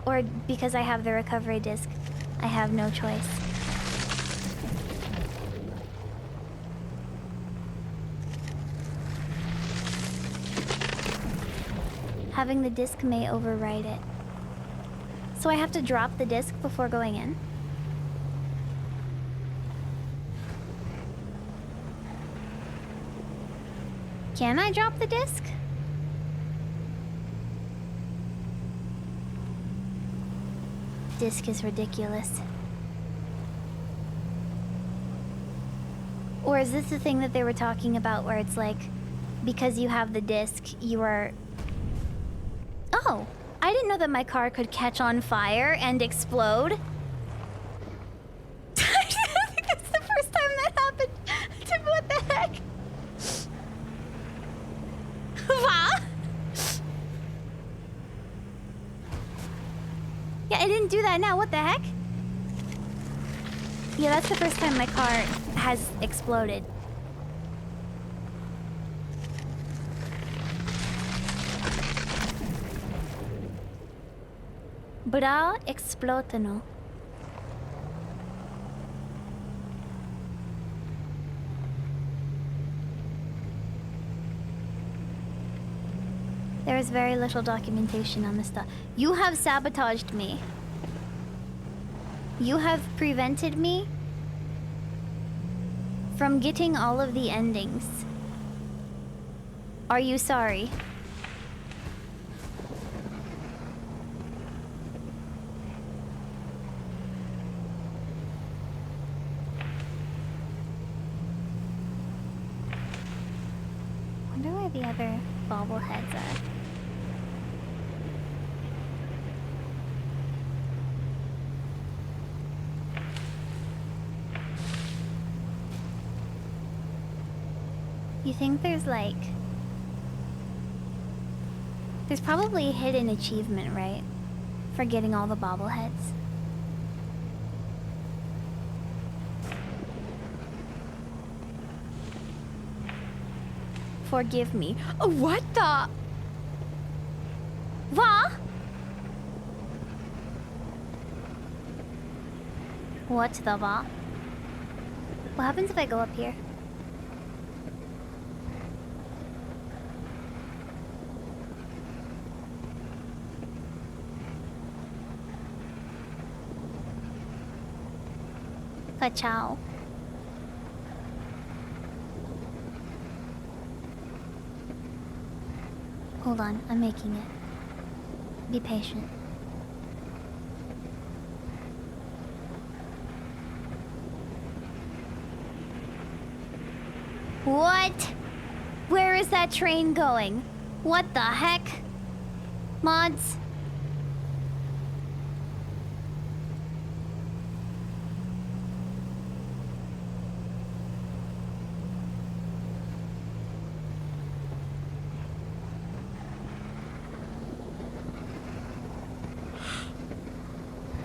Or because I have the recovery disk, I have no choice? Having the disk may overwrite it. So I have to drop the disk before going in? Can I drop the disk? Disk is ridiculous. Or is this the thing that they were talking about where it's like, because you have the disk, you are... Oh, I didn't know that my car could catch on fire and explode. I think that's the first time that happened. What the heck? What? Yeah, I didn't do that now. What the heck? Yeah, that's the first time my car has exploded. Bra explotano. There is very little documentation on this stuff. You have sabotaged me. You have prevented me from getting all of the endings. Are you sorry? Wonder where the other bobbleheads are. You think there's like... There's probably a hidden achievement, right? For getting all the bobbleheads. Forgive me. Oh, what the? What? What the va? What happens if I go up here? Ka-chow. Hold on, I'm making it. Be patient. What? Where is that train going? What the heck? Mods?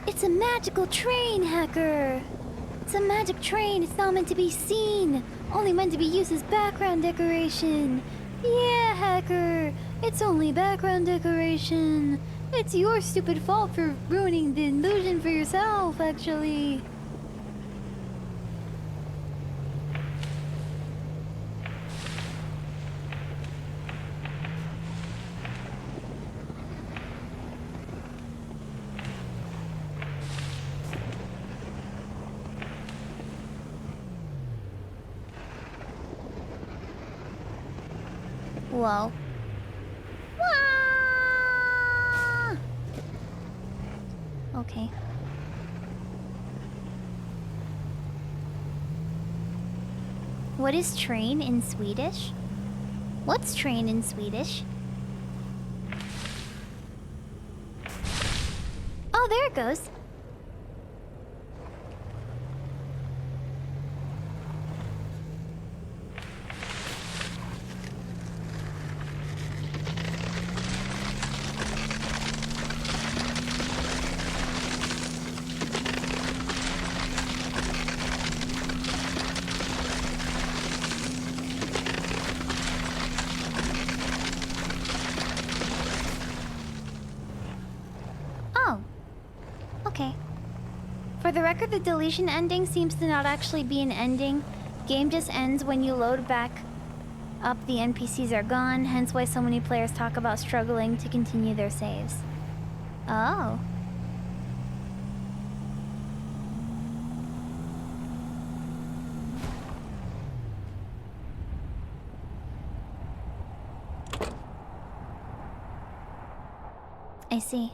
It's a magical train, Hacker! It's a magic train, it's not meant to be seen! Only meant to be used as background decoration! Yeah, Hacker! It's only background decoration! It's your stupid fault for ruining the illusion for yourself, actually! Whoa. Wah! Okay. What is train in Swedish? What's train in Swedish? Oh, there it goes. For the record, the deletion ending seems to not actually be an ending. Game just ends when you load back up, the NPCs are gone, hence why so many players talk about struggling to continue their saves. Oh. I see.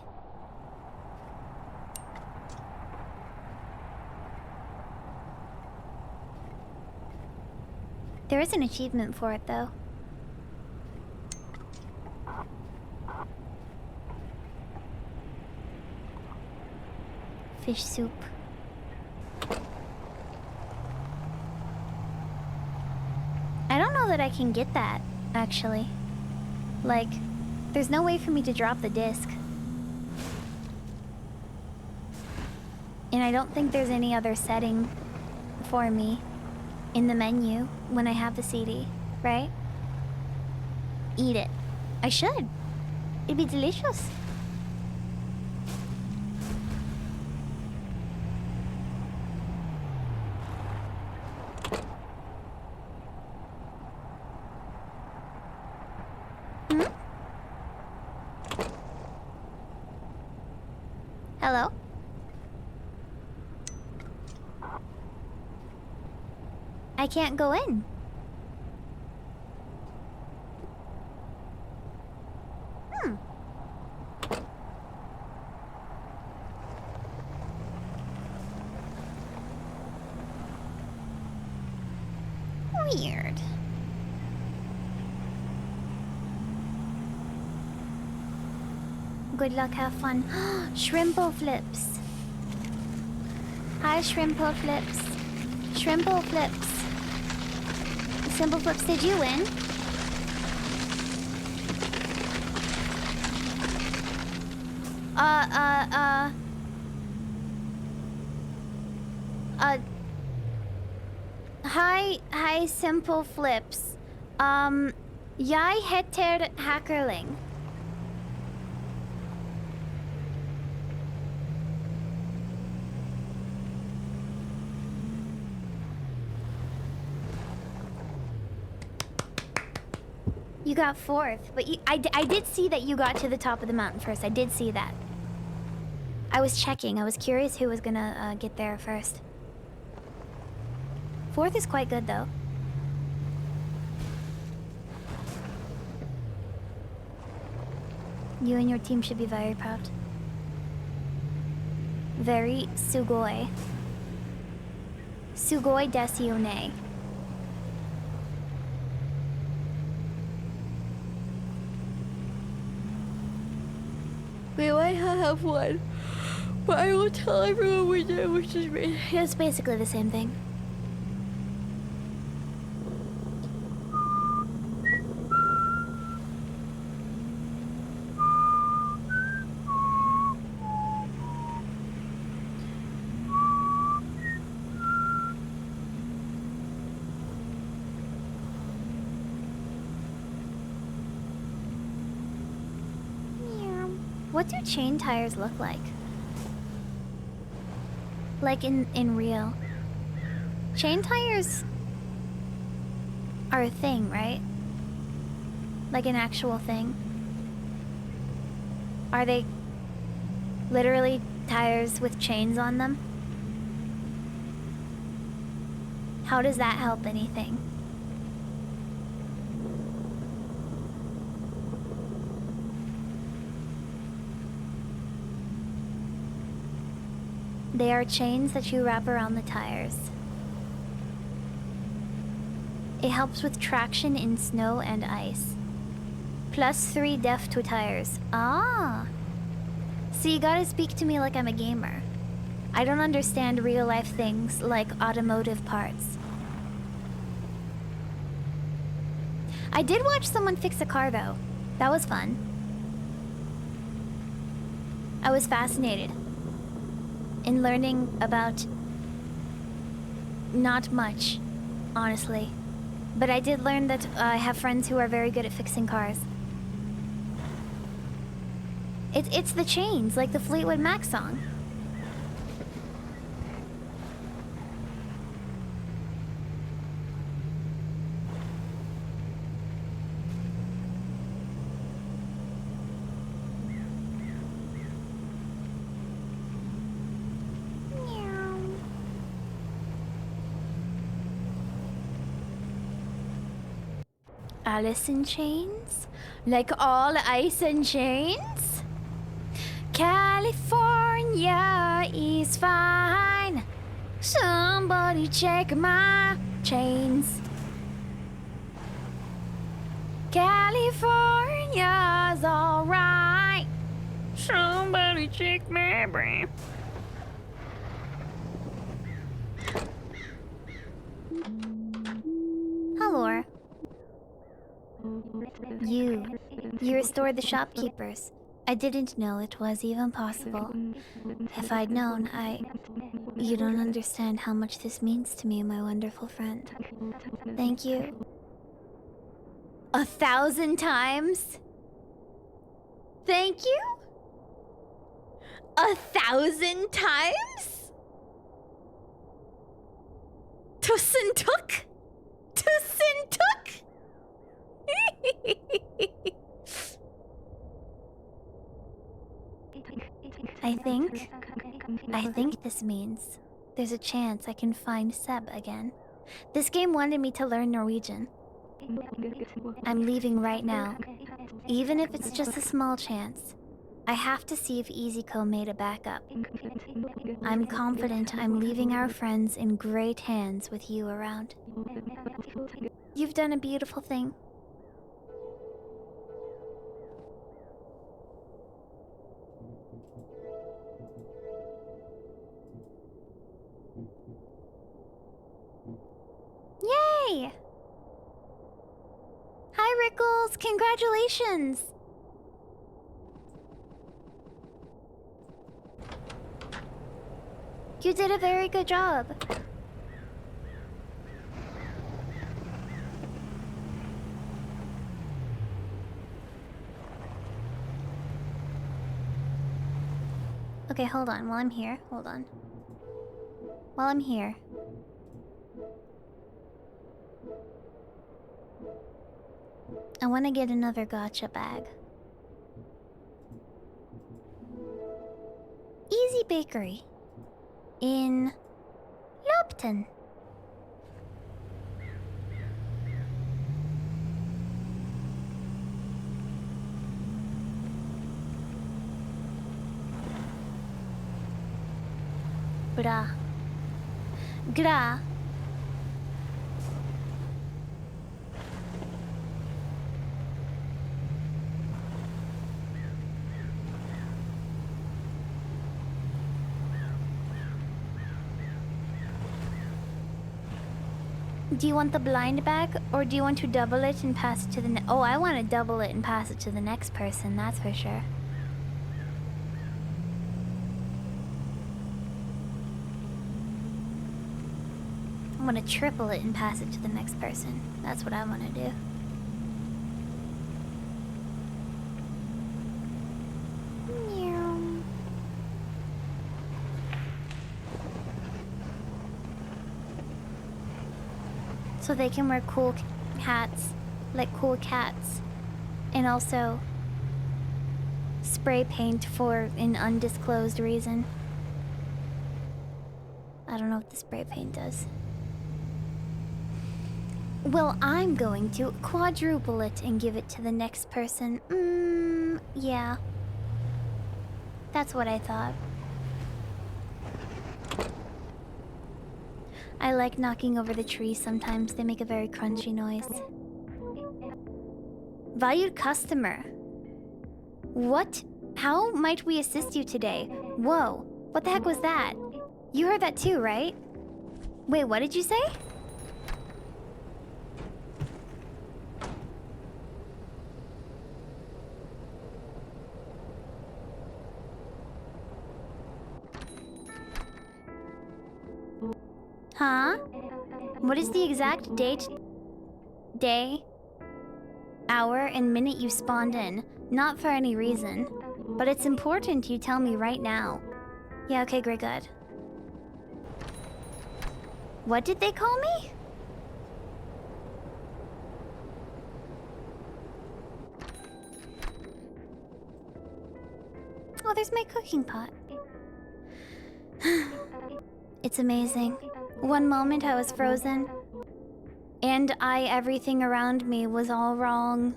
There is an achievement for it, though. Fish soup. I don't know that I can get that, actually. Like, there's no way for me to drop the disc. And I don't think there's any other setting for me in the menu when I have the CD, right? Eat it. I should. It'd be delicious. Hmm? Hello? I can't go in. Weird. Good luck, have fun. Shrimpo flips. Hi, Shrimpo flips. Shrimpo flips. Simple flips, did you win? Hi, Simple Flips. Jag heter Hackerling. You got fourth, but I did see that you got to the top of the mountain first. I did see that. I was checking. I was curious who was gonna get there first. Fourth is quite good, though. You and your team should be very proud. Very sugoi. Sugoi desu yo ne. We might have one, but I will tell everyone we did, which is me. It's basically the same thing. What do chain tires look like? Like in real? Chain tires are a thing, right? Like an actual thing? Are they literally tires with chains on them? How does that help anything? They are chains that you wrap around the tires. It helps with traction in snow and ice. +3 def to tires. Ah! So you gotta speak to me like I'm a gamer. I don't understand real life things like automotive parts. I did watch someone fix a car though. That was fun. I was fascinated in learning about not much, honestly. But I did learn that I have friends who are very good at fixing cars. It's the chains, like the Fleetwood Mac song. Alice in Chains? Like all ice and chains? California is fine. Somebody check my chains. California's alright. Somebody check my brain. Hello. You restored the shopkeepers. I didn't know it was even possible. If I'd known, You don't understand how much this means to me, my wonderful friend. Thank you. 1,000 times? Thank you? 1,000 times? Tussentuk? Tussentuk? I think this means there's a chance I can find Seb again. This game wanted me to learn Norwegian. I'm leaving right now. Even if it's just a small chance. I have to see if EasyCo made a backup. I'm confident I'm leaving our friends in great hands with you around. You've done a beautiful thing. Yay! Hi, Rickles! Congratulations! You did a very good job. Okay, hold on. While I'm here, hold on. While I'm here. I want to get another gotcha bag. Easy Bakery in Lopton. Gra. Gra. Do you want the blind bag, or do you want to double it and pass it to the oh, I want to double it and pass it to the next person, that's for sure. I want to triple it and pass it to the next person. That's what I want to do. Meow. So they can wear cool hats, like cool cats, and also spray paint for an undisclosed reason. I don't know what the spray paint does. Well, I'm going to quadruple it and give it to the next person. Yeah. That's what I thought. I like knocking over the trees sometimes. They make a very crunchy noise. Valued customer. What? How might we assist you today? Whoa. What the heck was that? You heard that too, right? Wait, what did you say? Huh? What is the exact date, day, hour, and minute you spawned in? Not for any reason. But it's important you tell me right now. Yeah, okay, great, good. What did they call me? Oh, there's my cooking pot. It's amazing. One moment I was frozen, and everything around me was all wrong.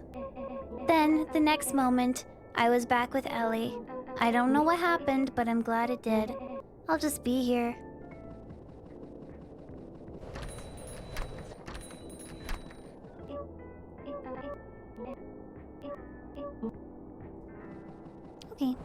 Then, the next moment, I was back with Ellie. I don't know what happened, but I'm glad it did. I'll just be here. Okay.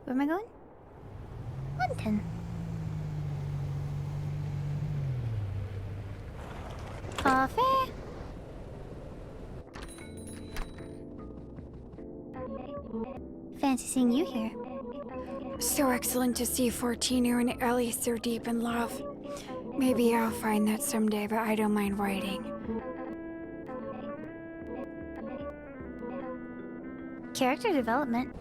Where am I going? London. Coffee. Fancy seeing you here. So excellent to see 14er and Ellie so deep in love. Maybe I'll find that someday, but I don't mind waiting. Character development.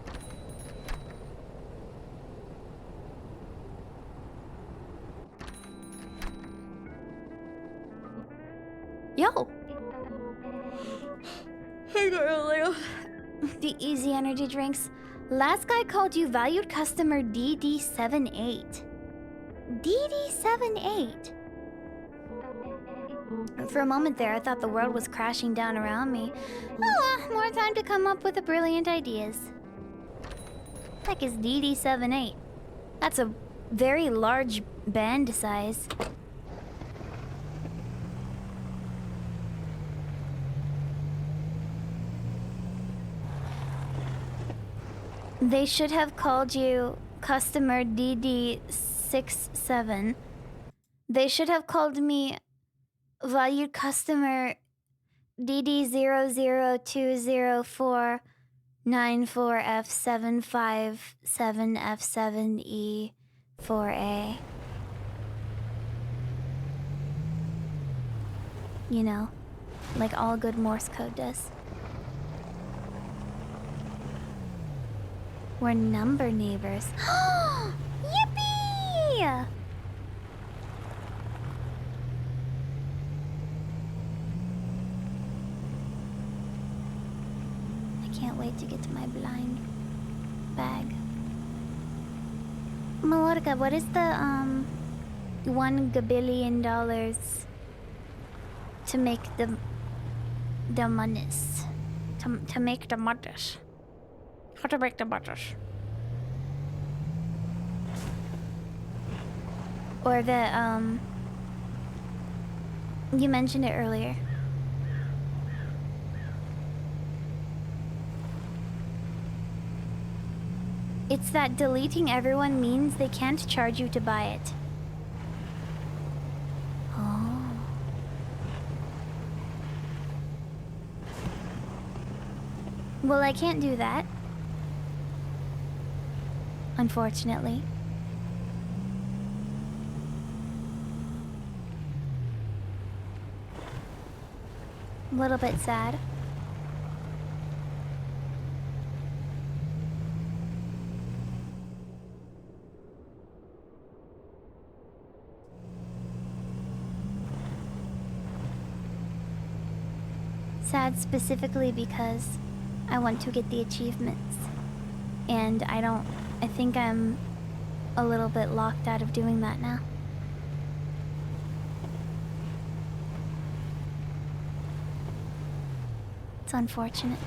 Yo! I got a layoff. The easy energy drinks. Last guy called you valued customer DD78. DD78? For a moment there, I thought the world was crashing down around me. Oh well, more time to come up with the brilliant ideas. Heck is DD78? That's a very large band size. They should have called you customer DD67. They should have called me valued customer DD0020494F757F7E4A. You know, like all good Morse code does. We're number neighbors. Yippee! I can't wait to get to my blind bag. Melodica, what is the $1 gabillion to make the monies? To make the monies. How to make the monies? Or the you mentioned it earlier. It's that deleting everyone means they can't charge you to buy it. Oh. Well, I can't do that. Unfortunately. A little bit sad. Sad specifically because I want to get the achievements. And I think I'm a little bit locked out of doing that now. It's unfortunate.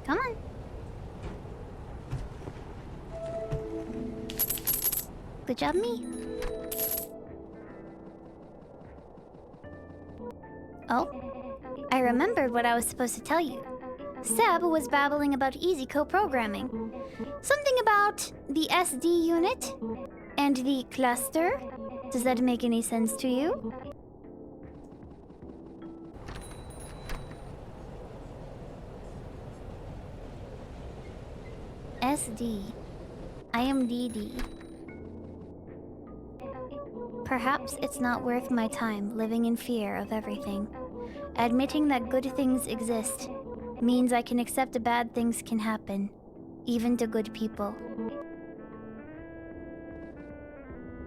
Come on. Good job, me. Oh, I remembered what I was supposed to tell you. Seb was babbling about easy co-programming. Something about the SD unit and the cluster. Does that make any sense to you? SD. I am DD. Perhaps it's not worth my time living in fear of everything. Admitting that good things exist means I can accept bad things can happen, even to good people.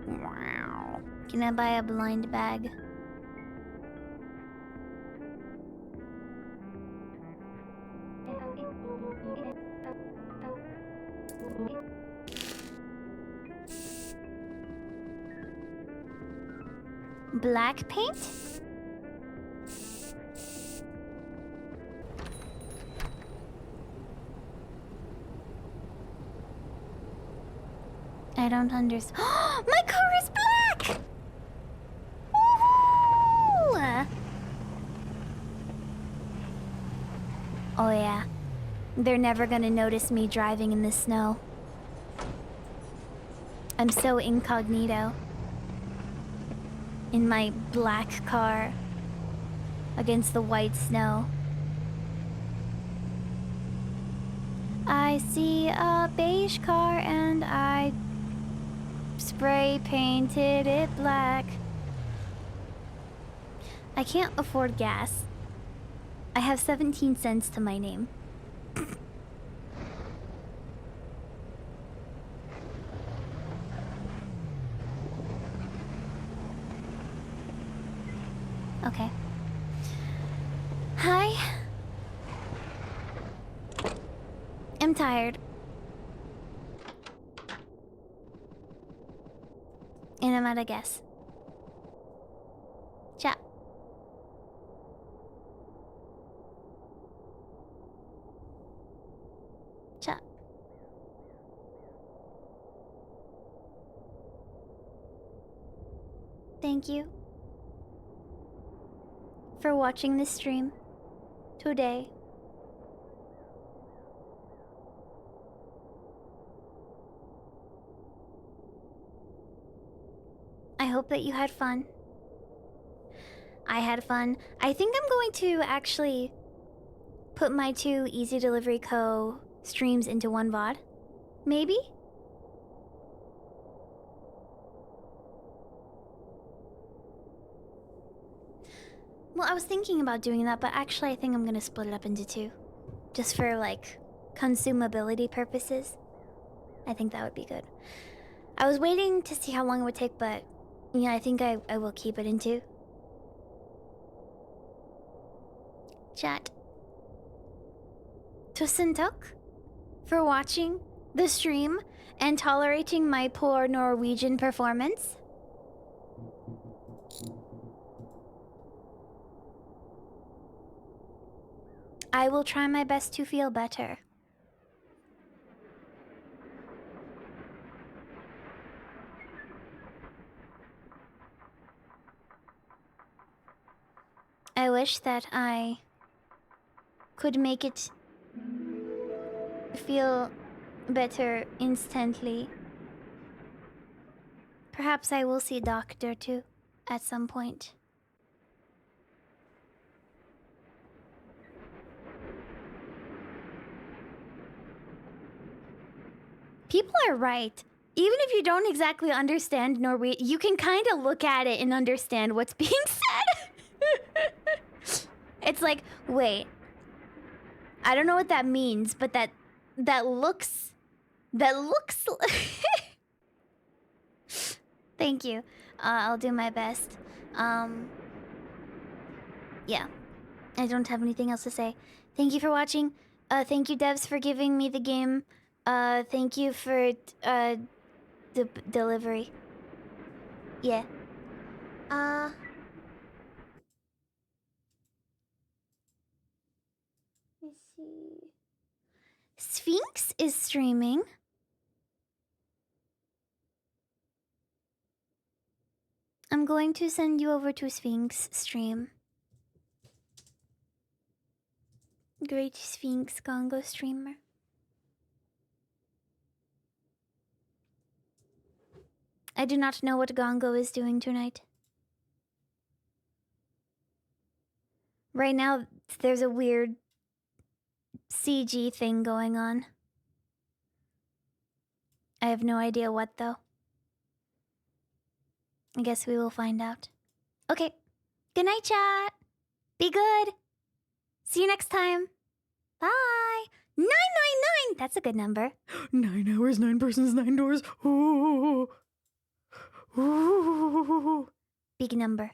Wow. Can I buy a blind bag? Black paint? I don't understand. My car is black! Woohoo! Oh yeah. They're never gonna notice me driving in the snow. I'm so incognito. In my black car. Against the white snow. I see a beige car and I spray painted it black. I can't afford gas. I have 17 cents to my name. Okay. Hi. I'm tired. And I'm out of gas. Ciao. Ciao. Thank you for watching this stream today. I hope that you had fun. I had fun. I think I'm going to actually put my 2 Easy Delivery Co. streams into one VOD. Maybe? Well, I was thinking about doing that, but actually I think I'm gonna split it up into 2. Just for, like, consumability purposes. I think that would be good. I was waiting to see how long it would take, but... yeah, I think I will keep it in 2. Chat. Tusentok for watching the stream and tolerating my poor Norwegian performance. I will try my best to feel better. I wish that I could make it feel better instantly. Perhaps I will see a doctor too at some point. People are right. Even if you don't exactly understand Norwegian, you can kind of look at it and understand what's being said. It's like, wait, I don't know what that means, but that looks Thank you. I'll do my best. Yeah. I don't have anything else to say. Thank you for watching. Thank you, devs, for giving me the game. Thank you for the delivery. Yeah. Let's see. Sphinx is streaming. I'm going to send you over to Sphinx stream. Great Sphinx Gongo streamer. I do not know what Gongo is doing tonight. Right now, there's a weird CG thing going on. I have no idea what, though. I guess we will find out. Okay. Good night, chat. Be good. See you next time. Bye. 999. That's a good number. 9 hours, 9 persons, 9 doors. Ooh. Ooh. Big number.